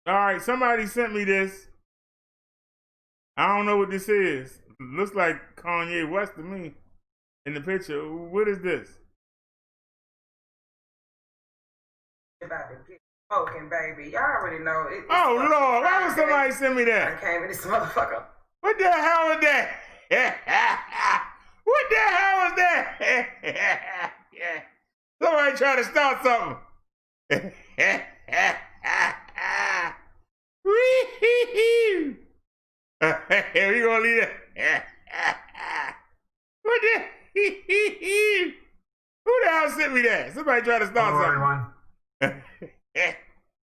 All right, somebody sent me this. I don't know what this is. It looks like Kanye West to me in the picture. What is this? About to get smoking, baby. Y'all already know it. Oh, Lord. Why would somebody send me that? I came in this motherfucker. What the hell is that? What the hell was that? Somebody trying to start something. We gonna leave that. What the? Who the hell sent me that? Somebody trying to start Hello, something. Everyone.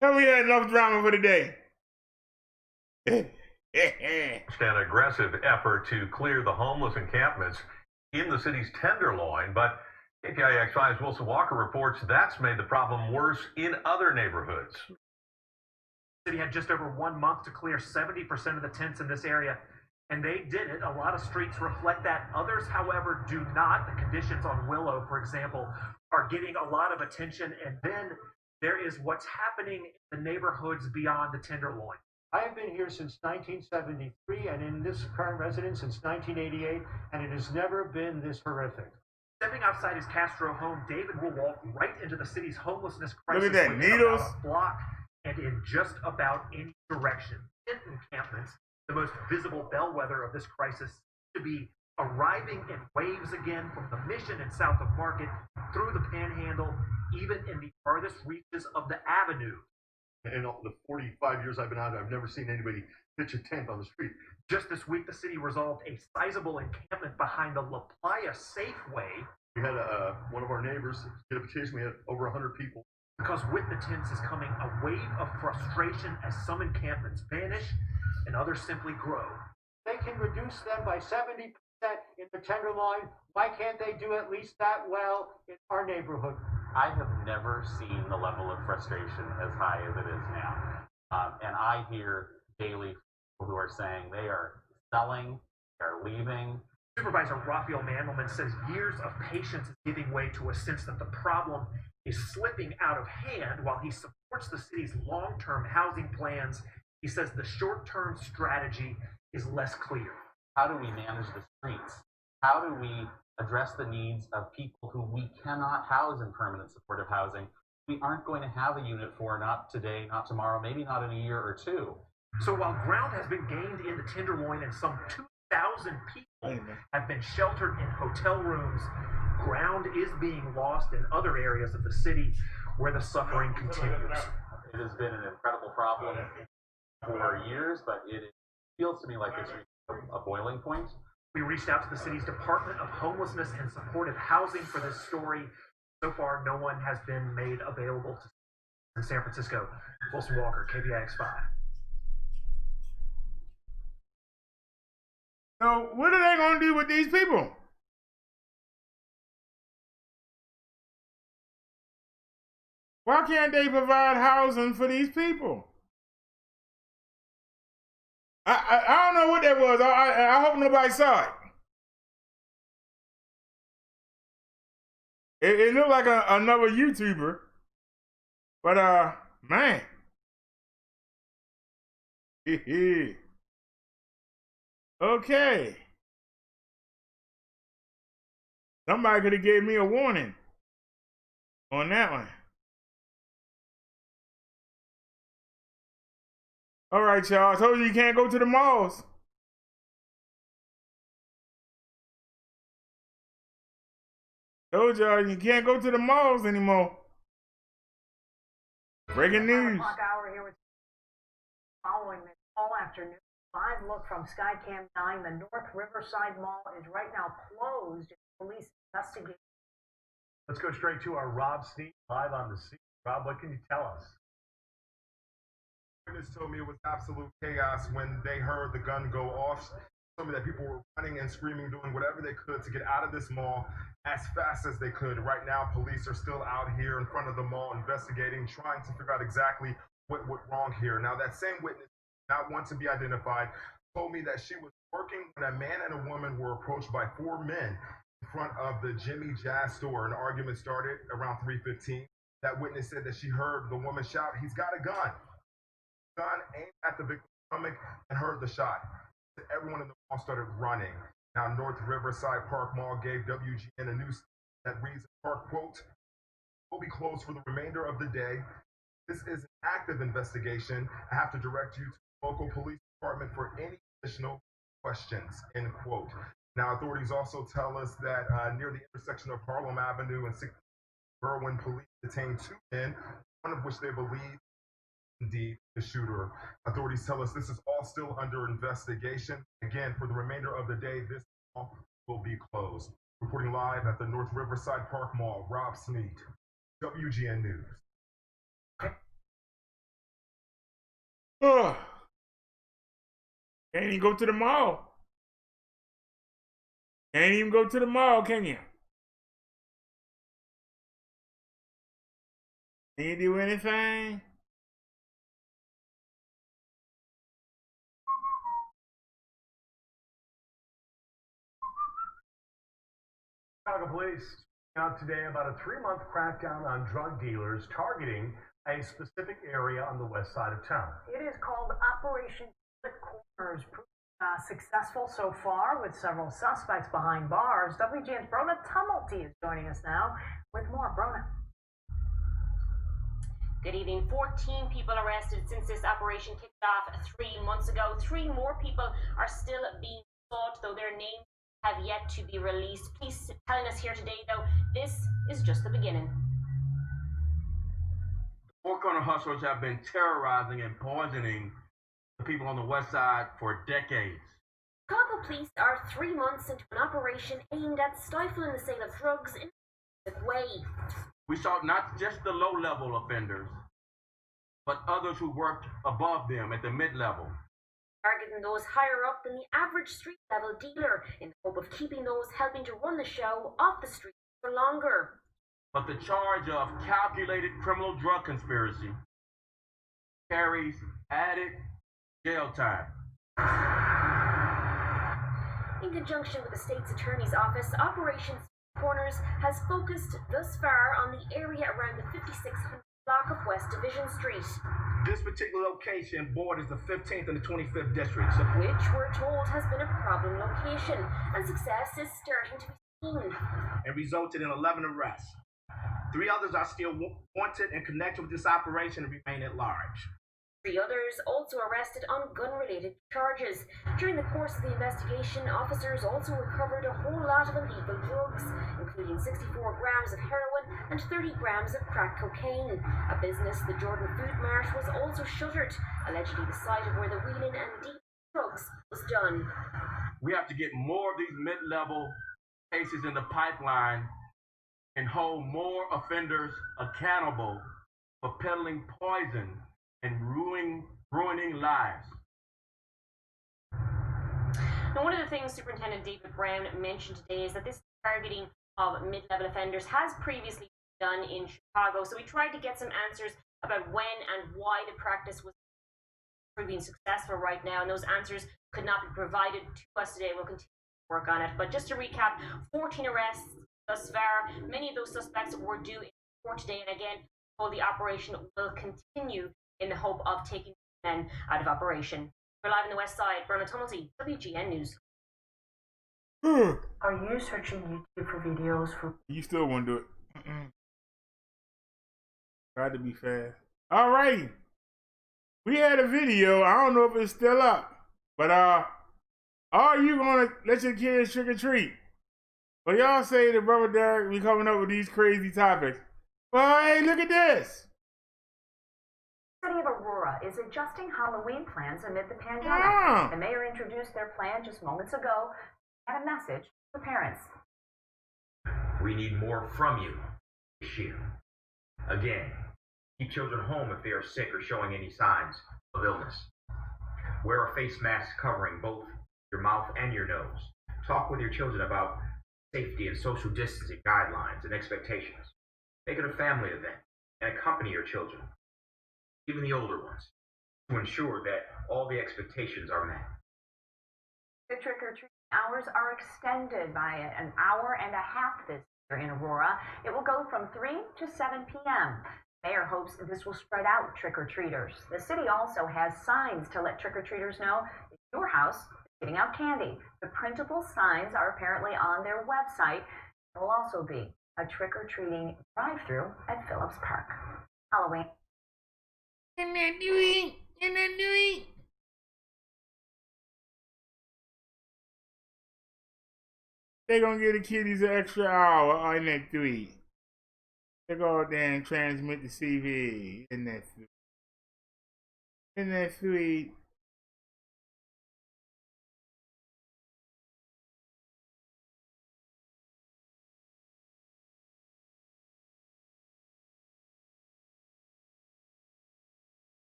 Tell me you had enough drama for the day. An aggressive effort to clear the homeless encampments in the city's Tenderloin, but KPIX5's Wilson Walker reports that's made the problem worse in other neighborhoods. The city had just over 1 month to clear 70% of the tents in this area, and they did it. A lot of streets reflect that. Others, however, do not. The conditions on Willow, for example, are getting a lot of attention, and then there is what's happening in the neighborhoods beyond the Tenderloin. I have been here since 1973 and in this current residence since 1988, and it has never been this horrific. Stepping outside his Castro home, David will walk right into the city's homelessness crisis. Look at that, within needles. about a block and in just about any direction. Tent encampments, the most visible bellwether of this crisis, to be arriving in waves again from the Mission and south of Market, through the Panhandle, even in the farthest reaches of the Avenue. In the 45 years I've been out there, I've never seen anybody pitch a tent on the street. Just this week, the city resolved a sizable encampment behind the La Playa Safeway. We had one of our neighbors get a petition. We had over 100 people. Because with the tents is coming a wave of frustration as some encampments vanish and others simply grow. They can reduce them by 70% in the Tenderloin. Why can't they do at least that well in our neighborhood? I have never seen the level of frustration as high as it is now. And I hear daily people who are saying they are selling, they're leaving. Supervisor Raphael Mandelman says years of patience is giving way to a sense that the problem is slipping out of hand. While he supports the city's long-term housing plans, he says the short-term strategy is less clear. How do we manage the streets? How do we address the needs of people who we cannot house in permanent supportive housing? We aren't going to have a unit for, not today, not tomorrow, maybe not in a year or two. So while ground has been gained in the Tenderloin and some 2,000 people have been sheltered in hotel rooms, ground is being lost in other areas of the city where the suffering continues. It has been an incredible problem for years, but it feels to me like it's reached a boiling point. We reached out to the city's Department of Homelessness and Supportive Housing for this story. So far, no one has been made available to in San Francisco. Wilson Walker, KPIX5. So what are they going to do with these people? Why can't they provide housing for these people? I don't know what that was. I hope nobody saw it. It looked like another YouTuber. But, man. Okay. Somebody could have gave me a warning on that one. All right, y'all. I told you can't go to the malls. Told y'all you can't go to the malls anymore. Breaking news. Hour here with following this all afternoon. Live look from Skycam 9. The North Riverside Mall is right now closed. Police investigate. Let's go straight to our Rob Sneed live on the scene. Rob, what can you tell us? Witness told me it was absolute chaos when they heard the gun go off. Told me that people were running and screaming, doing whatever they could to get out of this mall as fast as they could. Right now, police are still out here in front of the mall investigating, trying to figure out exactly what went wrong here. Now, that same witness, not one to be identified, told me that she was working when a man and a woman were approached by 4 men in front of the Jimmy Jazz store. An argument started around 3:15. That witness said that she heard the woman shout, "He's got a gun." Gun aimed at the victim's stomach and heard the shot. Everyone in the mall started running. Now, North Riverside Park Mall gave WGN a news that reads, "Park quote, will be closed for the remainder of the day. This is an active investigation. I have to direct you to the local police department for any additional questions," end quote. Now, authorities also tell us that near the intersection of Harlem Avenue and 6th, Berwyn police detained 2 men, one of which they believe indeed the shooter. Authorities tell us this is all still under investigation. Again, for the remainder of the day, this mall will be closed. Reporting live at the North Riverside Park Mall, Rob Sneed, WGN News. Can't even go to the mall. Can't even go to the mall, can you? Can you do anything? Chicago police out today about a 3-month crackdown on drug dealers targeting a specific area on the west side of town. It is called Operation Split Corners. Successful so far with several suspects behind bars. WGN's Brona Tumulty is joining us now with more. Brona. Good evening. 14 people arrested since this operation kicked off 3 months ago. 3 more people are still being sought, though their names have yet to be released. Police telling us here today, though, this is just the beginning. Four Corner hustlers have been terrorizing and poisoning the people on the west side for decades. Chicago police are 3 months into an operation aimed at stifling the sale of drugs in a specific way. We sought not just the low-level offenders, but others who worked above them at the mid-level. Targeting those higher up than the average street-level dealer in the hope of keeping those helping to run the show off the street for longer. But the charge of calculated criminal drug conspiracy carries added jail time. In conjunction with the state's attorney's office, Operation Corners has focused thus far on the area around the 5600 block of West Division Street. This particular location borders the 15th and the 25th districts, which we're told has been a problem location, and success is starting to be seen. And resulted in 11 arrests. 3 others are still wanted and connected with this operation and remain at large. 3 others also arrested on gun-related charges. During the course of the investigation, officers also recovered a whole lot of illegal drugs, including 64 grams of heroin and 30 grams of crack cocaine. A business, the Jordan Food Mart, was also shuttered, allegedly the site of where the wheeling and deep drugs was done. We have to get more of these mid-level cases in the pipeline and hold more offenders accountable for peddling poison and ruining lives. Now, one of the things Superintendent David Brown mentioned today is that this targeting of mid-level offenders has previously been done in Chicago. So we tried to get some answers about when and why the practice was proving successful right now, and those answers could not be provided to us today. We'll continue to work on it. But just to recap, 14 arrests thus far. Many of those suspects were due in court today, and again, the operation will continue in the hope of taking men out of operation. We're live on the west side. Brona Tumulty, WGN News. Are you searching YouTube for videos for... You still won't do it. Tried to be fast. All right. We had a video. I don't know if it's still up. But are you going to let your kids trick or treat? Well, y'all say that Brother Derek be coming up with these crazy topics. Well, hey, look at this. The city of Aurora is adjusting Halloween plans amid the pandemic. The mayor introduced their plan just moments ago and a message to parents. We need more from you this year. Again, keep children home if they are sick or showing any signs of illness. Wear a face mask covering both your mouth and your nose. Talk with your children about safety and social distancing guidelines and expectations. Make it a family event and accompany your children, even the older ones, to ensure that all the expectations are met. The trick-or-treat hours are extended by an hour and a half this year in Aurora. It will go from 3 to 7 p.m. Mayor hopes this will spread out trick-or-treaters. The city also has signs to let trick-or-treaters know if your house is giving out candy. The printable signs are apparently on their website. There will also be a trick-or-treating drive-thru at Phillips Park. Halloween. In that doing? They gonna give the kiddies an extra hour in that tweet. They go out there and transmit the CV in that tweet. In that tweet.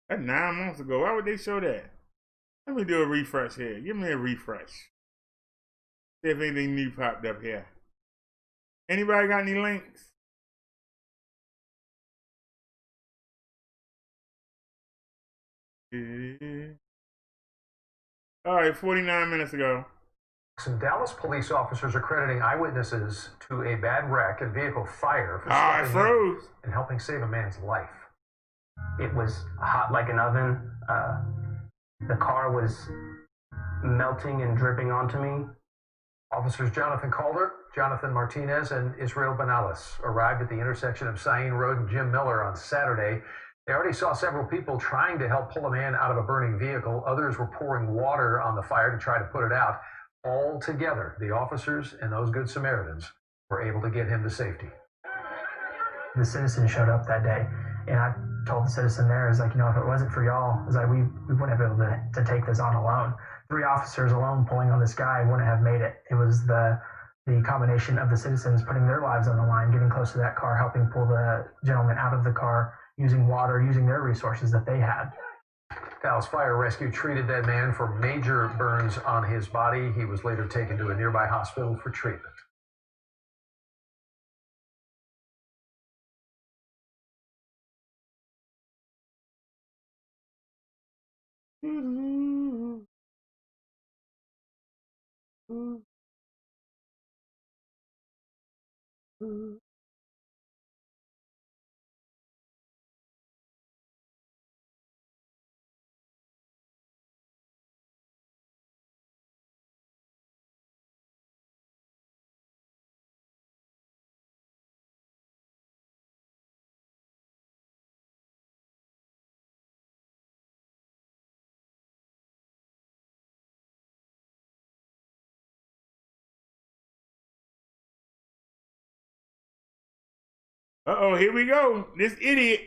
That's 9 months ago. Why would they show that? Let me do a refresh here. Give me a refresh. See if anything new popped up here. Anybody got any links? All right, 49 minutes ago. Some Dallas police officers are crediting eyewitnesses to a bad wreck and vehicle fire for it froze and helping save a man's life. It was hot like an oven. The car was melting and dripping onto me. Officers Jonathan Calder, Jonathan Martinez, and Israel Benales arrived at the intersection of Sain Road and Jim Miller on Saturday. They already saw several people trying to help pull a man out of a burning vehicle. Others were pouring water on the fire to try to put it out. All together, the officers and those good Samaritans were able to get him to safety. The citizen showed up that day, and I told the citizen there, is like, you know, if it wasn't for y'all, is like we wouldn't have been able to take this on alone. 3 officers alone pulling on this guy wouldn't have made it. It was the combination of the citizens putting their lives on the line, getting close to that car, helping pull the gentleman out of the car, using water, using their resources that they had. Dallas Fire Rescue treated that man for major burns on his body. He was later taken to a nearby hospital for treatment. Uh-oh, here we go. This idiot.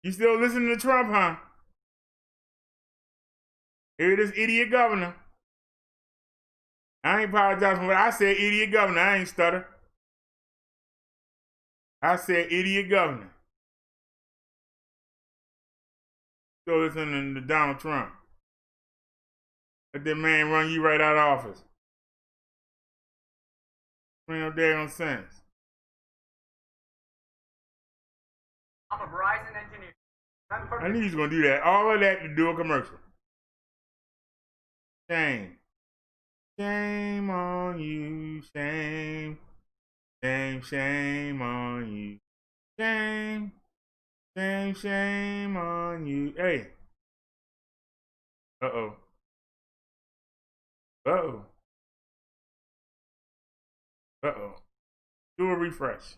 You still listening to Trump, huh? Here this idiot governor. I ain't apologizing for what I said, idiot governor. I ain't stutter. I said idiot governor. Still listening to Donald Trump. Let that man run you right out of office. Ain't no damn sense. I'm a Verizon engineer. I knew he was going to do that. All of that to do a commercial. Shame. Shame on you. Shame. Shame, shame on you. Shame. Shame, shame on you. Hey. Uh-oh. Uh-oh. Uh-oh. Do a refresh.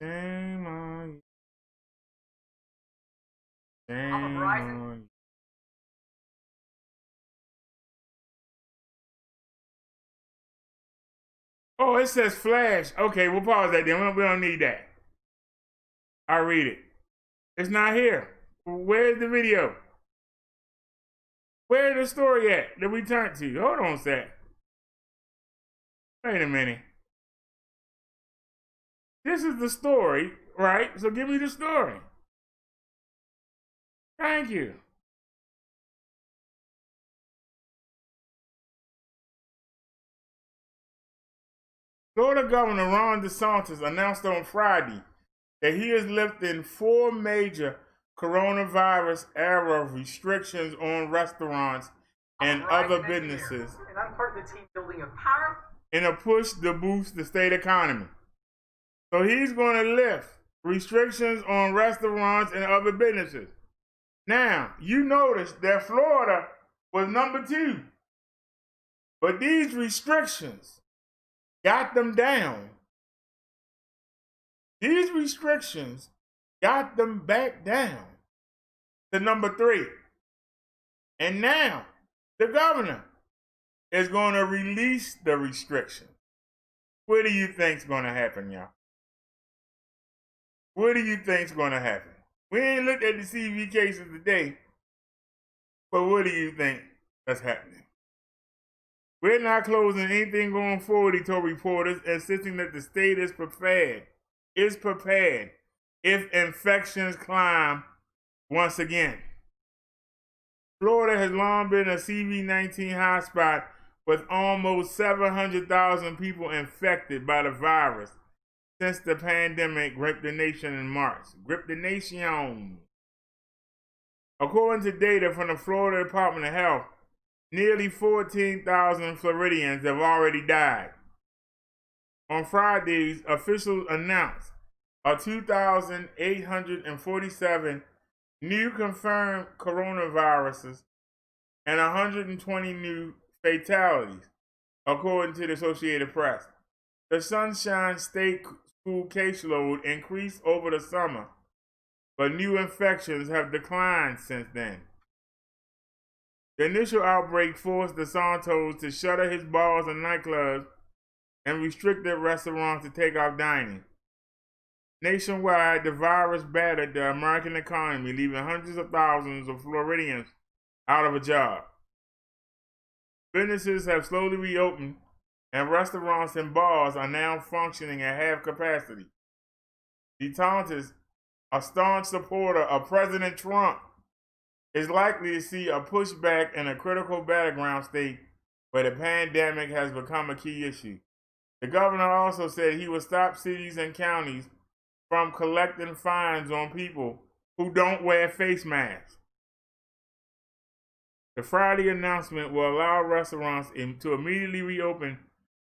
Shame on you. Shame I'm a Verizon. on you. Oh, it says flash. Okay, we'll pause that then. We don't need that. I'll read it. It's not here. Where's the video? Where's the story at that we turned to? Hold on a sec. Wait a minute. This is the story, right? So give me the story. Thank you. Florida Governor Ron DeSantis announced on Friday that he is lifting 4 major coronavirus-era restrictions on restaurants and other businesses And I'm part of the team building a power. in a push to boost the state economy. So he's going to lift restrictions on restaurants and other businesses. Now, you notice that Florida was number 2. But these restrictions got them down. These restrictions got them back down to number 3. And now the governor is going to release the restriction. What do you think's going to happen, y'all? What do you think's going to happen? We ain't looked at the CV cases today, but what do you think is happening? We're not closing anything going forward, he told reporters, insisting that the state is prepared if infections climb once again. Florida has long been a CV-19 hotspot with almost 700,000 people infected by the virus since the pandemic gripped the nation in March. According to data from the Florida Department of Health, nearly 14,000 Floridians have already died. On Fridays, officials announced 2,847 new confirmed coronaviruses and 120 new fatalities, according to the Associated Press. The Sunshine State School caseload increased over the summer, but new infections have declined since then. The initial outbreak forced DeSantos to shutter his bars and nightclubs and restricted restaurants to take-off dining. Nationwide, the virus battered the American economy, leaving hundreds of thousands of Floridians out of a job. Businesses have slowly reopened, and restaurants and bars are now functioning at half capacity. DeSantis, a staunch supporter of President Trump, is likely to see a pushback in a critical battleground state where the pandemic has become a key issue. The governor also said he would stop cities and counties from collecting fines on people who don't wear face masks. The Friday announcement will allow restaurants to immediately reopen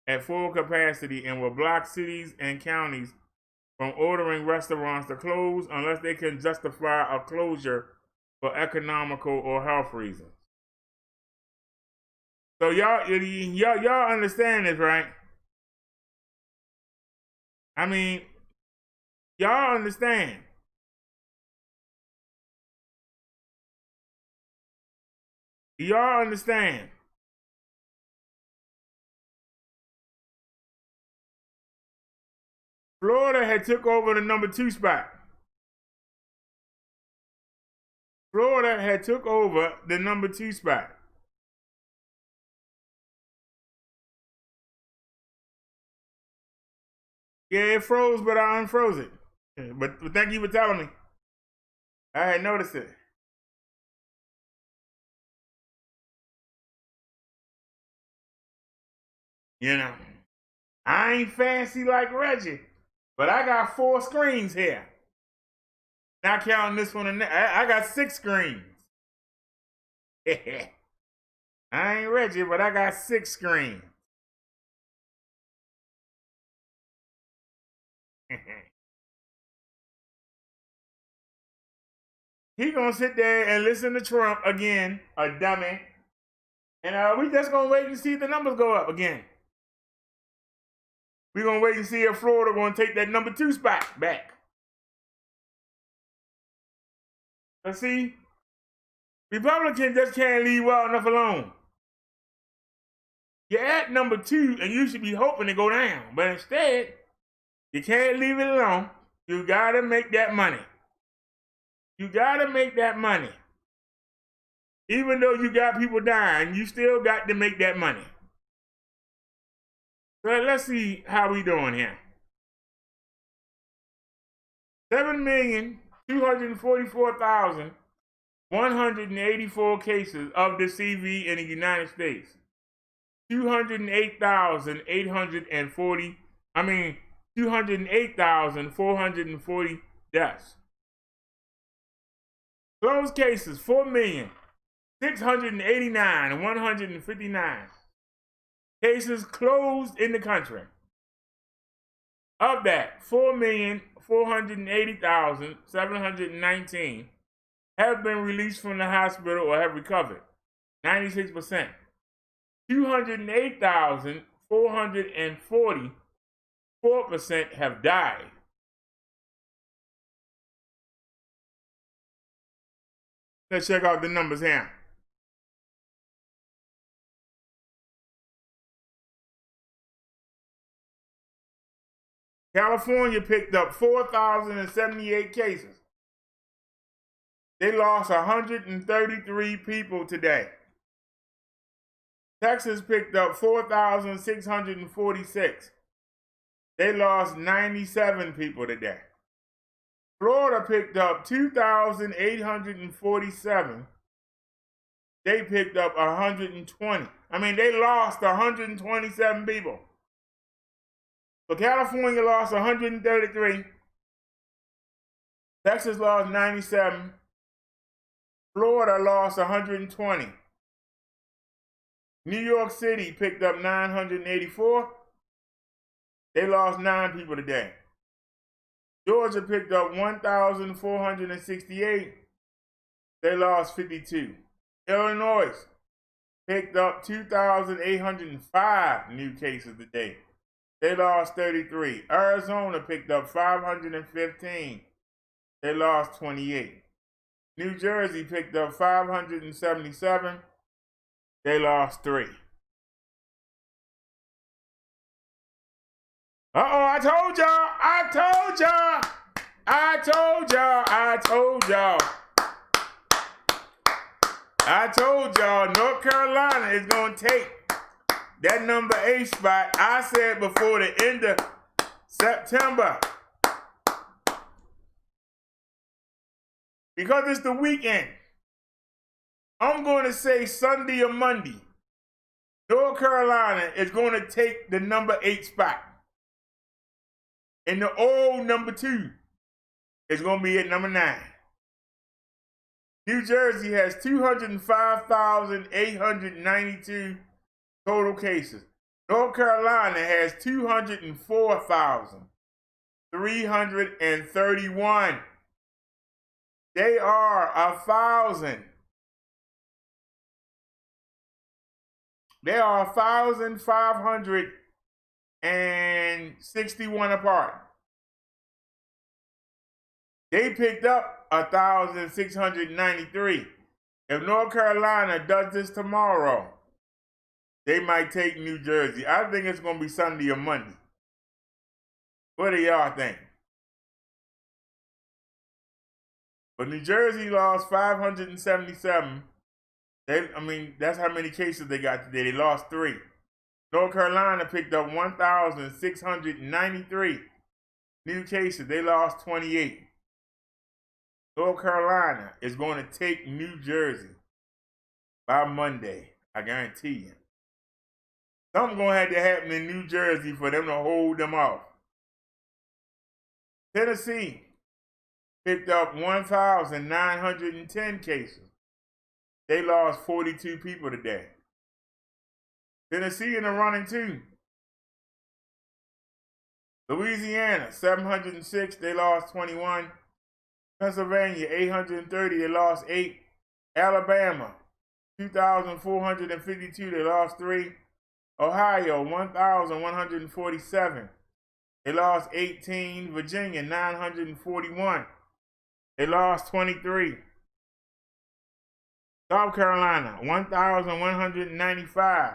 at full capacity and will block cities and counties from ordering restaurants to close unless they can justify a closure for economical or health reasons. So y'all understand this, right? I mean, y'all understand. Y'all understand. Florida had took over the number 2 spot. Florida had took over the number 2 spot. Yeah, it froze, but I unfroze it. But thank you for telling me. I had noticed it. You know, I ain't fancy like Reggie, but I got 4 screens here. Not counting this one, I got 6 screens. I ain't Reggie, but I got 6 screens. He gonna sit there and listen to Trump again, a dummy. And we just gonna wait and see if the numbers go up again. We gonna wait and see if Florida gonna take that number 2 spot back. But see, Republicans just can't leave well enough alone. You're at number 2 and you should be hoping to go down. But instead, you can't leave it alone. You gotta make that money. You gotta make that money. Even though you got people dying, you still got to make that money. So let's see how we doing here. 7,244,184 cases of the CV in the United States. 208,440 deaths. Closed cases, 4,689,159 cases closed in the country. Of that, 4,480,719 have been released from the hospital or have recovered, 96%. 208,440, 4% have died. Let's check out the numbers here. California picked up 4,078 cases. They lost 133 people today. Texas picked up 4,646. They lost 97 people today. Florida picked up 2,847. They picked up 120. They lost 127 people. So California lost 133. Texas lost 97. Florida lost 120. New York City picked up 984. They lost 9 people today. Georgia picked up 1,468. They lost 52. Illinois picked up 2,805 new cases today. They lost 33. Arizona picked up 515. They lost 28. New Jersey picked up 577. They lost 3. Uh-oh, I told y'all. North Carolina is going to take that number 8 spot. I said before the end of September. Because it's the weekend. I'm going to say Sunday or Monday. North Carolina is going to take the number 8 spot. And the old number 2 is going to be at number 9. New Jersey has 205,892 total cases. North Carolina has 204,331. They are 1,000. They are 1,561 apart. They picked up 1,693. If North Carolina does this tomorrow, they might take New Jersey. I think it's going to be Sunday or Monday. What do y'all think? But New Jersey lost 577. That's how many cases they got today. They lost 3. North Carolina picked up 1,693 new cases. They lost 28. North Carolina is going to take New Jersey by Monday. I guarantee you. Something's going to have to happen in New Jersey for them to hold them off. Tennessee picked up 1,910 cases. They lost 42 people today. Tennessee in the running too. Louisiana, 706, they lost 21. Pennsylvania, 830, they lost 8. Alabama, 2,452, they lost 3. Ohio, 1,147, they lost 18. Virginia, 941, they lost 23. South Carolina, 1,195.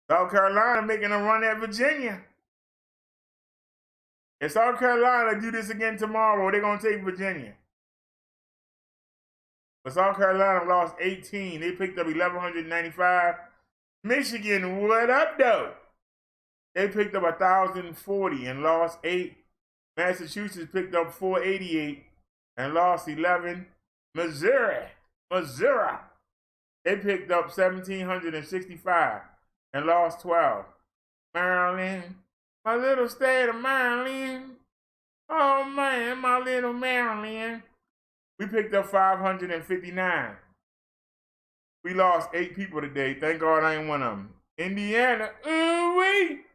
South Carolina making a run at Virginia. If South Carolina do this again tomorrow, they're going to take Virginia. But South Carolina lost 18. They picked up 1,195. Michigan, what up, though? They picked up 1,040 and lost 8. Massachusetts picked up 488 and lost 11. Missouri, they picked up 1,765 and lost 12. Maryland, my little state of Maryland. Oh, man, my little Maryland. We picked up 559. We lost 8 people today. Thank God I ain't one of them. Indiana, ooh-wee.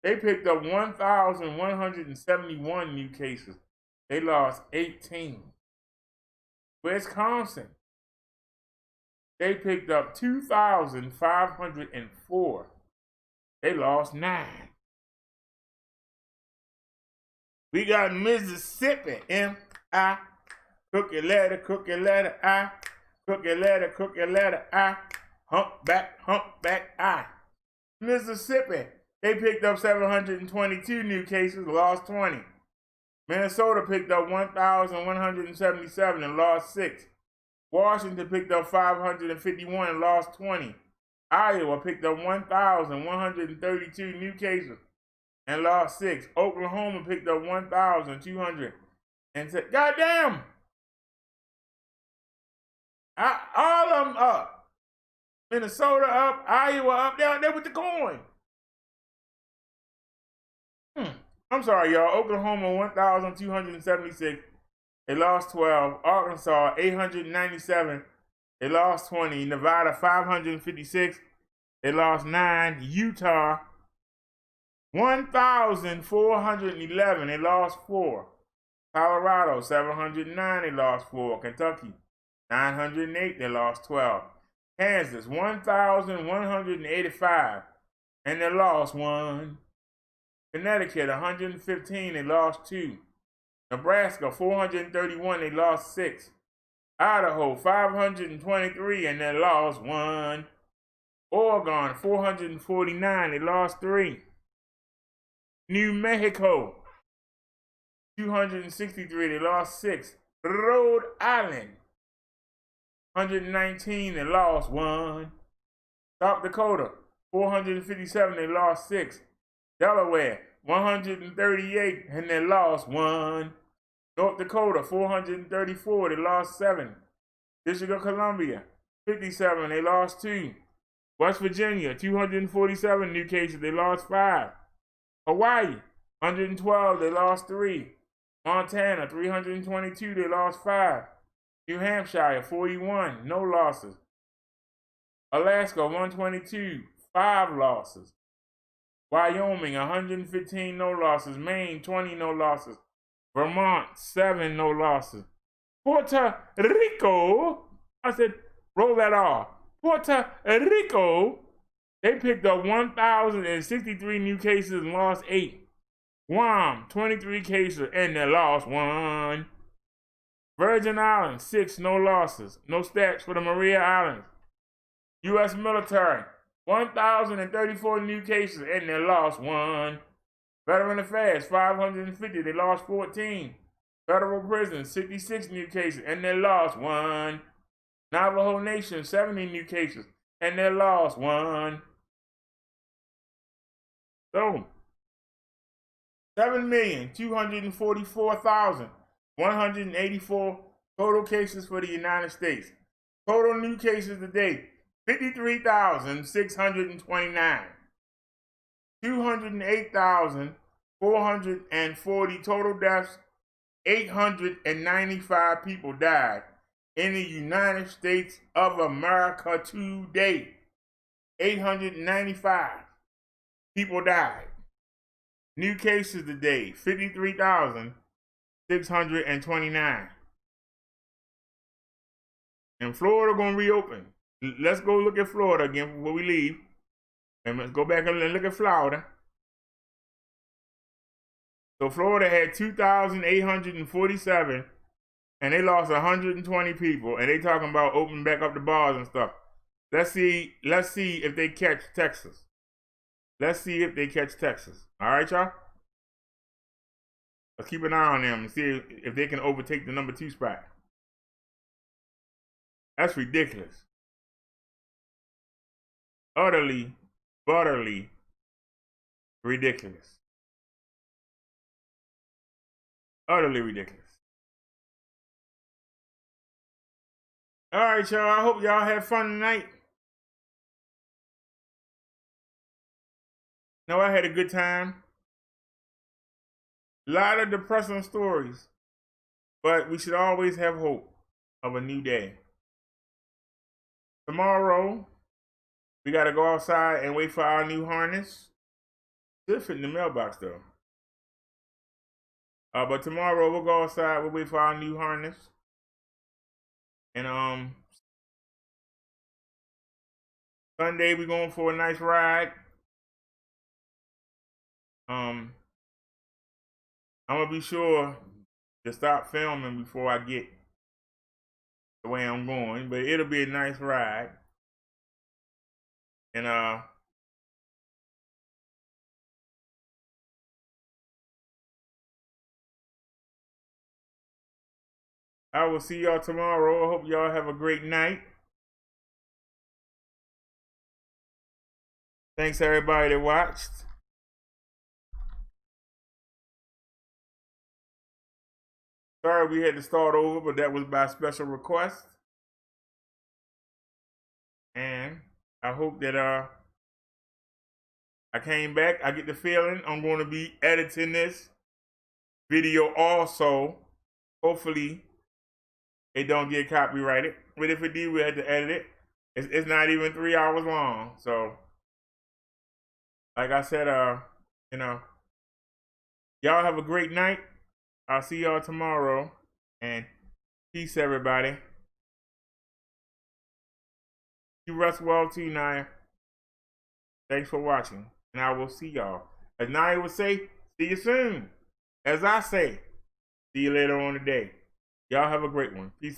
They picked up 1,171 new cases. They lost 18. Wisconsin, they picked up 2,504. They lost 9. We got Mississippi, M-I. cookie letter I. Cookie letter I. Humpback I. Mississippi, they picked up 722 new cases, lost 20. Minnesota picked up 1,177 and lost 6. Washington picked up 551 and lost 20. Iowa picked up 1,132 new cases and lost 6. Oklahoma picked up 1,200 and said, goddamn! All of them up. Minnesota up, Iowa up, down there with the coin. I'm sorry, y'all. Oklahoma, 1,276. They lost 12. Arkansas, 897. They lost 20. Nevada, 556. They lost 9. Utah, 1,411. They lost 4. Colorado, 709. They lost 4. Kentucky, 908. They lost 12. Kansas, 1,185. And they lost 1. Connecticut, 115, they lost 2. Nebraska, 431, they lost 6. Idaho, 523, and they lost 1. Oregon, 449, they lost 3. New Mexico, 263, they lost 6. Rhode Island, 119, they lost 1. South Dakota, 457, they lost 6. Delaware, 138, and they lost 1. North Dakota, 434, they lost 7. District of Columbia, 57, they lost 2. West Virginia, 247 new cases, they lost 5. Hawaii, 112, they lost 3. Montana, 322, they lost 5. New Hampshire, 41, no losses. Alaska, 122, 5 losses. Wyoming, 115 no losses. Maine, 20 no losses. Vermont, 7 no losses. Puerto Rico, I said, roll that off. Puerto Rico, they picked up 1,063 new cases and lost 8. Guam, 23 cases and they lost 1. Virgin Islands, 6 no losses. No stats for the Maria Islands. U.S. military, 1,034 new cases and they lost 1. Veteran Affairs, 550, they lost 14. Federal Prison, 66 new cases and they lost 1. Navajo Nation, 70 new cases and they lost 1. So, 7,244,184 total cases for the United States. Total new cases today, 53,629. 208,440 total deaths. 895 people died in the United States of America today. 895 people died. New cases today, 53,629. And Florida gonna reopen. Let's go look at Florida again before we leave. And let's go back and look at Florida. So Florida had 2,847 and they lost 120 people. And they talking about opening back up the bars and stuff. Let's see if they catch Texas. Let's see if they catch Texas. All right, y'all? Let's keep an eye on them and see if they can overtake the number 2 spot. That's ridiculous. Utterly ridiculous. Utterly ridiculous. All right, y'all. I hope y'all had fun tonight. No, I had a good time. A lot of depressing stories, but we should always have hope of a new day. Tomorrow, we got to go outside and wait for our new harness. Should fit in the mailbox, though. But tomorrow, we'll go outside. We'll wait for our new harness. And Sunday, we're going for a nice ride. I'm going to be sure to stop filming before I get the way I'm going, but it'll be a nice ride. And I will see y'all tomorrow. I hope y'all have a great night. Thanks everybody that watched. Sorry we had to start over, but that was by special request. And I hope that I came back. I get the feeling I'm going to be editing this video also. Hopefully it don't get copyrighted. But if it did, we had to edit it. It's not even 3 hours long. So like I said, you know, y'all have a great night. I'll see y'all tomorrow. And peace, everybody. You rest well too, Naya. Thanks for watching. And I will see y'all. As Naya would say, see you soon. As I say, see you later on today. Y'all have a great one. Peace.